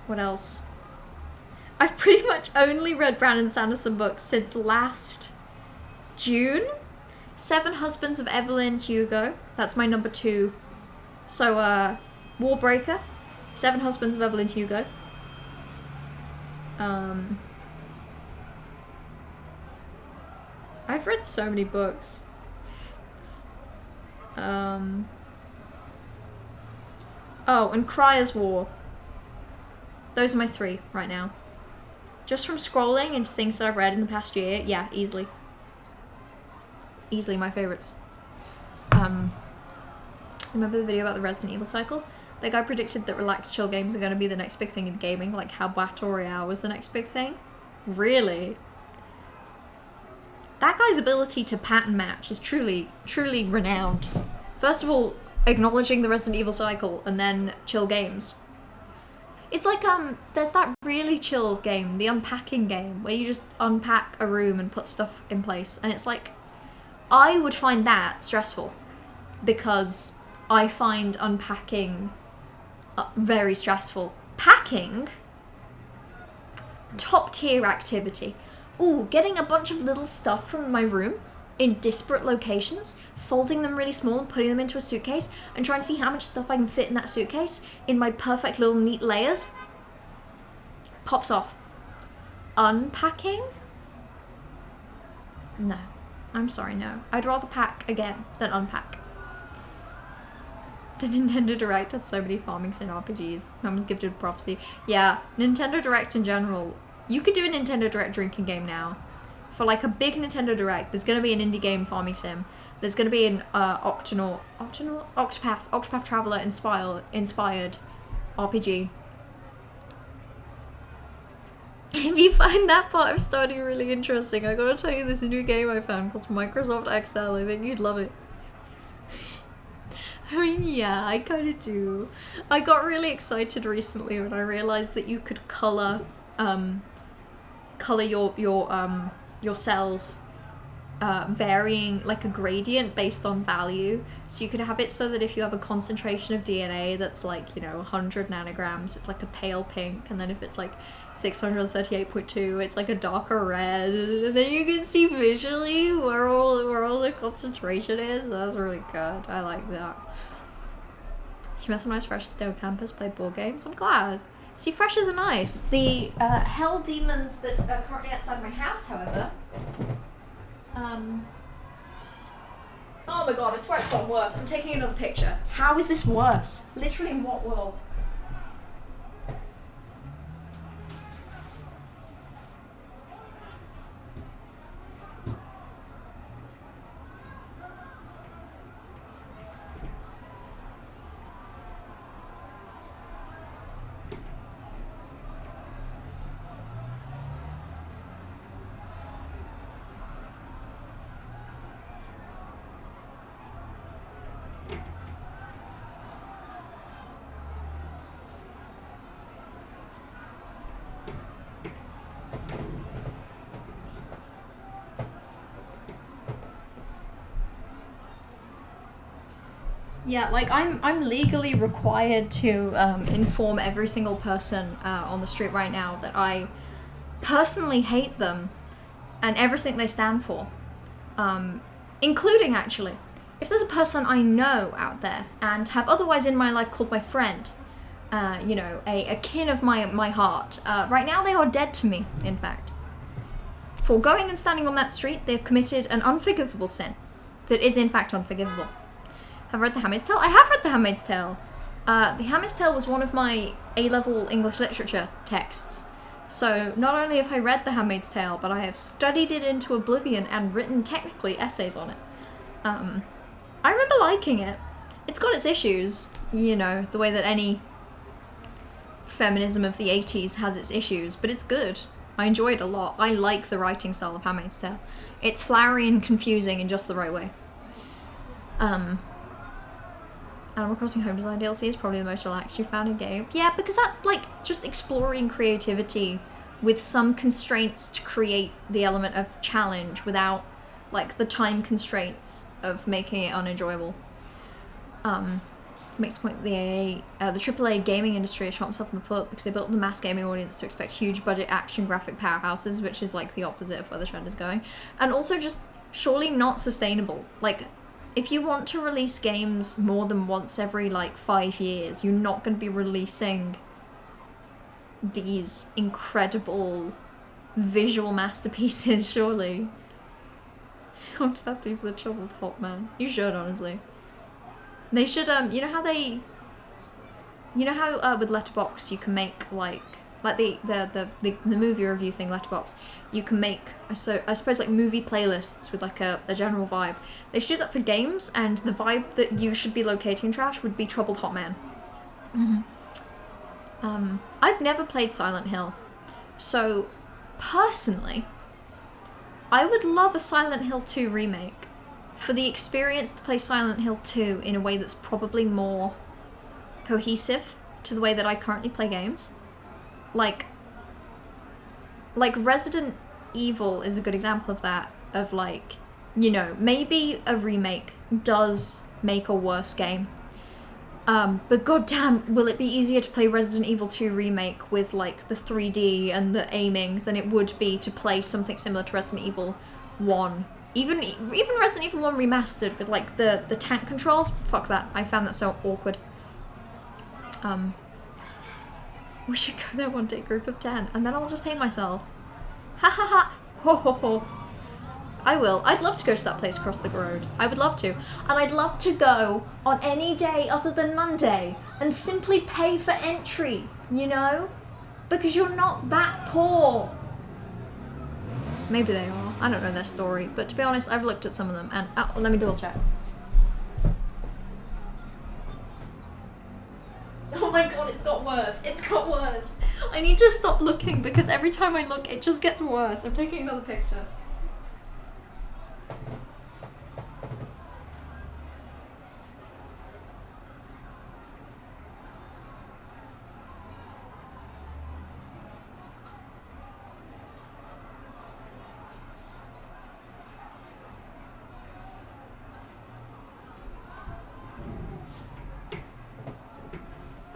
What else? I've pretty much only read Brandon Sanderson books since last June. 7 Husbands of Evelyn Hugo. That's my number 2. So, Warbreaker. 7 Husbands of Evelyn Hugo. I've read so many books. Oh, and Cryer's War. Those are my 3 right now. Just from scrolling into things that I've read in the past year, yeah, easily. Easily my favourites. Remember the video about the Resident Evil cycle? That guy predicted that relaxed chill games are going to be the next big thing in gaming, like how Battle Royale was the next big thing. Really? That guy's ability to pattern match is truly, truly renowned. First of all, acknowledging the Resident Evil cycle, and then chill games. It's like, there's that really chill game, the unpacking game, where you just unpack a room and put stuff in place, and it's like, I would find that stressful because I find unpacking very stressful. Packing, top tier activity. Ooh, getting a bunch of little stuff from my room in disparate locations, folding them really small and putting them into a suitcase and trying to see how much stuff I can fit in that suitcase in my perfect little neat layers. Pops off. Unpacking? No. I'm sorry, no. I'd rather pack again than unpack. The Nintendo Direct had so many farming sim RPGs. Mum was gifted prophecy. Yeah, Nintendo Direct in general. You could do a Nintendo Direct drinking game now. For like a big Nintendo Direct, there's going to be an indie game farming sim. There's going to be an Octopath Traveler inspired RPG. If you find that part of study really interesting, I gotta tell you this new game I found called Microsoft Excel. I think you'd love it. I mean, yeah, I kind of do. I got really excited recently when I realized that you could color your cells varying like a gradient based on value. So you could have it so that if you have a concentration of DNA that's like, you know, 100 nanograms, it's like a pale pink, and then if it's like 638.2, it's like a darker red, and then you can see visually where all the concentration is. That's really good. I like that. You met some nice freshers stay on campus, play board games. I'm glad. See, freshers are nice. The hell demons that are currently outside my house, however. Oh my god, I swear it's gotten worse. I'm taking another picture. How is this worse? Literally, in what world? Yeah, like I'm legally required to inform every single person on the street right now that I personally hate them and everything they stand for, including actually if there's a person I know out there and have otherwise in my life called my friend, you know, a kin of my heart. Right now they are dead to me, in fact. For going and standing on that street, they've committed an unforgivable sin that is in fact unforgivable. Have read The Handmaid's Tale? I have read The Handmaid's Tale. The Handmaid's Tale was one of my A-level English literature texts. So not only have I read The Handmaid's Tale, but I have studied it into oblivion and written technically essays on it. I remember liking it. It's got its issues, you know, the way that any feminism of the 80s has its issues, but it's good. I enjoy it a lot. I like the writing style of Handmaid's Tale. It's flowery and confusing in just the right way. Animal Crossing Home Design DLC is probably the most relaxed you've found in game. Yeah, because that's like just exploring creativity with some constraints to create the element of challenge without like the time constraints of making it unenjoyable. Makes the point that the AAA gaming industry has shot himself in the foot because they built the mass gaming audience to expect huge budget action graphic powerhouses, which is like the opposite of where the trend is going. And also just surely not sustainable. Like, if you want to release games more than once every, like, 5 years, you're not going to be releasing these incredible visual masterpieces, surely. What about to do for the troubled hot man? You should, honestly. They should, you know how with Letterboxd you can make, like the movie review thing, Letterboxd, you can make, I suppose, like movie playlists with like a general vibe. They should do that for games, and the vibe that you should be locating trash would be Troubled Hot Man. Mm-hmm. I've never played Silent Hill, so personally, I would love a Silent Hill 2 remake for the experience to play Silent Hill 2 in a way that's probably more cohesive to the way that I currently play games. Like Resident Evil is a good example of that, of like you know, maybe a remake does make a worse game. But goddamn, will it be easier to play Resident Evil 2 Remake with, like, the 3D and the aiming than it would be to play something similar to Resident Evil 1. Even Resident Evil 1 Remastered with, like, the tank controls? Fuck that. I found that so awkward. We should go there one day, group of 10, and then I'll just hate myself. Ha ha ha! Ho ho ho! I will. I'd love to go to that place across the road. I would love to. And I'd love to go on any day other than Monday and simply pay for entry, you know? Because you're not that poor. Maybe they are. I don't know their story. But to be honest, I've looked at some of them and... Oh, let me double check. Oh my god, it's got worse. It's got worse. I need to stop looking because every time I look, it just gets worse. I'm taking another picture.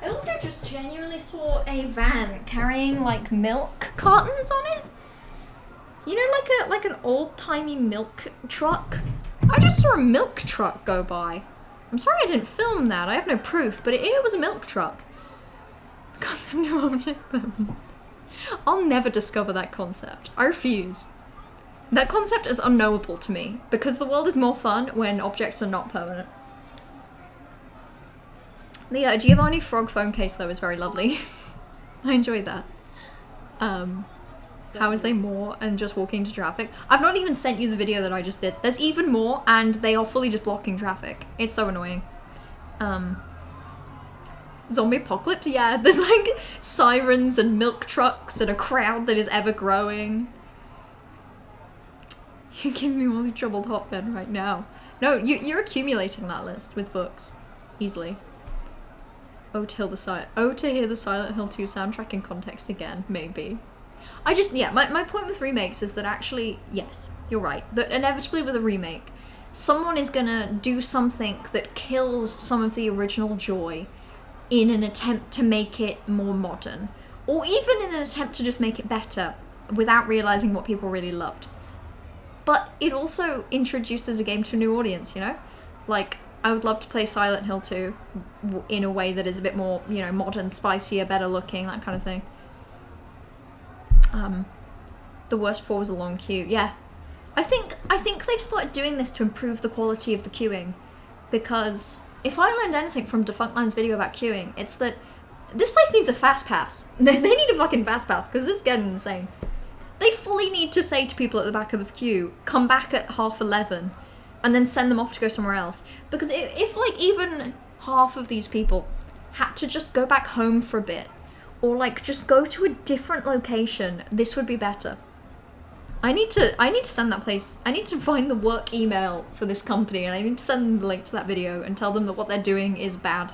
I also just genuinely saw a van carrying like milk cartons on it. You know, like an old-timey milk truck? I just saw a milk truck go by. I'm sorry I didn't film that. I have no proof, but it was a milk truck. Concept of object permanence. I'll never discover that concept. I refuse. That concept is unknowable to me because the world is more fun when objects are not permanent. The Giovanni frog phone case, though, is very lovely. I enjoyed that. How is there more and just walking into traffic? I've not even sent you the video that I just did. There's even more, and they are fully just blocking traffic. It's so annoying. Zombie apocalypse? Yeah, there's like sirens and milk trucks and a crowd that is ever growing. You're giving me all the troubled hotbed right now. No, you're accumulating that list with books. Easily. Oh to hear the Silent Hill 2 soundtrack in context again, maybe. My point with remakes is that actually, yes, you're right, that inevitably with a remake, someone is gonna do something that kills some of the original joy in an attempt to make it more modern, or even in an attempt to just make it better without realizing what people really loved. But it also introduces a game to a new audience, you know? Like, I would love to play Silent Hill 2 in a way that is a bit more, you know, modern, spicier, better looking, that kind of thing. The worst part was a long queue. Yeah. I think they've started doing this to improve the quality of the queuing, because if I learned anything from Defunctline's video about queuing, it's that this place needs a fast pass. They need a fucking fast pass, because this is getting insane. They fully need to say to people at the back of the queue, come back at 11:30, and then send them off to go somewhere else. Because if like even half of these people had to just go back home for a bit, or like just go to a different location, this would be better. I need to send that place. I need to find the work email for this company, and I need to send them the link to that video and tell them that what they're doing is bad.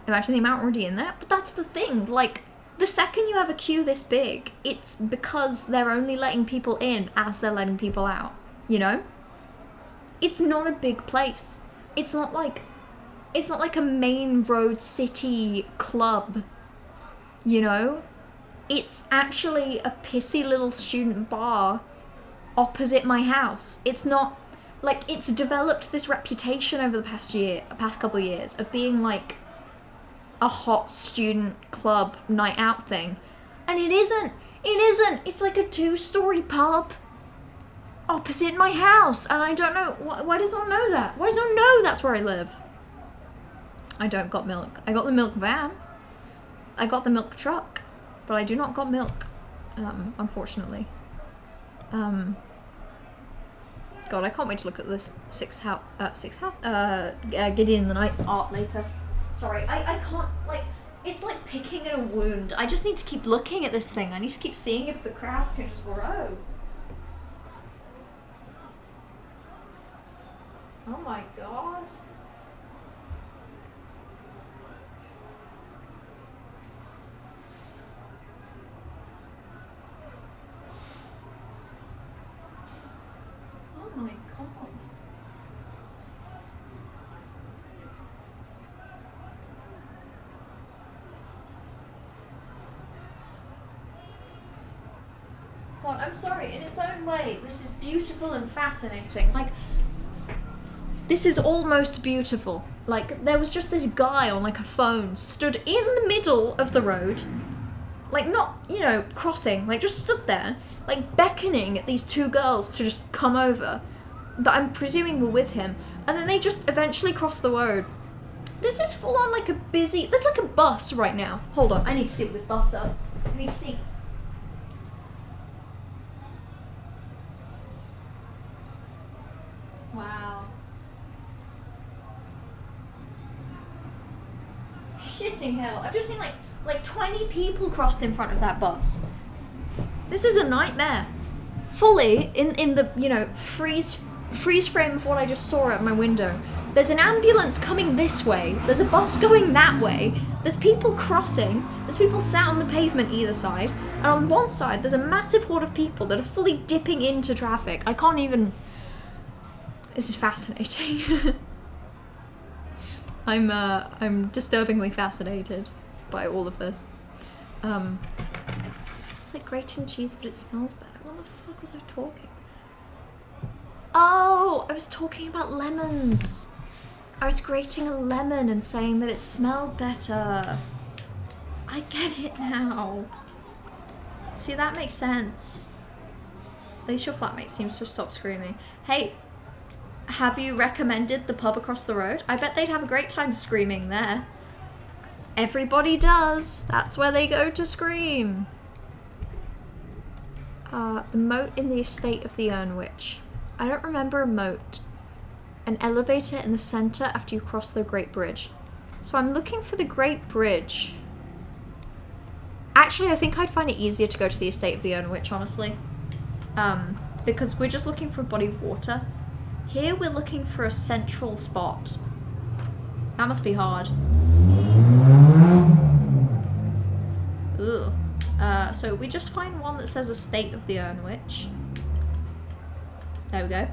Imagine the amount already in there. But that's the thing, like, the second you have a queue this big, it's because they're only letting people in as they're letting people out, you know? It's not a big place. It's not like a main road city club, you know? It's actually a pissy little student bar opposite my house. It's not, like, it's developed this reputation over the past couple of years of being like a hot student club night out thing. And it isn't. It's like a 2-story pub opposite my house. And I don't know, why does no one know that? Why does no one know that's where I live? I don't got milk. I got the milk van. I got the milk truck. But I do not got milk, unfortunately. God, I can't wait to look at this Gideon in the Night art later. Sorry, I can't, like, it's like picking at a wound. I just need to keep looking at this thing. I need to keep seeing if the crowds can just grow. Oh my god. Oh my God, I'm sorry, in its own way, this is beautiful and fascinating. Like, this is almost beautiful. Like, there was just this guy on, like, a phone, stood in the middle of the road, like, not, you know, crossing, like, just stood there, like, beckoning at these two girls to just come over, that I'm presuming were with him, and then they just eventually crossed the road. This is full on, like, a busy, there's, like, a bus right now. Hold on, I need to see what this bus does. I need to see. Wow. Shitting hell. I've just seen like 20 people crossed in front of that bus. This is a nightmare. Fully in the, you know, freeze frame of what I just saw at my window. There's an ambulance coming this way. There's a bus going that way. There's people crossing. There's people sat on the pavement either side. And on one side, there's a massive horde of people that are fully dipping into traffic. I can't even... This is fascinating. I'm disturbingly fascinated by all of this. It's like grating cheese, but it smells better. What the fuck was I talking? Oh, I was talking about lemons. I was grating a lemon and saying that it smelled better. I get it now. See, that makes sense. At least your flatmate seems to have stopped screaming. Hey, have you recommended the pub across the road? I bet they'd have a great time screaming there. Everybody does. That's where they go to scream. The moat in the estate of the Urn Witch. I don't remember a moat. An elevator in the center after you cross the Great Bridge. So I'm looking for the Great Bridge. Actually, I think I'd find it easier to go to the estate of the Urn Witch, honestly. Because we're just looking for a body of water. Here we're looking for a central spot. That must be hard. Ugh. So we just find one that says Estate of the Urn Witch. There we go.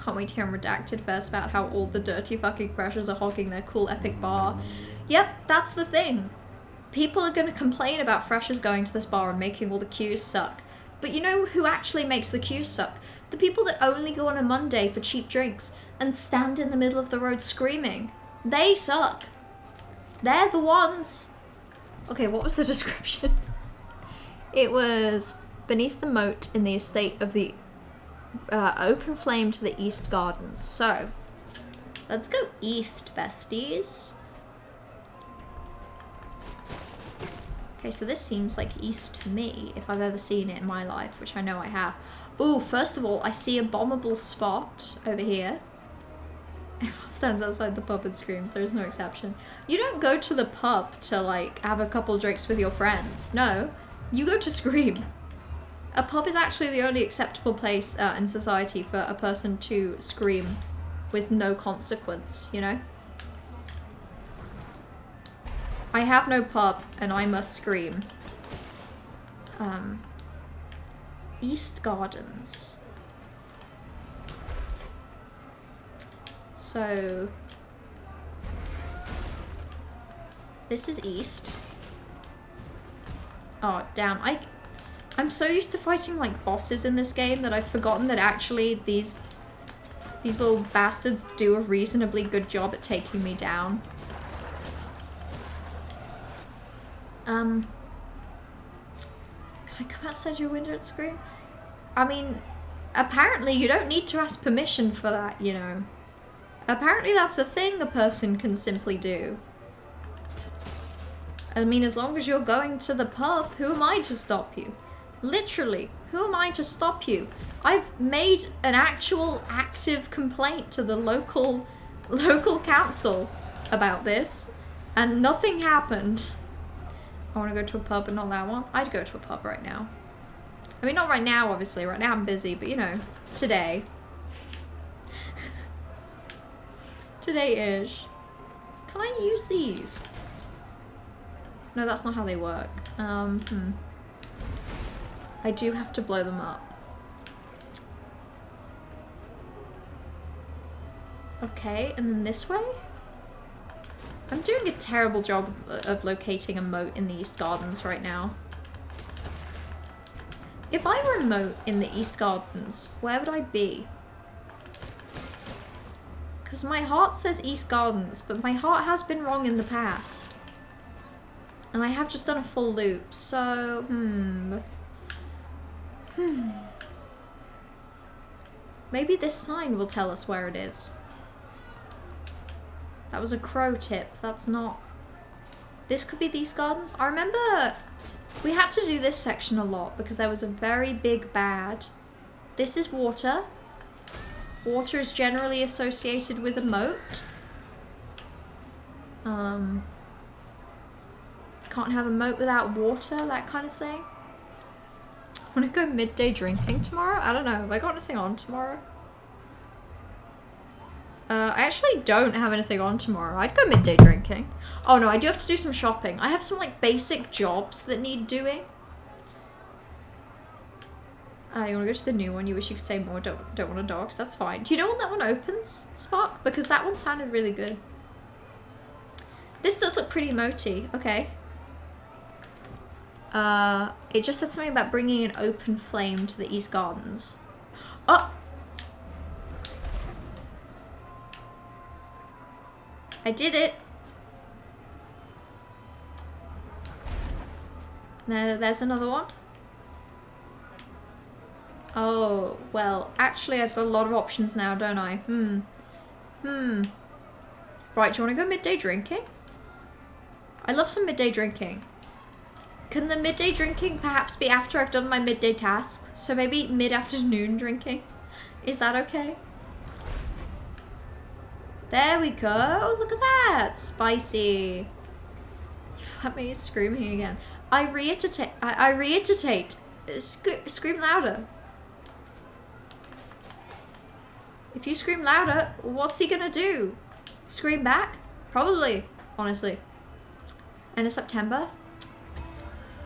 Can't wait to hear redacted verse about how all the dirty fucking freshers are hogging their cool epic bar. Yep, that's the thing. People are gonna complain about freshers going to this bar and making all the queues suck. But you know who actually makes the queues suck? The people that only go on a Monday for cheap drinks and stand in the middle of the road screaming. They suck. They're the ones. Okay, what was the description? It was beneath the moat in the estate of the open flame to the east gardens. So, let's go east, besties. Okay, so this seems like east to me, if I've ever seen it in my life, which I know I have. Ooh, first of all, I see a bombable spot over here. Everyone stands outside the pub and screams. There's no exception. You don't go to the pub to, like, have a couple drinks with your friends. No, you go to scream. A pub is actually the only acceptable place in society for a person to scream with no consequence, you know? I have no pub, and I must scream. East Gardens. So... this is east. Oh, damn. I'm so used to fighting, like, bosses in this game that I've forgotten that actually these little bastards do a reasonably good job at taking me down. Can I come outside your window and scream? I mean, apparently you don't need to ask permission for that, you know. Apparently that's a thing a person can simply do. I mean, as long as you're going to the pub, who am I to stop you? Literally, who am I to stop you? I've made an actual active complaint to the local council about this, and nothing happened. I want to go to a pub, but not that one. I'd go to a pub right now. I mean, not right now, obviously. Right now I'm busy, but you know, today. Today-ish. Can I use these? No, that's not how they work. I do have to blow them up. Okay, and then this way? I'm doing a terrible job of locating a moat in the East Gardens right now. If I were remote in the East Gardens, where would I be? Because my heart says East Gardens, but my heart has been wrong in the past. And I have just done a full loop, so... Maybe this sign will tell us where it is. That was a crow tip. That's not... This could be these gardens. I remember we had to do this section a lot because there was a very big bad. This is water. Water is generally associated with a moat. Can't have a moat without water, that kind of thing. I want to go midday drinking tomorrow? I don't know. Have I got anything on tomorrow? I actually don't have anything on tomorrow. I'd go midday drinking. Oh no, I do have to do some shopping. I have some like basic jobs that need doing. You want to go to the new one? You wish you could say more. Don't want a dog. So that's fine. Do you know when that one opens, Spark? Because that one sounded really good. This does look pretty moaty. Okay. It just said something about bringing an open flame to the East Gardens. Oh! I did it! There's another one. Oh, well, actually I've got a lot of options now, don't I? Right, do you want to go midday drinking? I love some midday drinking. Can the midday drinking perhaps be after I've done my midday tasks? So maybe mid-afternoon drinking? Is that okay? There we go. Look at that. Spicy. That me screaming again. I reiterate. Scream louder. If you scream louder, what's he gonna do? Scream back? Probably, honestly. End of September.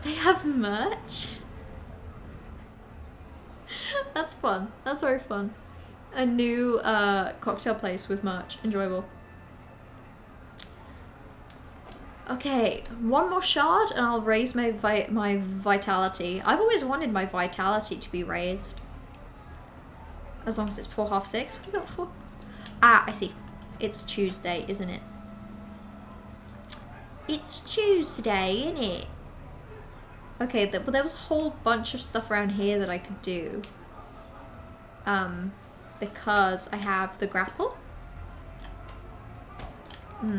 They have merch? That's fun. That's very fun. A new cocktail place with merch. Enjoyable. Okay, one more shard and I'll raise my vitality. I've always wanted my vitality to be raised. As long as it's before 6:30. What do we got for? Ah, I see. It's Tuesday, isn't it? It's Tuesday, isn't it? Okay, but there was a whole bunch of stuff around here that I could do. Because I have the grapple.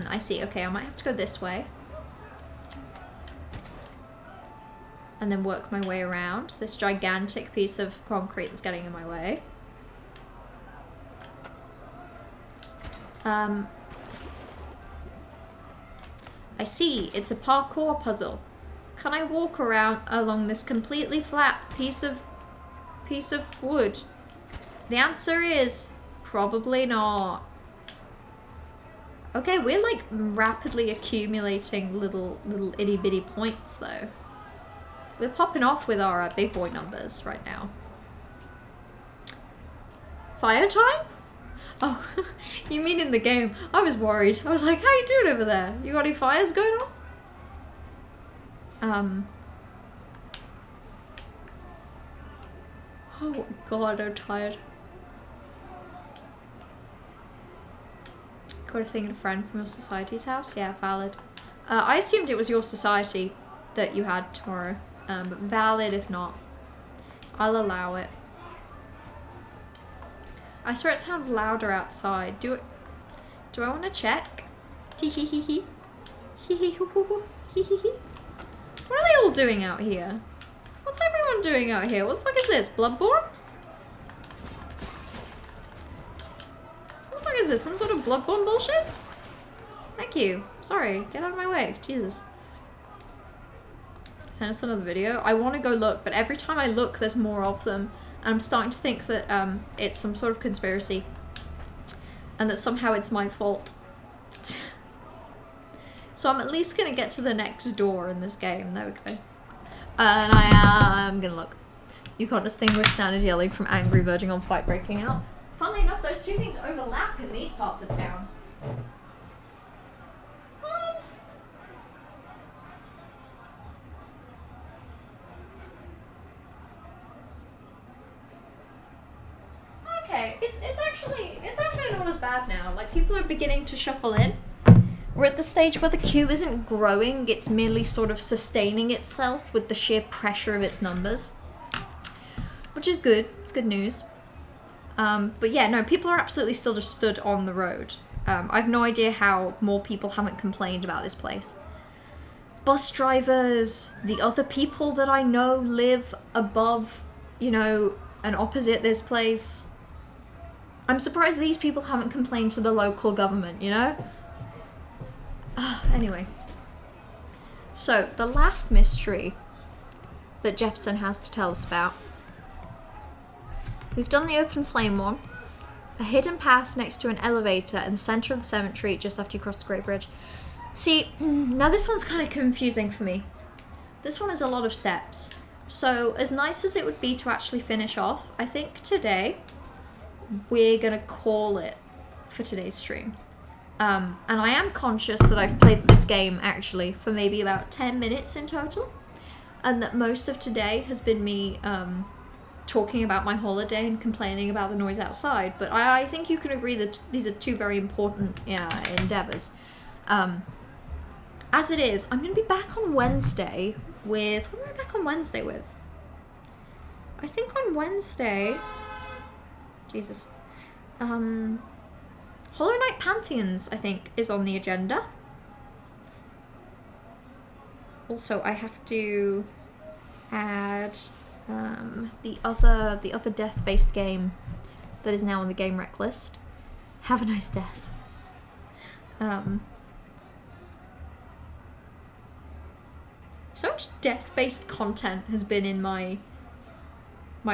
I see. Okay, I might have to go this way. And then work my way around this gigantic piece of concrete that's getting in my way. I see. It's a parkour puzzle. Can I walk around along this completely flat piece of wood? The answer is probably not. Okay, we're like rapidly accumulating little itty bitty points though. We're popping off with our big boy numbers right now. Fire time? Oh, you mean in the game? I was worried. I was like, how you doing over there? You got any fires going on? Oh my god, I'm tired. Got a thing in a friend from your society's house? Yeah, valid. I assumed it was your society that you had tomorrow. But valid if not. I'll allow it. I swear it sounds louder outside. Do I want to check? Tee hee hee hee. Hee hee hoo hoo hoo. Hee hee hee. What are they all doing out here? What's everyone doing out here? What the fuck is this? Bloodborne? What the fuck is this? Some sort of Bloodborne bullshit? Thank you. Sorry. Get out of my way. Jesus. Send us another video. I want to go look, but every time I look, there's more of them. And I'm starting to think that it's some sort of conspiracy. And that somehow it's my fault. So I'm at least going to get to the next door in this game. There we go. And I am going to look. You can't distinguish standard yelling from angry verging on fight breaking out. Funnily enough, those two things overlap in these parts of town. it's actually not as bad now. Like, people are beginning to shuffle in. We're at the stage where the queue isn't growing, it's merely sort of sustaining itself with the sheer pressure of its numbers. Which is good. It's good news. But yeah, no, people are absolutely still just stood on the road. I've no idea how more people haven't complained about this place. Bus drivers, the other people that I know live above, you know, and opposite this place. I'm surprised these people haven't complained to the local government, you know? Anyway. So, the last mystery that Jefferson has to tell us about. We've done the open flame one. A hidden path next to an elevator in the center of the cemetery just after you cross the Great Bridge. See, now this one's kind of confusing for me. This one is a lot of steps. So, as nice as it would be to actually finish off, I think today we're gonna call it for today's stream. And I am conscious that I've played this game actually for maybe about 10 minutes in total, and that most of today has been me talking about my holiday and complaining about the noise outside, but I think you can agree that these are two very important endeavors. As it is, I'm going to be back on Wednesday with... What am I back on Wednesday with? I think on Wednesday... Jesus. Hollow Knight Pantheons, I think, is on the agenda. Also, I have to add the other death-based game that is now on the game rec list. Have a Nice Death. So much death-based content has been in my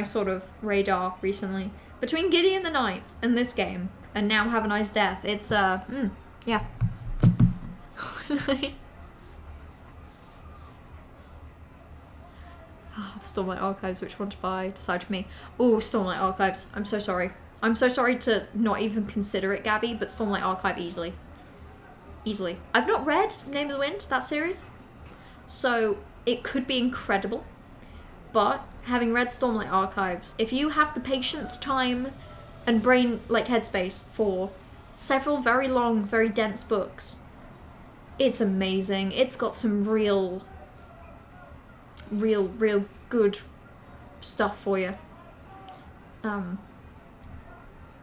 sort of radar recently. Between Gideon the Ninth and this game, and now Have a Nice Death, it's, yeah. Stormlight Archives, which one to buy? Decide for me. Oh, Stormlight Archives. I'm so sorry. I'm so sorry to not even consider it, Gabby, but Stormlight Archive easily. Easily. I've not read Name of the Wind, that series, so it could be incredible, but having read Stormlight Archives, if you have the patience, time, and brain, like, headspace for several very long, very dense books, it's amazing. It's got some real good stuff for you.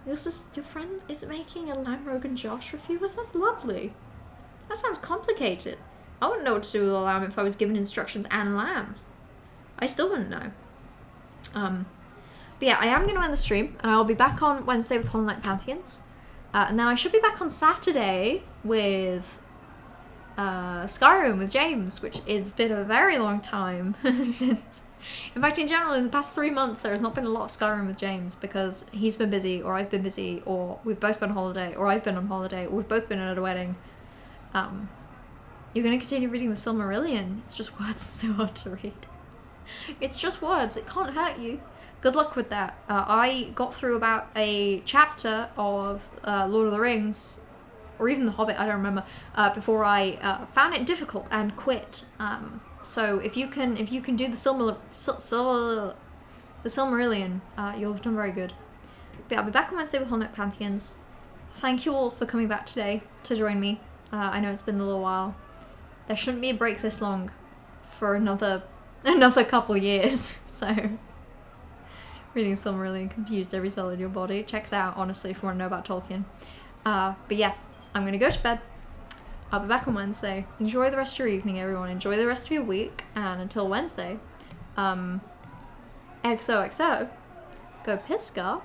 Your friend is making a Lamb Rogan Josh review? That's lovely. That sounds complicated. I wouldn't know what to do with a lamb if I was given instructions and lamb. I still wouldn't know. But yeah, I am going to end the stream, and I'll be back on Wednesday with Hollow Knight Pantheons. And then I should be back on Saturday with Skyrim with James, which it's been a very long time since... In fact, in general, in the past 3 months, there has not been a lot of Skyrim with James because he's been busy, or I've been busy, or we've both been on holiday, or I've been on holiday, or we've both been at a wedding. You're going to continue reading the Silmarillion. It's just words, it's so hard to read. It's just words, it can't hurt you. Good luck with that. I got through about a chapter of Lord of the Rings, or even The Hobbit, I don't remember, before I found it difficult and quit. So if you can do the Silmarillion, you'll have done very good. But I'll be back on Wednesday with Hollow Knight Pantheons. Thank you all for coming back today to join me. I know it's been a little while. There shouldn't be a break this long for another couple of years. So reading Silmarillion confused every cell in your body. Checks out, honestly, if you want to know about Tolkien. But yeah, I'm gonna go to bed. I'll be back on Wednesday. Enjoy the rest of your evening, everyone. Enjoy the rest of your week. And until Wednesday, XOXO, go Pisca.